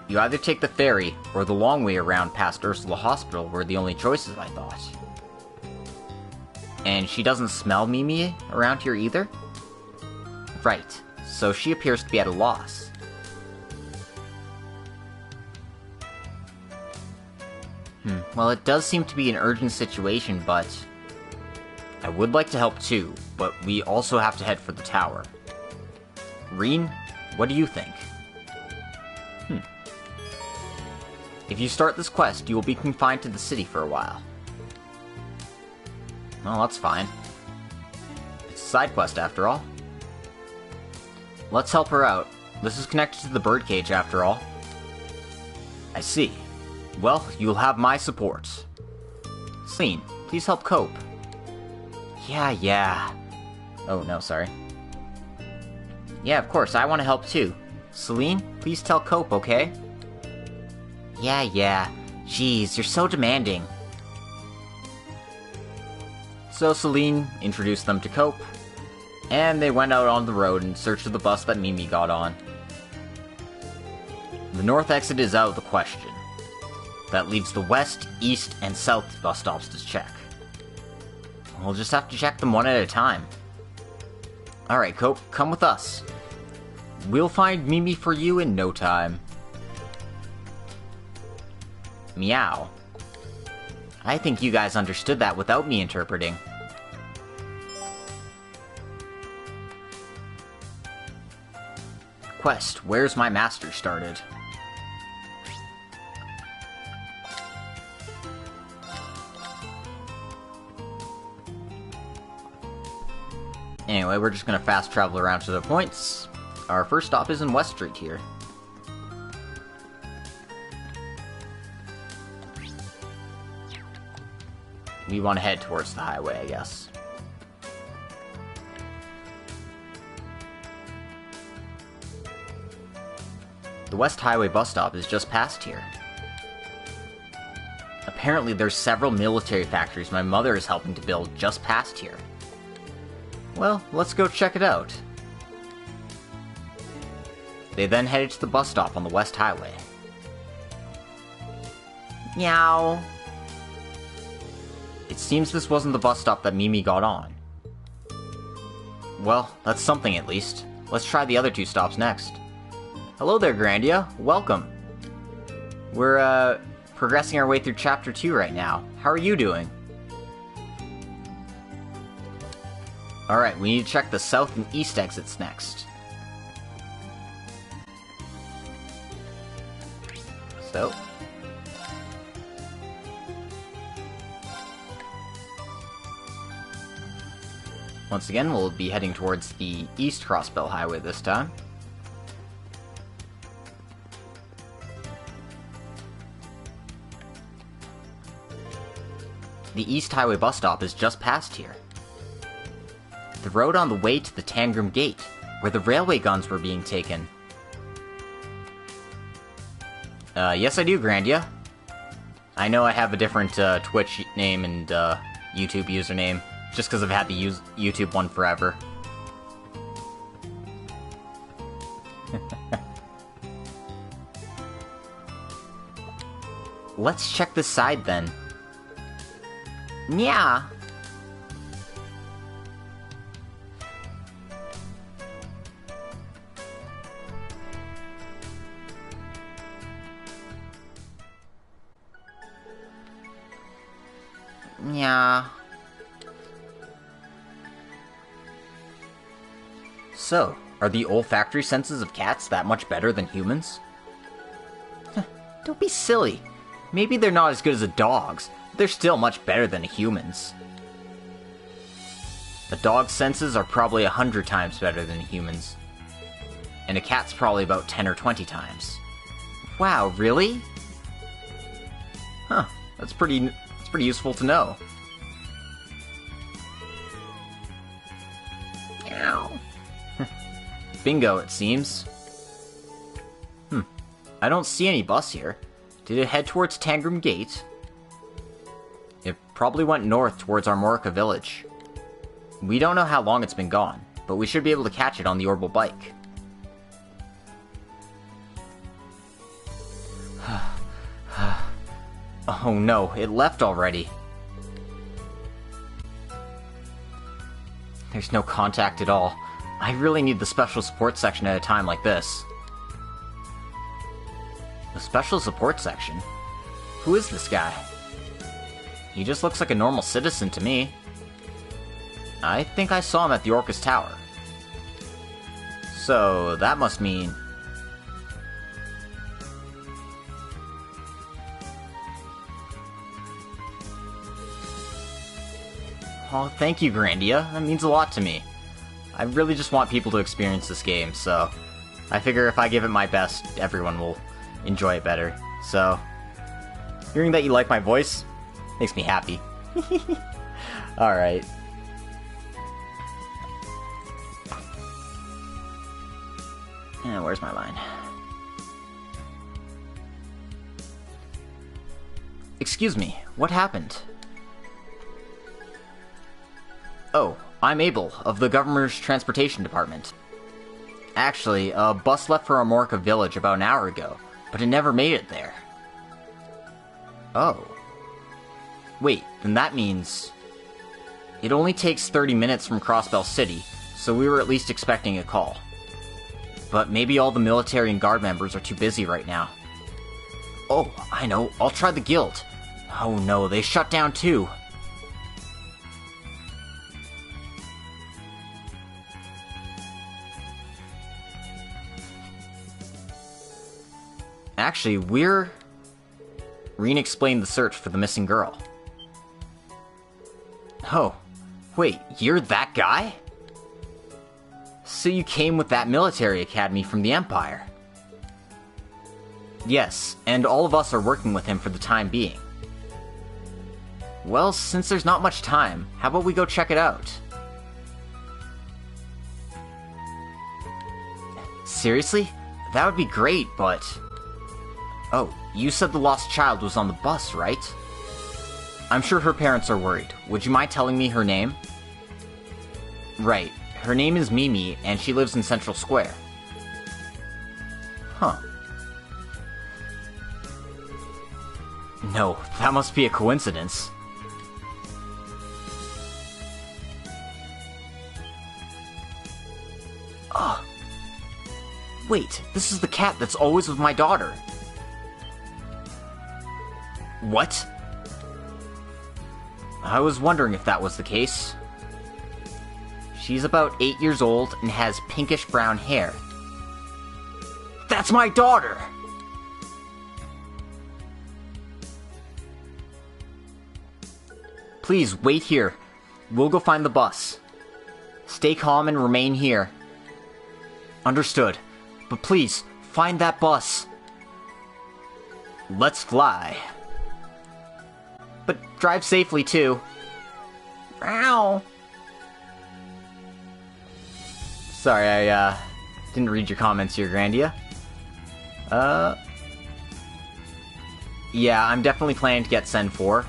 You either take the ferry, or the long way around past Ursula Hospital were the only choices, I thought. And she doesn't smell Mimi around here either? Right, so she appears to be at a loss. Well, it does seem to be an urgent situation, but... I would like to help too, but we also have to head for the tower. Rean, what do you think? If you start this quest, you will be confined to the city for a while. Well, that's fine. It's a side quest after all. Let's help her out. This is connected to the birdcage after all. I see. Well, you'll have my support. Celine, please help Cope. Yeah. Oh, no, sorry. Yeah, of course, I want to help too. Celine, please tell Cope, okay? Yeah. Jeez, you're so demanding. So Celine introduced them to Cope, and they went out on the road in search of the bus that Mimi got on. The north exit is out of the question. That leaves the west, east, and south bus stops to check. We'll just have to check them one at a time. Alright, Cope, come with us. We'll find Mimi for you in no time. Meow. I think you guys understood that without me interpreting. quest, Where's My Master, started. Anyway, we're just gonna fast travel around to the points. Our first stop is in West Street here. We want to head towards the highway, I guess. The West Highway bus stop is just past here. Apparently there's several military factories my mother is helping to build just past here. Well, let's go check it out. They then headed to the bus stop on the West Highway. Meow. It seems this wasn't the bus stop that Mimi got on. Well, that's something at least. Let's try the other two stops next. Hello there, Grandia. Welcome. We're, progressing our way through Chapter 2 right now. How are you doing? Alright, we need to check the south and east exits next. So. Once again, we'll be heading towards the East Crossbell Highway this time. The East Highway bus stop is just past here. The road on the way to the Tangram Gate, where the railway guns were being taken. Yes I do, Grandia. I know I have a different, Twitch name and, YouTube username, just because I've had the YouTube one forever. Let's check this side then. Yeah. Yeah. So, are the olfactory senses of cats that much better than humans? Don't be silly. Maybe they're not as good as a dog's, but they're still much better than a human's. A dog's senses are probably 100 times better than a human's. And a cat's probably about 10 or 20 times. Wow, really? Huh, that's pretty useful to know. Ow. Bingo, it seems. I don't see any bus here. Did it head towards Tangram Gate? It probably went north towards Armorica Village. We don't know how long it's been gone, but we should be able to catch it on the orbital bike. Oh no, it left already. There's no contact at all. I really need the special support section at a time like this. The special support section? Who is this guy? He just looks like a normal citizen to me. I think I saw him at the Orcus Tower. So, that must mean... Oh, thank you, Grandia. That means a lot to me. I really just want people to experience this game, so... I figure if I give it my best, everyone will enjoy it better. So, hearing that you like my voice makes me happy. Alright. Where's my line? Excuse me, what happened? Oh, I'm Abel, of the Governor's Transportation Department. Actually, a bus left for Armorica Village about an hour ago, but it never made it there. Oh. Wait, then that means... It only takes 30 minutes from Crossbell City, so we were at least expecting a call. But maybe all the military and guard members are too busy right now. Oh, I know, I'll try the guild. Oh no, they shut down too. Actually, Rean explained the search for the missing girl. Oh, wait, you're that guy? So you came with that military academy from the Empire? Yes, and all of us are working with him for the time being. Well, since there's not much time, how about we go check it out? Seriously? That would be great, but... Oh, you said the lost child was on the bus, right? I'm sure her parents are worried. Would you mind telling me her name? Right. Her name is Mimi, and she lives in Central Square. Huh. No, that must be a coincidence. Ugh. Wait, this is the cat that's always with my daughter. What? I was wondering if that was the case. She's about 8 years old and has pinkish brown hair. That's my daughter! Please, wait here. We'll go find the bus. Stay calm and remain here. Understood. But please, find that bus. Let's fly. But drive safely, too. Ow! Sorry, I, didn't read your comments here, Grandia. Yeah, I'm definitely planning to get Sen 4.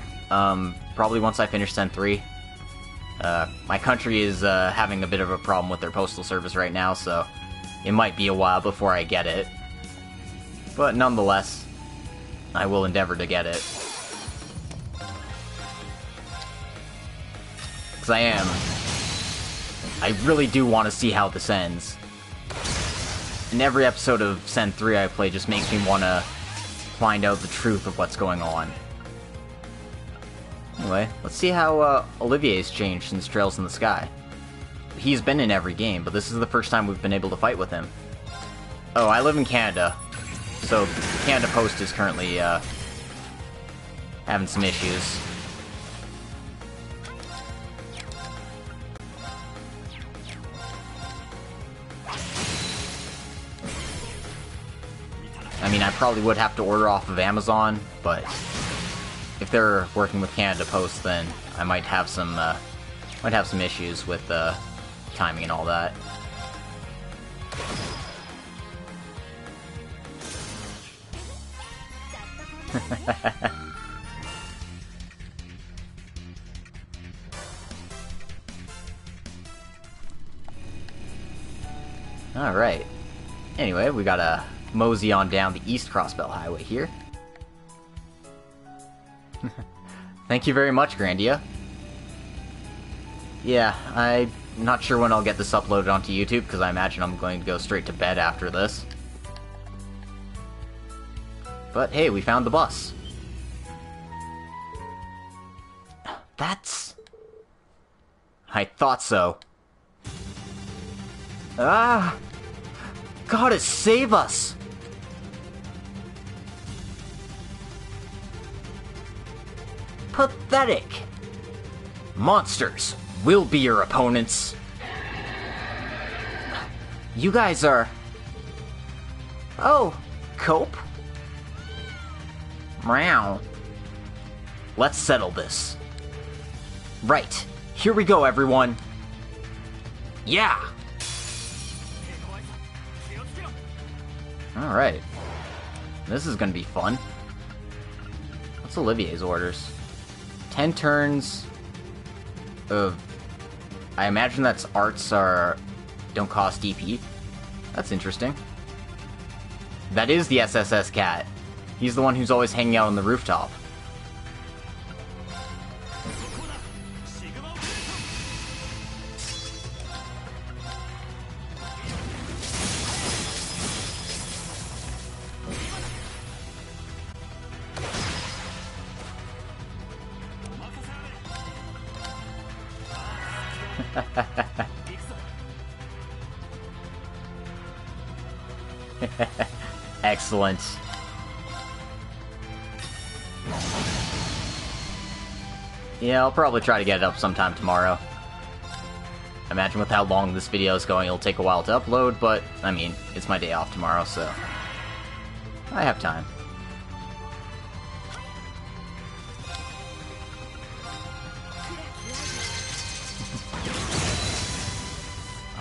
Probably once I finish Sen 3. My country is, having a bit of a problem with their postal service right now, so it might be a while before I get it. But nonetheless, I will endeavor to get it. Because I really do want to see how this ends. And every episode of Sen 3 I play just makes me want to find out the truth of what's going on. Anyway, let's see how Olivier's changed since Trails in the Sky. He's been in every game, but this is the first time we've been able to fight with him. Oh, I live in Canada, so Canada Post is currently having some issues. I mean, I probably would have to order off of Amazon, but if they're working with Canada Post, then I might have some issues with timing and all that. Alright. Anyway, we gotta mosey on down the East Crossbell Highway here. Thank you very much, Grandia. Yeah, I'm not sure when I'll get this uploaded onto YouTube, because I imagine I'm going to go straight to bed after this. But hey, we found the bus. That's... I thought so. Ah! Gotta save us! Pathetic! Monsters will be your opponents. You guys are... Oh, Cope? Meow. Let's settle this. Right. Here we go, everyone. Yeah! Alright. This is gonna be fun. What's Olivier's orders? 10 turns of... I imagine that's arts don't cost DP. That's interesting. That is the SSS cat. He's the one who's always hanging out on the rooftop. Excellent. Yeah, I'll probably try to get it up sometime tomorrow. I imagine with how long this video is going, it'll take a while to upload, but, I mean, it's my day off tomorrow, so I have time.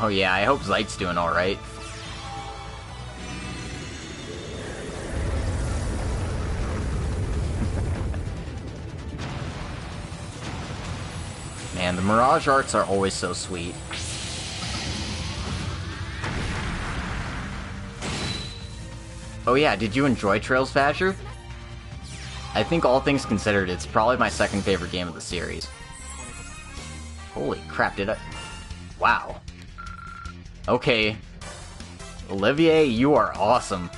Oh yeah, I hope Zeit's doing alright. Man, the Mirage arts are always so sweet. Oh yeah, did you enjoy Trails of Azure? I think all things considered, it's probably my second favorite game of the series. Holy crap, did I... Wow. Okay. Olivier, you are awesome.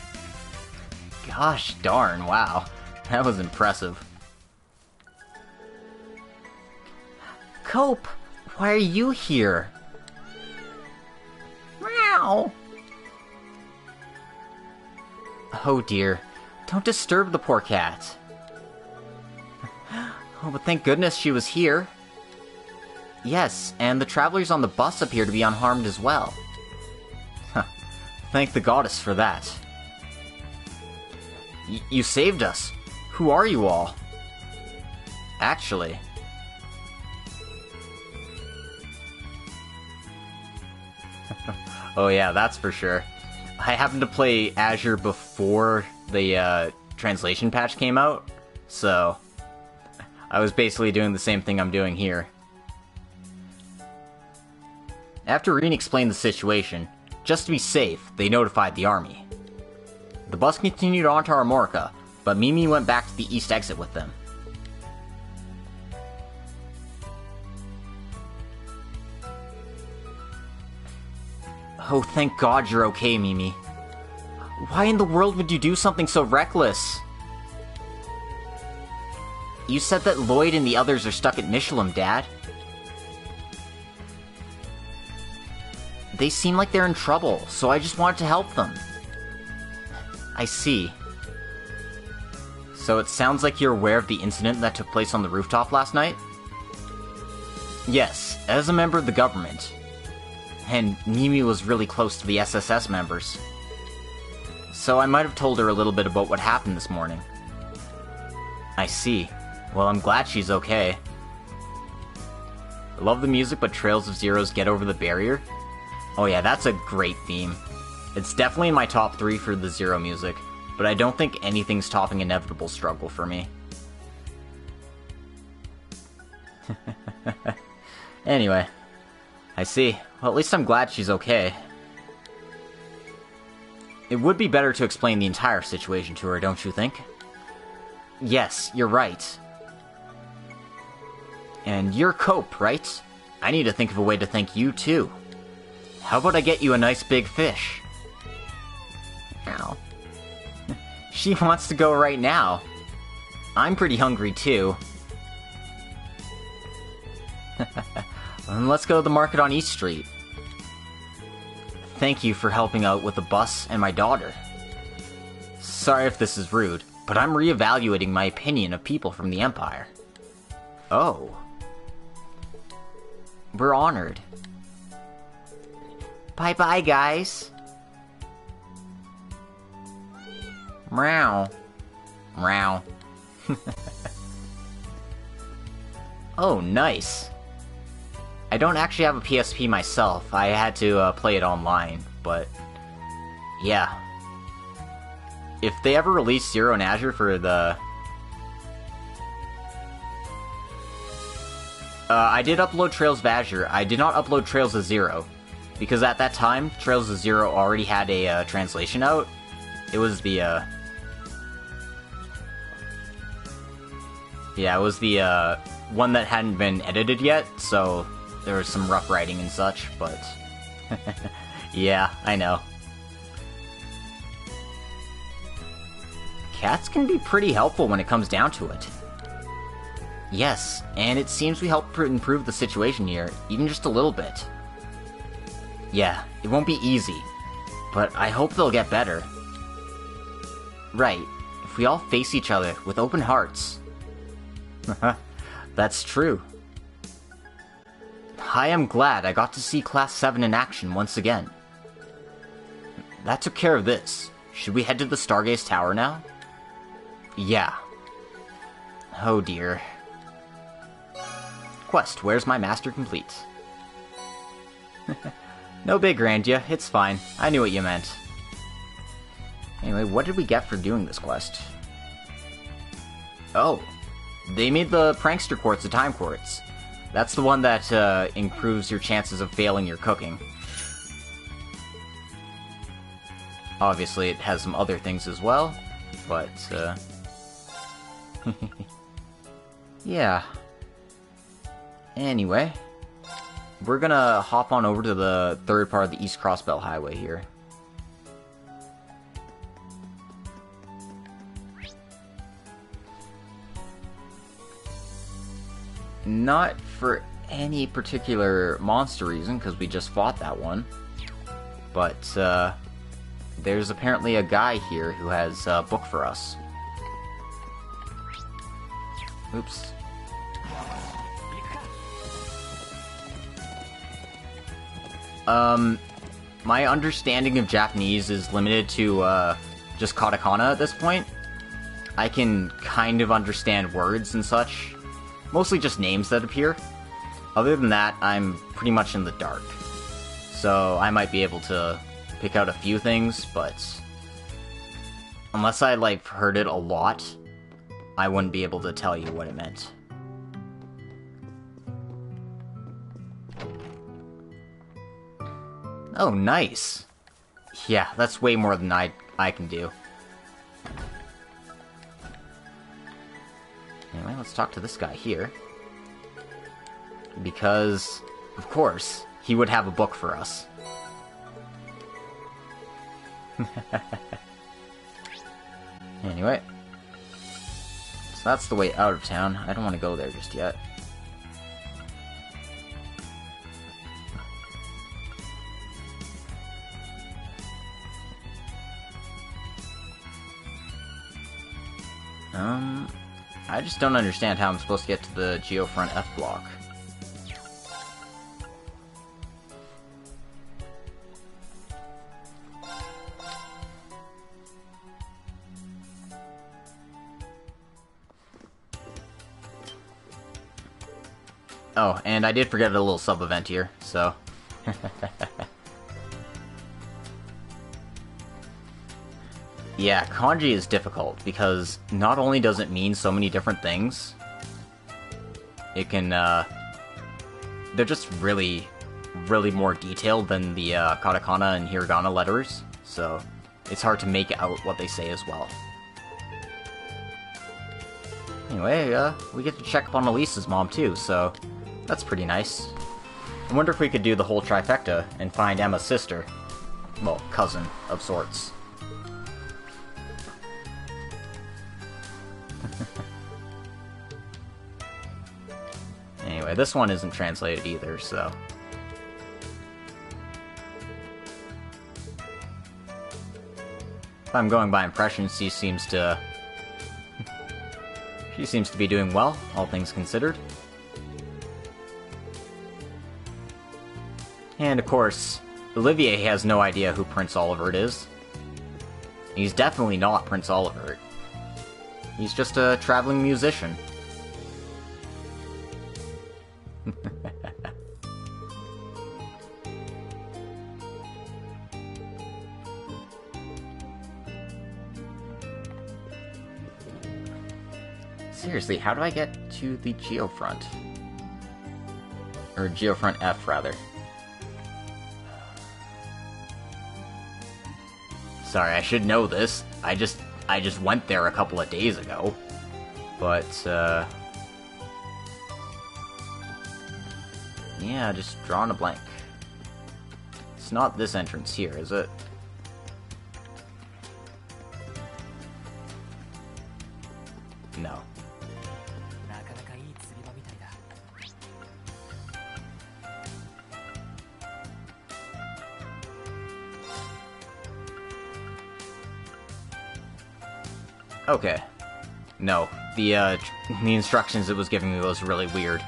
Gosh darn, wow. That was impressive. Cope, why are you here? Meow. Oh dear, don't disturb the poor cat. Oh, but thank goodness she was here. Yes, and the travelers on the bus appear to be unharmed as well. Thank the goddess for that. You saved us. Who are you all? Actually... Oh yeah, that's for sure. I happened to play Azure before the translation patch came out, so I was basically doing the same thing I'm doing here. After Rean explained the situation, just to be safe, they notified the army. The bus continued on to Armorica, but Mimi went back to the east exit with them. Oh, thank God you're okay, Mimi. Why in the world would you do something so reckless? You said that Lloyd and the others are stuck at Michelin, Dad. They seem like they're in trouble, so I just wanted to help them. I see. So it sounds like you're aware of the incident that took place on the rooftop last night? Yes, as a member of the government. And Mimi was really close to the SSS members. So I might have told her a little bit about what happened this morning. I see. Well, I'm glad she's okay. I love the music, but Trails of Zero's Get Over the Barrier? Oh yeah, that's a great theme. It's definitely in my top 3 for the Zero music, but I don't think anything's topping Inevitable Struggle for me. Anyway, I see. Well, at least I'm glad she's okay. It would be better to explain the entire situation to her, don't you think? Yes, you're right. And you're Cope, right? I need to think of a way to thank you, too. How about I get you a nice big fish? Ow. She wants to go right now. I'm pretty hungry, too. Then let's go to the market on East Street. Thank you for helping out with the bus and my daughter. Sorry if this is rude, but I'm reevaluating my opinion of people from the Empire. Oh. We're honored. Bye-bye, guys. Meow. Meow. Oh, nice. I don't actually have a PSP myself. I had to play it online, but yeah. If they ever release Zero and Azure for the... I did upload Trails of Azure. I did not upload Trails of Zero, because at that time, Trails of Zero already had a translation out. It was the, yeah, it was the, one that hadn't been edited yet, so there was some rough writing and such, but... yeah, I know. Cats can be pretty helpful when it comes down to it. Yes, and it seems we helped improve the situation here, even just a little bit. Yeah, it won't be easy, but I hope they'll get better. Right, if we all face each other with open hearts. That's true. I am glad I got to see Class 7 in action once again. That took care of this. Should we head to the Stargaze Tower now? Yeah. Oh dear. Quest, where's my master complete? No big, Grandia. It's fine. I knew what you meant. Anyway, what did we get for doing this quest? Oh. They made the Prankster Quartz the Time Quartz. That's the one that improves your chances of failing your cooking. Obviously, it has some other things as well, but, yeah. Anyway, we're gonna hop on over to the third part of the East Crossbell Highway here. Not for any particular monster reason, because we just fought that one, but, there's apparently a guy here who has a book for us. Oops. My understanding of Japanese is limited to, just katakana at this point. I can kind of understand words and such. Mostly just names that appear. Other than that, I'm pretty much in the dark. So I might be able to pick out a few things, but unless I, like, heard it a lot, I wouldn't be able to tell you what it meant. Oh, nice. Yeah, that's way more than I can do. Anyway, let's talk to this guy here. Because, of course, he would have a book for us. Anyway. So that's the way out of town. I don't want to go there just yet. I just don't understand how I'm supposed to get to the Geofront F block. Oh, and I did forget a little sub-event here, so... Yeah, kanji is difficult, because not only does it mean so many different things, it can, they're just really, really more detailed than the, katakana and hiragana letters, so it's hard to make out what they say as well. Anyway, we get to check up on Elise's mom too, so that's pretty nice. I wonder if we could do the whole trifecta and find Emma's sister. Well, cousin of sorts. Anyway, this one isn't translated either, so... If I'm going by impressions, she seems to be doing well, all things considered. And of course, Olivier has no idea who Prince Olivert is. He's definitely not Prince Olivert. He's just a traveling musician. Seriously, how do I get to the Geofront? Or Geofront F, rather. Sorry, I should know this. I just went there a couple of days ago. But, yeah, just drawing a blank. It's not this entrance here, is it? No. Okay. No. the instructions it was giving me was really weird.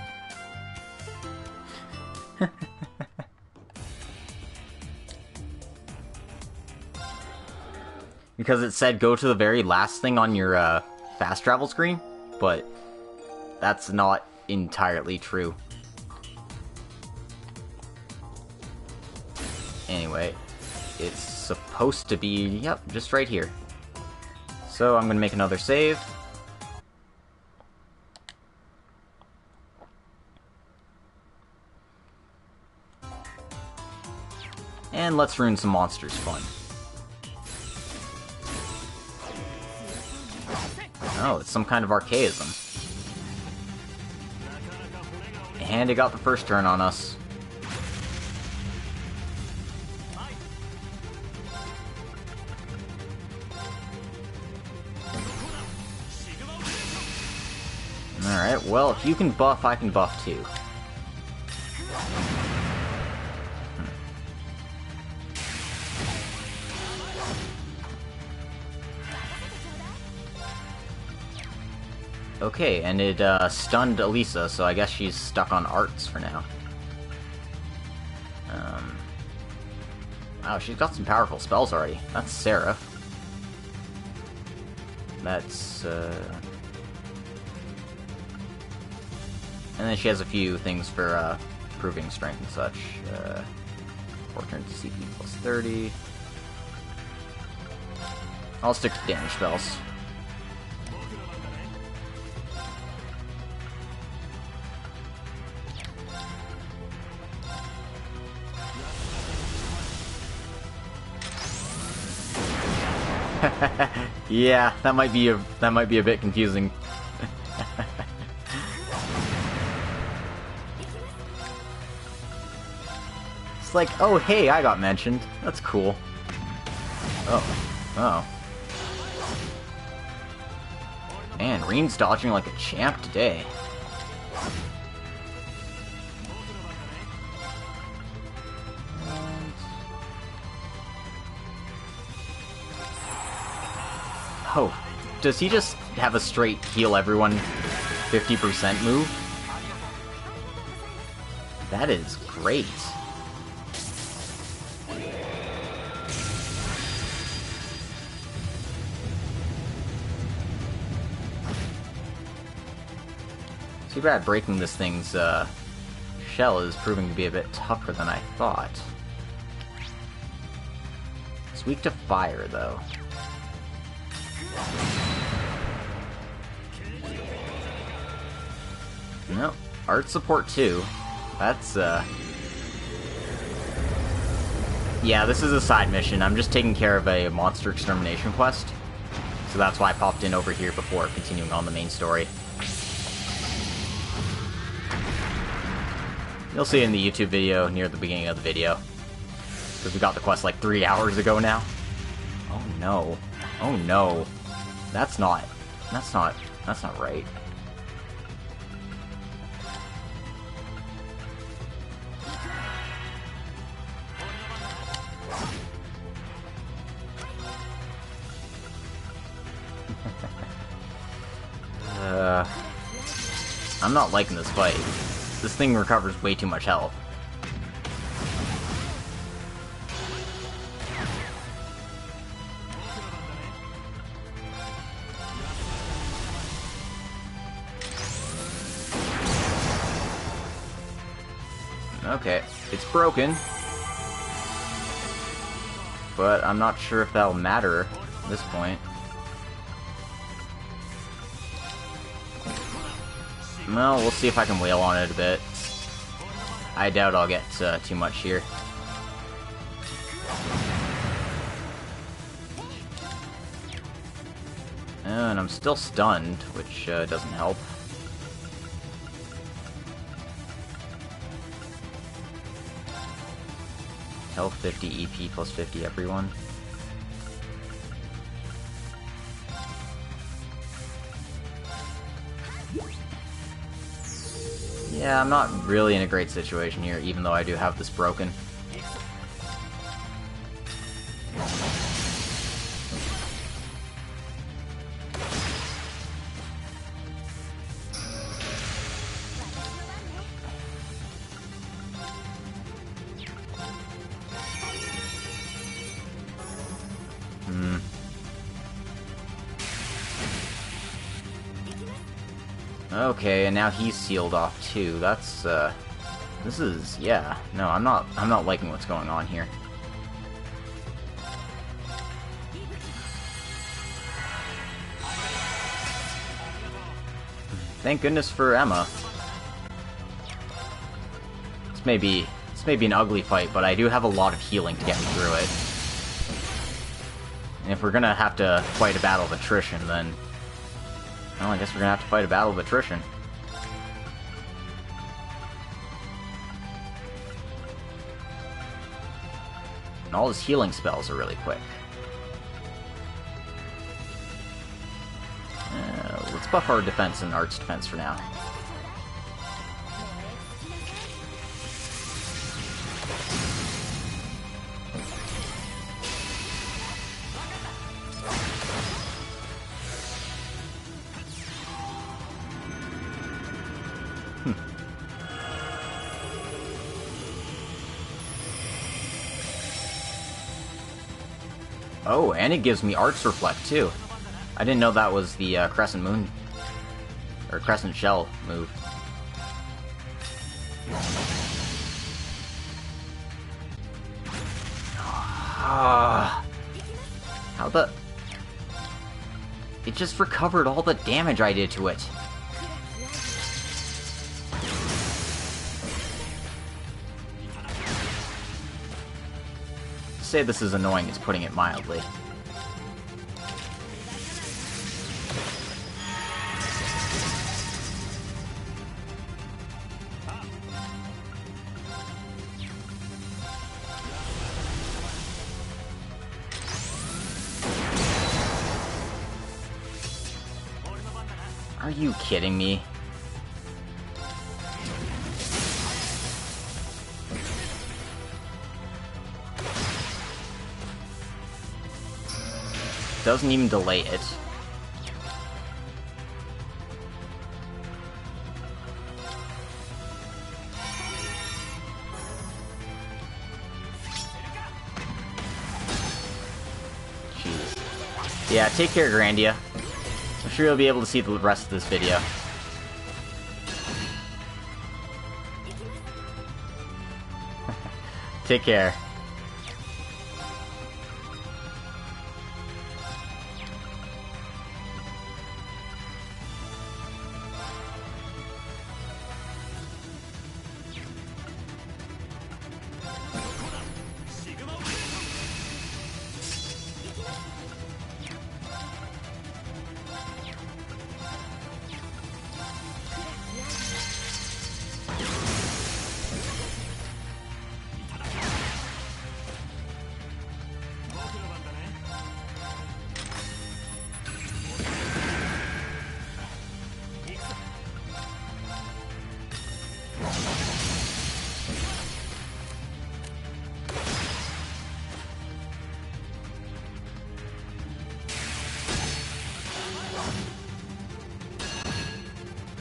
Because it said go to the very last thing on your fast travel screen, but that's not entirely true. Anyway, it's supposed to be, yep, just right here. So I'm gonna make another save. And let's ruin some monsters fun. Oh, it's some kind of archaism. And it got the first turn on us. Alright, well, if you can buff, I can buff too. Okay, and it stunned Elisa, so I guess she's stuck on arts for now. Wow, she's got some powerful spells already. That's Sarah. That's, And then she has a few things for, improving strength and such. 4 turns to CP plus 30. I'll stick to damage spells. Yeah, that might be a bit confusing. It's like, oh hey, I got mentioned. That's cool. Oh. Man, Rean's dodging like a champ today. Oh, does he just have a straight heal everyone 50% move? That is great. Too bad breaking this thing's shell is proving to be a bit tougher than I thought. It's weak to fire, though. Nope. Art support too. That's, yeah, this is a side mission. I'm just taking care of a monster extermination quest. So that's why I popped in over here before continuing on the main story. You'll see it in the YouTube video near the beginning of the video. Because we got the quest like 3 hours ago now. Oh no. Oh no. That's not right. I'm not liking this fight. This thing recovers way too much health. Okay, it's broken. But I'm not sure if that'll matter at this point. Well, we'll see if I can wail on it a bit. I doubt I'll get too much here. And I'm still stunned, which doesn't help. Health 50, EP plus 50, everyone. Yeah, I'm not really in a great situation here, even though I do have this broken. Okay, and now he's sealed off too. That's, this is, yeah. No, I'm not liking what's going on here. Thank goodness for Emma. This may be an ugly fight, but I do have a lot of healing to get me through it. And if we're gonna have to fight a battle of attrition, then... well, I guess we're gonna have to fight a battle of attrition. And all his healing spells are really quick. Let's buff our defense and arts defense for now. Oh, and it gives me Arts Reflect, too. I didn't know that was the Crescent Moon... or Crescent Shell move. How the... it just recovered all the damage I did to it. To say this is annoying is putting it mildly. Are you kidding me? Doesn't even delay it. Jeez. Yeah, take care, Grandia. I'm sure you'll be able to see the rest of this video. Take care.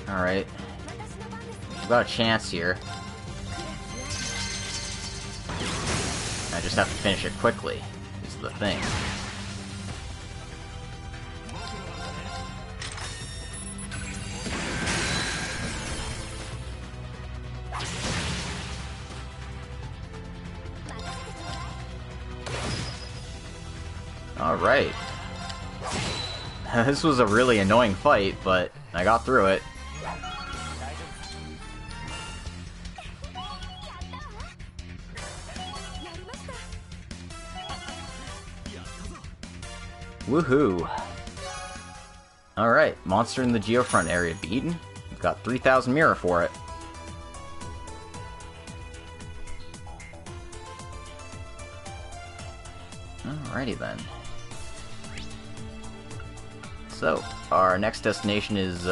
Alright. We've got a chance here. I just have to finish it quickly, is the thing. Alright. This was a really annoying fight, but I got through it. Woohoo! Alright, monster in the Geofront area beaten. We've got 3,000 mirror for it. Alrighty then. So, our next destination is,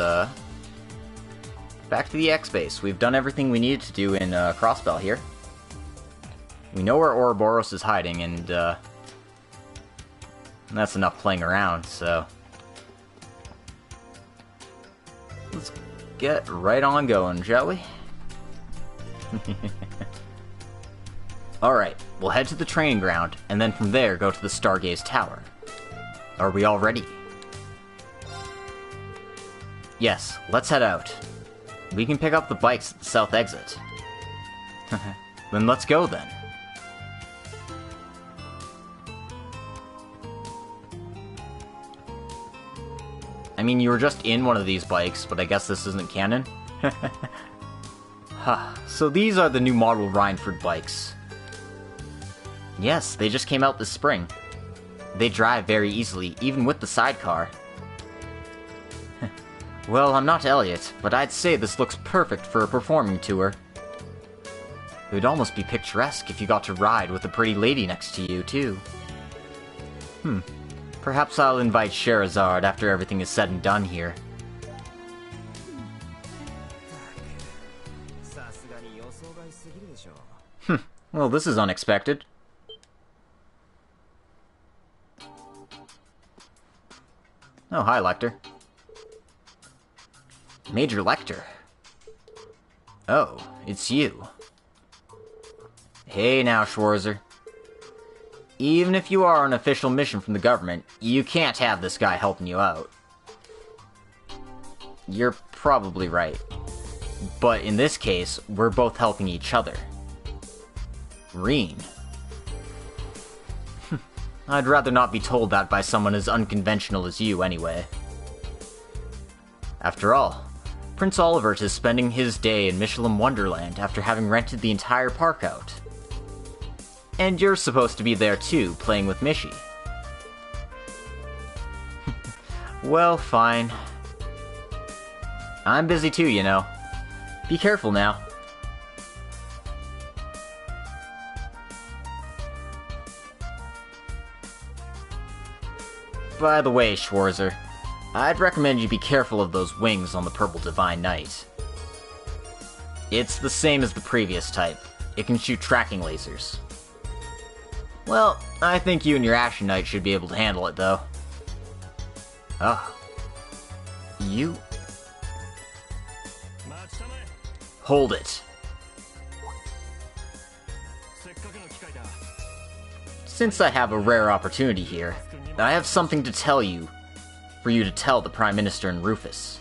back to the X-Base. We've done everything we needed to do in, Crossbell here. We know where Ouroboros is hiding, and that's enough playing around, so... let's get right on going, shall we? Alright, we'll head to the training ground, and then from there go to the Stargaze Tower. Are we all ready? Yes, let's head out. We can pick up the bikes at the south exit. Then let's go then. I mean, you were just in one of these bikes, but I guess this isn't canon? So these are the new model Rhineford bikes. Yes, they just came out this spring. They drive very easily, even with the sidecar. Well, I'm not Elliot, but I'd say this looks perfect for a performing tour. It would almost be picturesque if you got to ride with a pretty lady next to you, too. Perhaps I'll invite Scheherazade after everything is said and done here. Well, this is unexpected. Oh, hi, Lecter. Major Lecter. Oh, it's you. Hey now, Schwarzer. Even if you are on an official mission from the government, you can't have this guy helping you out. You're probably right. But in this case, we're both helping each other. Rean. I'd rather not be told that by someone as unconventional as you, anyway. After all, Prince Olivert is spending his day in Michelin Wonderland after having rented the entire park out. And you're supposed to be there too, playing with Mishy. Well, fine. I'm busy too, you know. Be careful now. By the way, Schwarzer, I'd recommend you be careful of those wings on the Purple Divine Knight. It's the same as the previous type. It can shoot tracking lasers. Well, I think you and your Ashen Knight should be able to handle it, though. Oh. You... Hold it. Since I have a rare opportunity here, I have something to tell you, for you to tell the Prime Minister and Rufus.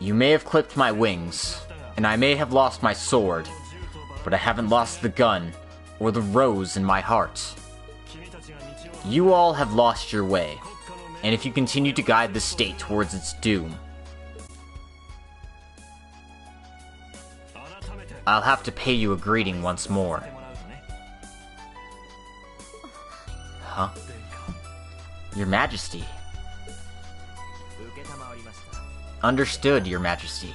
You may have clipped my wings, and I may have lost my sword, but I haven't lost the gun, or the rose in my heart. You all have lost your way, and if you continue to guide the state towards its doom, I'll have to pay you a greeting once more. Huh? Your Majesty. Understood, Your Majesty.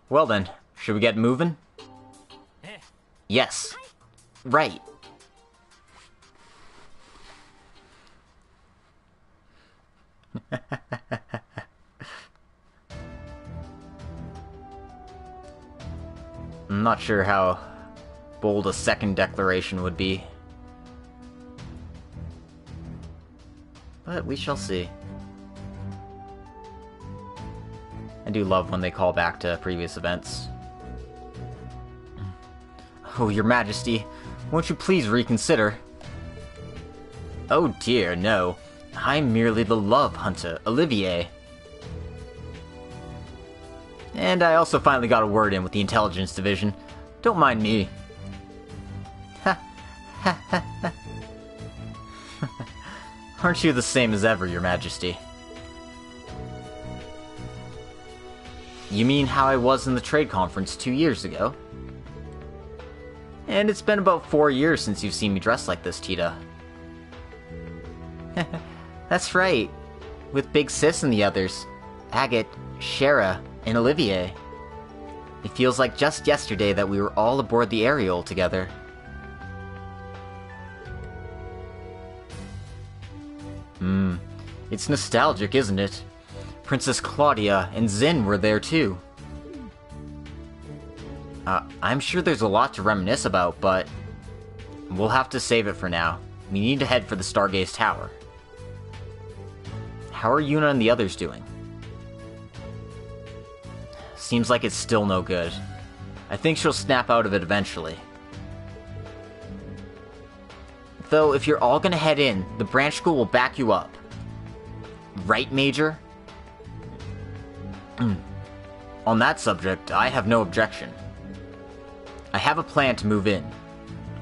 Well then, should we get moving? Yes. Right. I'm not sure how bold a second declaration would be, but we shall see. I do love when they call back to previous events. Oh, Your Majesty, won't you please reconsider? Oh dear, no. I'm merely the love hunter, Olivier. And I also finally got a word in with the Intelligence Division. Don't mind me. Aren't you the same as ever, Your Majesty? You mean how I was in the trade conference 2 years ago? And it's been about 4 years since you've seen me dressed like this, Tita. That's right. With Big Sis and the others. Agate, Shara, and Olivier. It feels like just yesterday that we were all aboard the Ariel together. It's nostalgic, isn't it? Princess Claudia and Zin were there too. I'm sure there's a lot to reminisce about, but we'll have to save it for now. We need to head for the Stargaze Tower. How are Yuna and the others doing? Seems like it's still no good. I think she'll snap out of it eventually. Though, if you're all gonna head in, the branch school will back you up. Right, Major? On that subject, I have no objection. I have a plan to move in.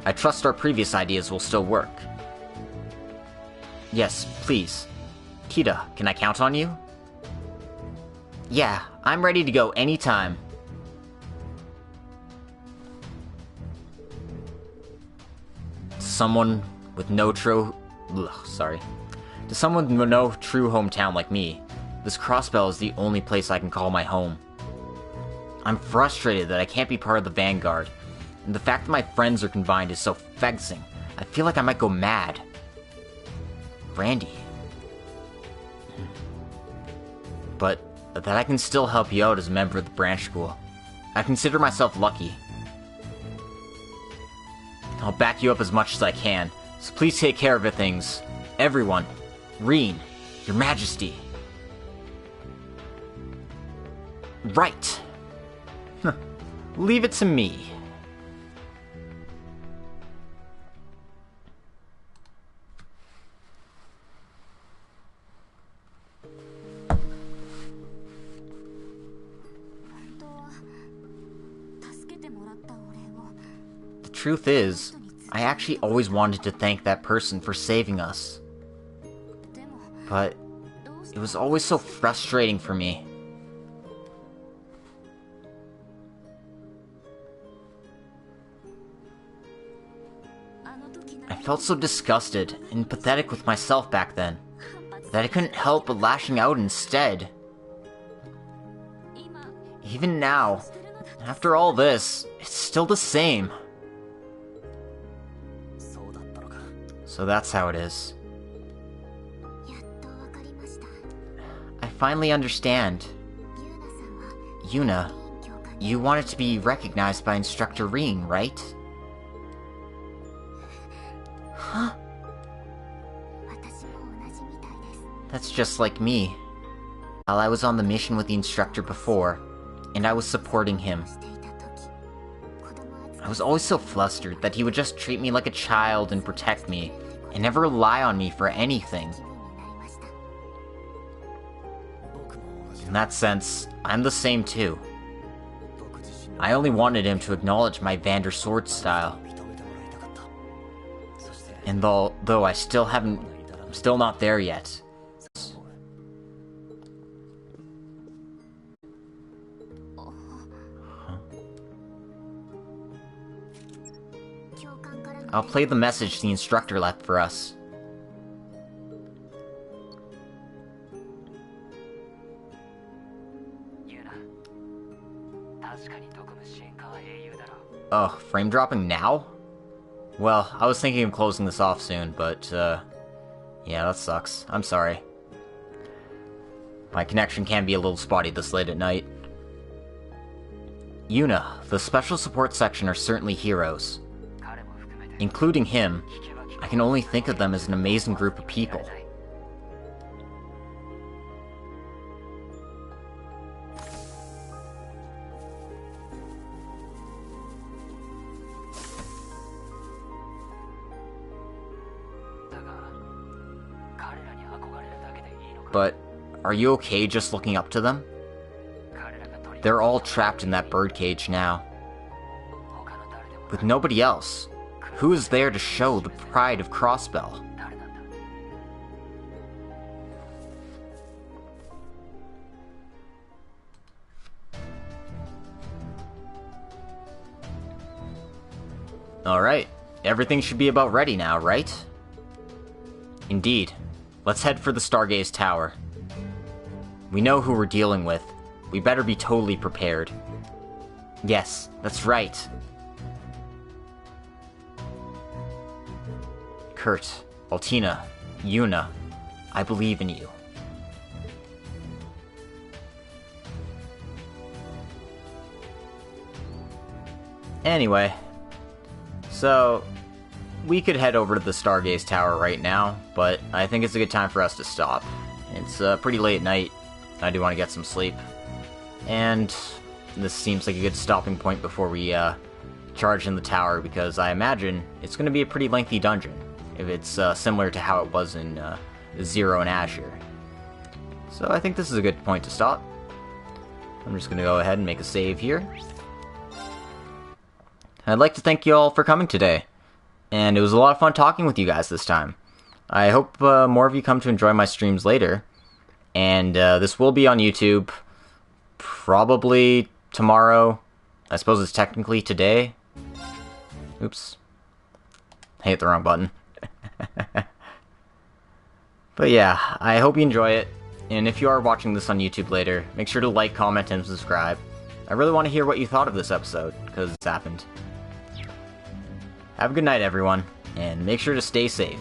I trust our previous ideas will still work. Yes, please. Kita, can I count on you? Yeah, I'm ready to go anytime. Someone with no true... To someone with no true hometown like me, this Crossbell is the only place I can call my home. I'm frustrated that I can't be part of the Vanguard, and the fact that my friends are confined is so vexing. I feel like I might go mad. Randy. But that I can still help you out as a member of the branch school. I consider myself lucky. I'll back you up as much as I can, so please take care of things. Everyone. Rean, Your Majesty. Right. Leave it to me. The truth is, I actually always wanted to thank that person for saving us. But it was always so frustrating for me. I felt so disgusted and pathetic with myself back then, that I couldn't help but lashing out instead. Even now, after all this, it's still the same. So that's how it is. I finally understand. Yuna, you wanted to be recognized by Instructor Rean, right? Huh? That's just like me. While I was on the mission with the instructor before, and I was supporting him, I was always so flustered that he would just treat me like a child and protect me, and never rely on me for anything. In that sense, I'm the same too. I only wanted him to acknowledge my Vander sword style. And though I still I'm still not there yet. I'll play the message the instructor left for us. Oh, frame dropping now? Well, I was thinking of closing this off soon, but, yeah, that sucks. I'm sorry. My connection can be a little spotty this late at night. Yuna, the special support section are certainly heroes. Including him, I can only think of them as an amazing group of people. But, are you okay just looking up to them? They're all trapped in that birdcage now. With nobody else, who is there to show the pride of Crossbell? Alright, everything should be about ready now, right? Indeed. Let's head for the Stargaze Tower. We know who we're dealing with. We better be totally prepared. Yes, that's right. Kurt, Altina, Yuna, I believe in you. Anyway, so we could head over to the Stargaze Tower right now, but I think it's a good time for us to stop. It's pretty late at night. I do want to get some sleep. And this seems like a good stopping point before we charge in the tower, because I imagine it's going to be a pretty lengthy dungeon, if it's similar to how it was in Zero and Azure. So I think this is a good point to stop. I'm just going to go ahead and make a save here. I'd like to thank you all for coming today, and it was a lot of fun talking with you guys this time. I hope more of you come to enjoy my streams later, and this will be on YouTube probably tomorrow. I suppose it's technically today. Oops. I hit the wrong button. But yeah, I hope you enjoy it, and if you are watching this on YouTube later, make sure to like, comment, and subscribe. I really want to hear what you thought of this episode, because it's happened. Have a good night, everyone, and make sure to stay safe.